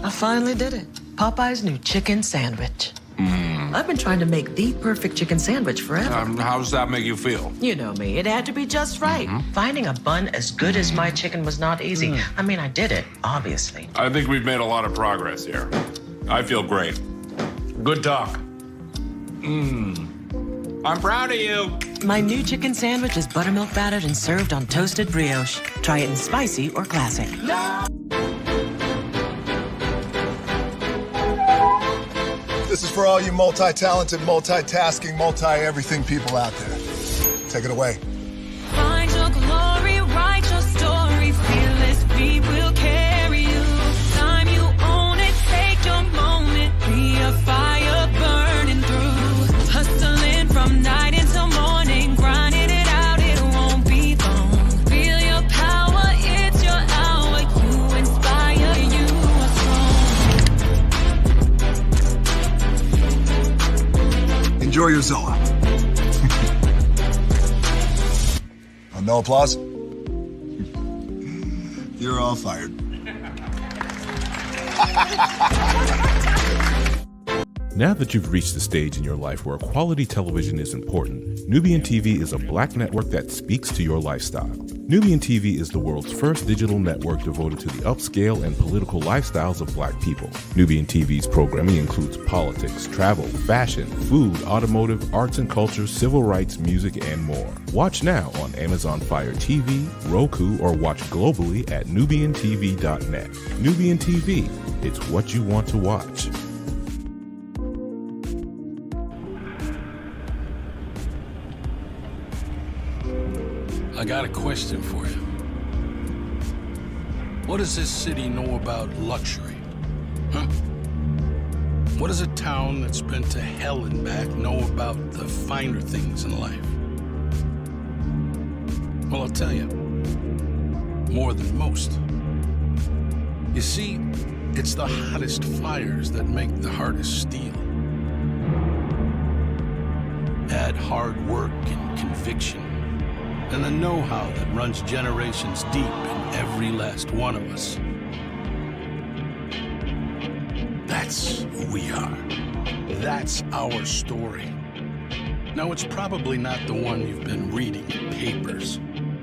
I finally did it. Popeye's new chicken sandwich. Mmm. I've been trying to make the perfect chicken sandwich forever. How does that make you feel? You know me. It had to be just right. Finding a bun as good as my chicken was not easy. I mean, I did it, obviously. I think we've made a lot of progress here. I feel great. Good talk. I'm proud of you. My new chicken sandwich is buttermilk battered and served on toasted brioche. Try it in spicy or classic. This is for all you multi-talented, multitasking, multi-everything people out there. Take it away. Find your glory, write your story, fearless, we will carry you. Time you own it, take your moment, be a fire burning through. Hustling from night until morning, grinding it out, it won't be long. Feel your power, it's your hour, you inspire, you are strong. Enjoy your Zoa. No applause? You're all fired. Now that you've reached the stage in your life where quality television is important, Nubian TV is a black network that speaks to your lifestyle. Nubian TV is the world's first digital network devoted to the upscale and political lifestyles of black people. Nubian TV's programming includes politics, travel, fashion, food, automotive, arts and culture, civil rights, music, and more. Watch now on Amazon Fire TV, Roku, or watch globally at nubiantv.net. Nubian TV, it's what you want to watch. I got a question for you. What does this city know about luxury? Huh? What does a town that's been to hell and back know about the finer things in life? Well, I'll tell you, more than most. You see, it's the hottest fires that make the hardest steel. Add hard work and conviction, and the know-how that runs generations deep in every last one of us. That's who we are. That's our story. Now, it's probably not the one you've been reading in papers,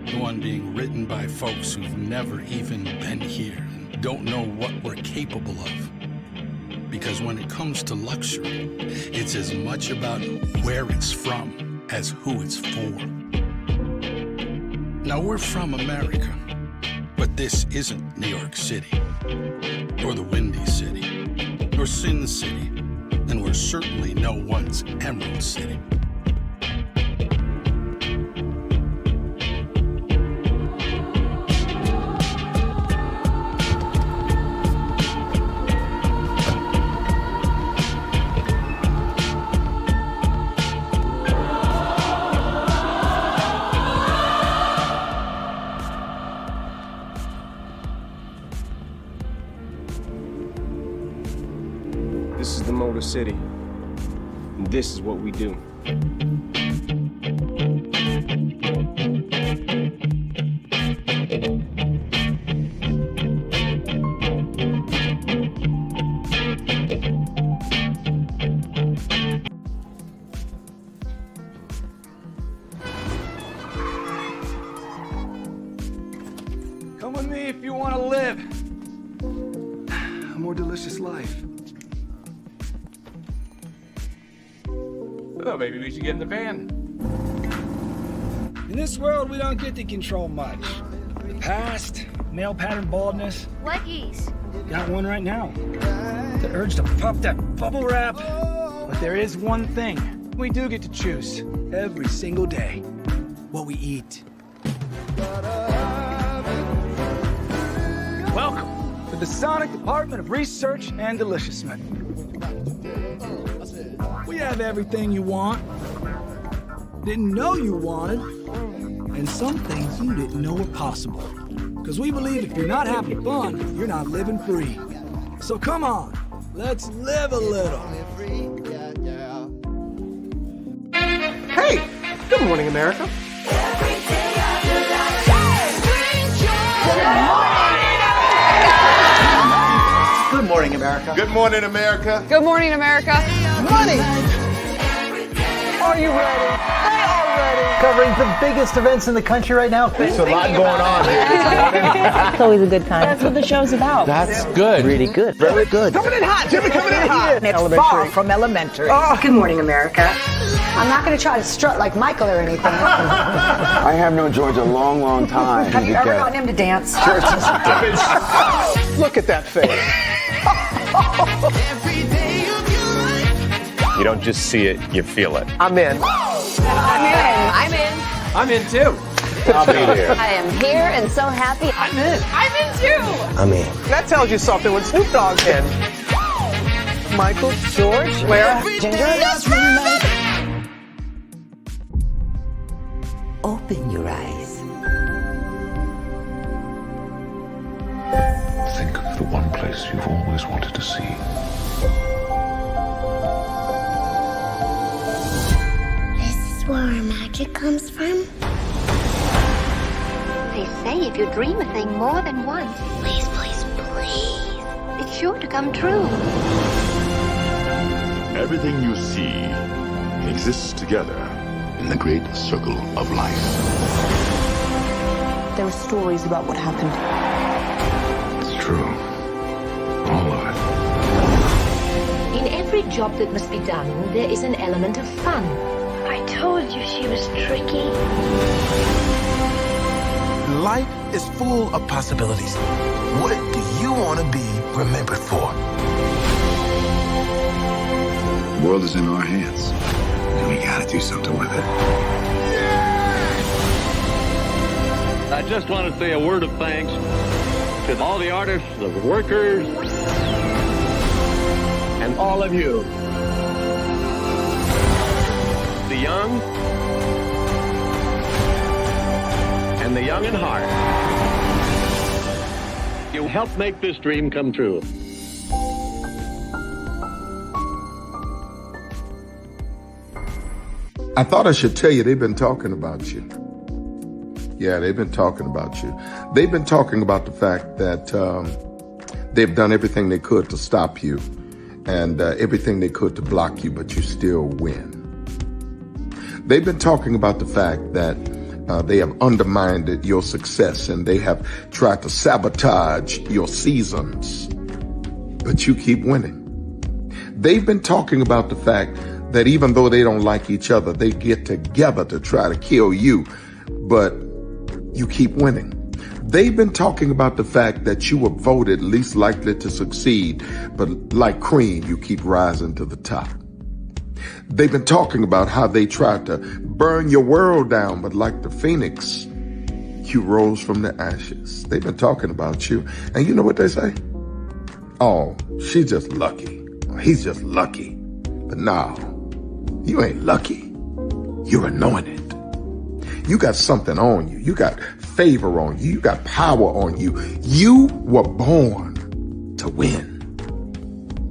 the one being written by folks who've never even been here and don't know what we're capable of. Because when it comes to luxury, it's as much about where it's from as who it's for. Now, we're from America, but this isn't New York City, or the Windy City, or Sin City, and we're certainly no one's Emerald City. This is the Motor City, and this is what we do. Come with me if you want to live a more delicious life. Oh, maybe we should get in the van. In this world, we don't get to control much. The past, male pattern baldness. What is? Got one right now. The urge to pop that bubble wrap. But there is one thing we do get to choose every single day. What we eat. Welcome to the Sonic Department of Research and Deliciousment. We have everything you want, didn't know you wanted, and some things you didn't know were possible. Because we believe if you're not having fun, you're not living free. So come on, let's live a little. Hey, good morning, America. Good morning, America. Good morning, America. Good morning, America. Money. Are you ready? They are ready. Covering the biggest events in the country right now. There's a lot going on here. It's always a good time. That's what the show's about. That's good. Really good. Very good. Coming in hot. Jimmy coming in hot. It's far from elementary. Oh. Good morning, America. I'm not going to try to strut like Michael or anything. I have known George a long, long time. Have you ever gotten him to dance? Look at that face. You don't just see it, you feel it. I'm in. I'm in. I'm in too. I'll be there. I am here and so happy. I'm in. I'm in too. I'm in. That tells you something when Snoop Dogg's in. Michael, George, Lara, Ginger. Open your eyes. Think of the one place you've always wanted to see. This is where our magic comes from. They say if you dream a thing more than once, Please, please, please. it's sure to come true. Everything you see exists together in the great circle of life. There were stories about what happened. It's true. All of it. In every job that must be done, there is an element of fun. I told you she was tricky. Life is full of possibilities. What do you want to be remembered for? The world is in our hands, and we gotta do something with it. I just want to say a word of thanks to all the artists, the workers, and all of you. The young and the young in heart. You helped make this dream come true. I thought I should tell you they've been talking about you. Yeah, they've been talking about you. They've been talking about the fact that they've done everything they could to stop you and everything they could to block you, but you still win. They've been talking about the fact that they have undermined your success and they have tried to sabotage your seasons, but you keep winning. They've been talking about the fact that even though they don't like each other, they get together to try to kill you, but you keep winning. They've been talking about the fact that you were voted least likely to succeed, but like cream, you keep rising to the top. They've been talking about how they tried to burn your world down, but like the phoenix, you rose from the ashes. They've been talking about you. And you know what they say? Oh, she's just lucky. He's just lucky. But no, you ain't lucky. You're anointed. You got something on you. You got favor on you. You got power on you. You were born to win.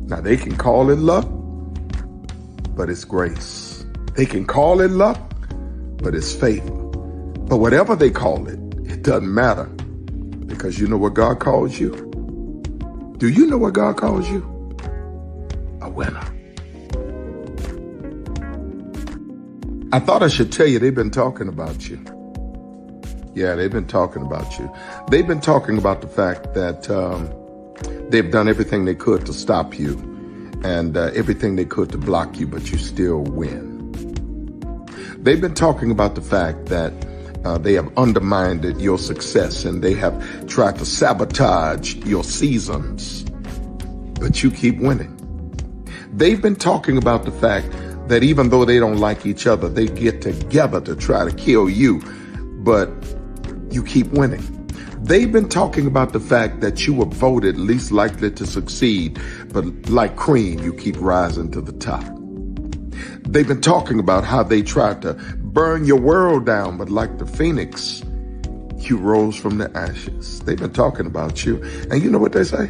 Now they can call it luck, but it's grace. They can call it luck, but it's favor. But whatever they call it, it doesn't matter, because you know what God calls you? Do you know what God calls you? A winner. I thought I should tell you they've been talking about you. Yeah, they've been talking about you. They've been talking about the fact that they've done everything they could to stop you and everything they could to block you, but you still win. They've been talking about the fact that they have undermined your success and they have tried to sabotage your seasons, but you keep winning. They've been talking about the fact that even though they don't like each other, they get together to try to kill you, but you keep winning. They've been talking about the fact that you were voted least likely to succeed, but like cream, you keep rising to the top. They've been talking about how they tried to burn your world down, but like the phoenix, you rose from the ashes. They've been talking about you. And you know what they say?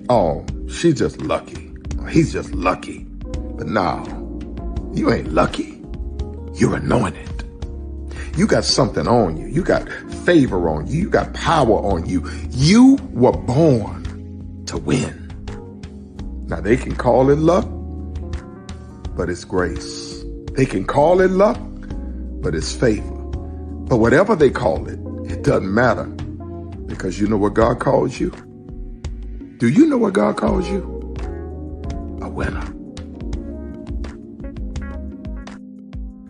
Oh, she's just lucky. He's just lucky. But no, you ain't lucky. You're anointed. You got something on you. You got favor on you. You got power on you. You were born to win. Now they can call it luck, but it's grace. They can call it luck, but it's favor. But whatever they call it, it doesn't matter. Because you know what God calls you? Do you know what God calls you? A winner.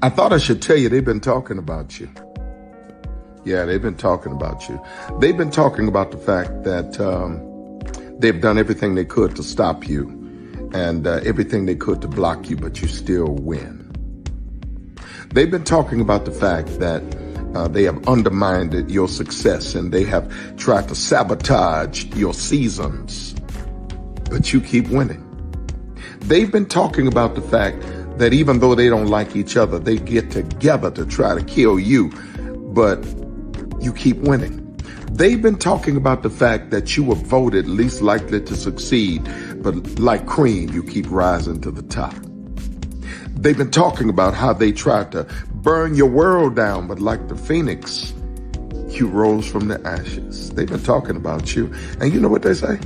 I thought I should tell you they've been talking about you. Yeah, they've been talking about you. They've been talking about the fact that they've done everything they could to stop you and everything they could to block you, but you still win. They've been talking about the fact that they have undermined your success and they have tried to sabotage your seasons, but you keep winning. They've been talking about the fact that even though they don't like each other, they get together to try to kill you, but you keep winning. They've been talking about the fact that you were voted least likely to succeed, but like cream, you keep rising to the top. They've been talking about how they tried to burn your world down, but like the phoenix, you rose from the ashes. They've been talking about you. And you know what they say?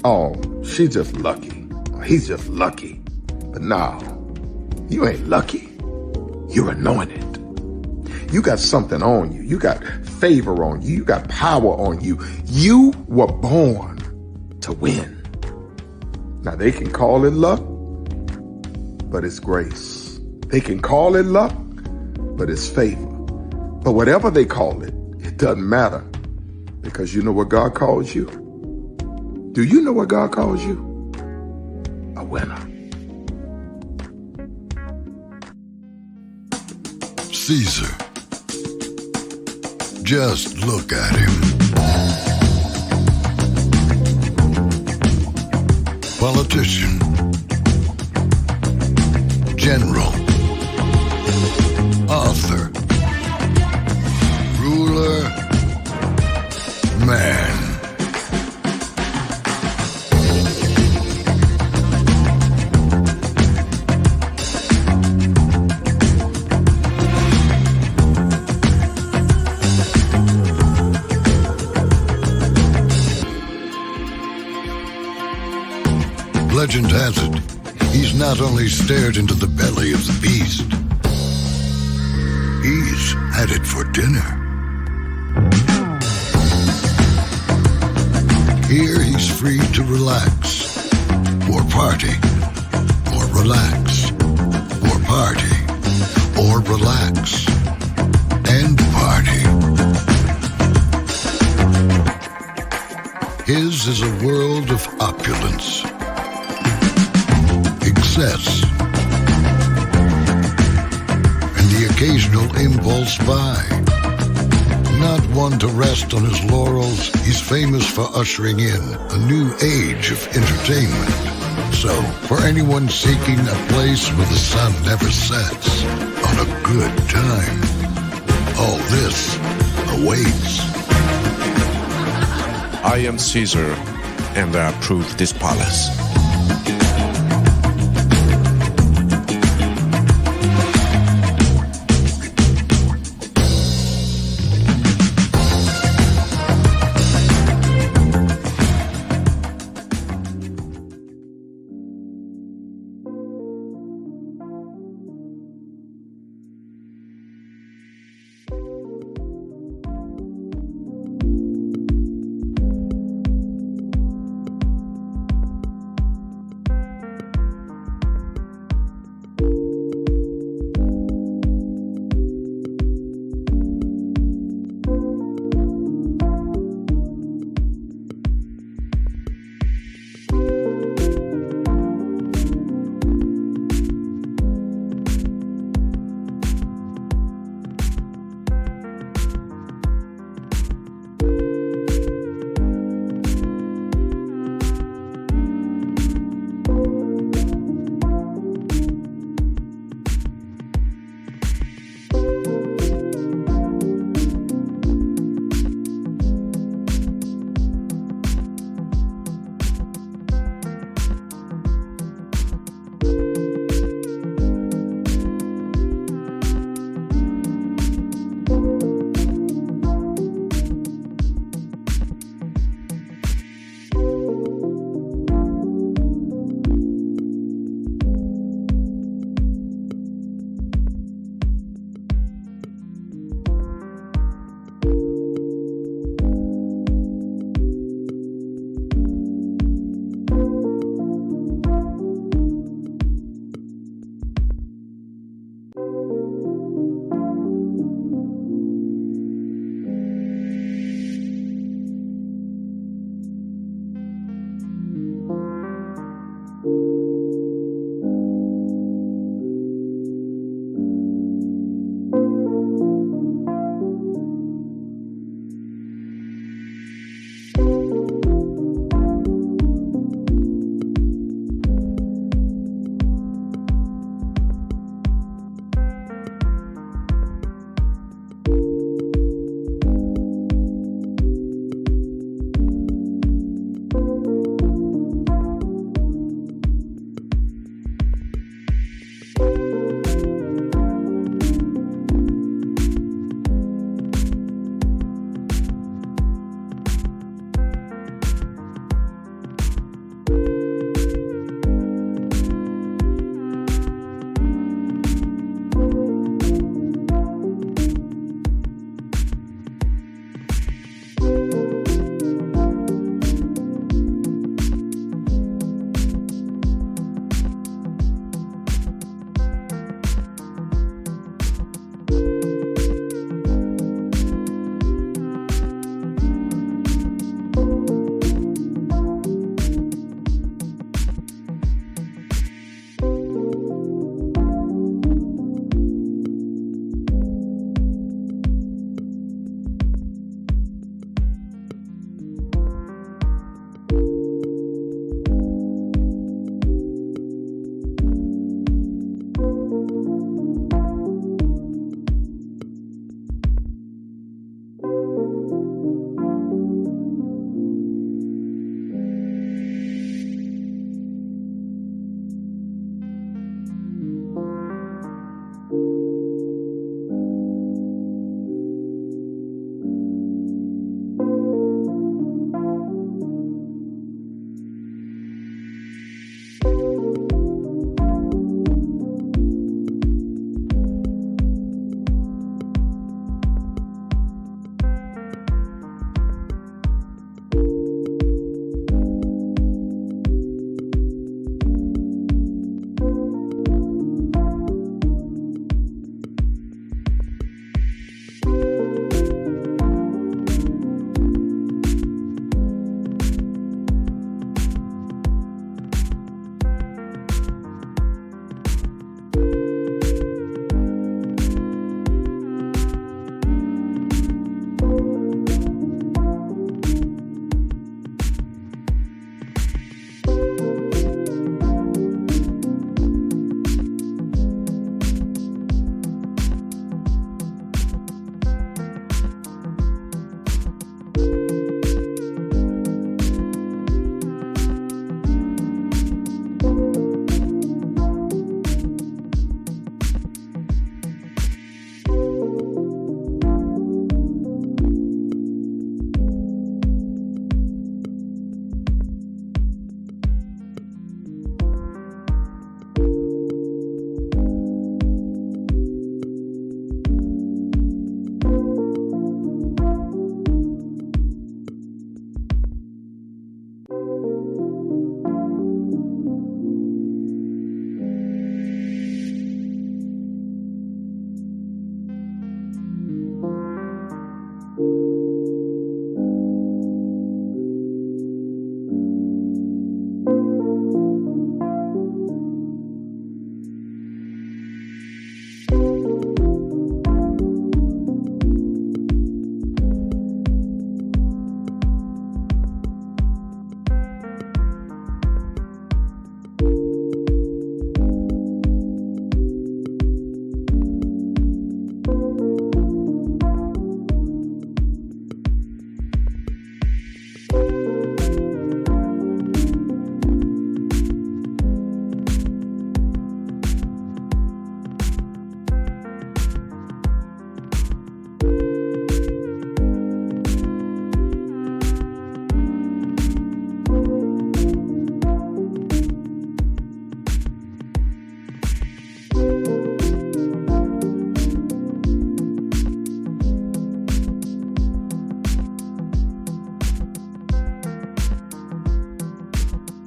Oh, she's just lucky. He's just lucky. But no, you ain't lucky. You're anointed. You got something on you. You got favor on you. You got power on you. You were born to win. Now they can call it luck, but it's grace. They can call it luck, but it's favor. But whatever they call it, it doesn't matter. Because you know what God calls you? Do you know what God calls you? A winner. Caesar. Just look at him. Politician. General. Author. Ruler. Man. Legend has it, he's not only stared into the belly of the beast, he's had it for dinner. Here he's free to relax, or party, or relax, or party, or relax, and party. His is a world of opulence, excess, and the occasional impulse buy. Not one to rest on his laurels, he's famous for ushering in a new age of entertainment. So, for anyone seeking a place where the sun never sets on a good time, all this awaits. I am Caesar, and I approve this palace.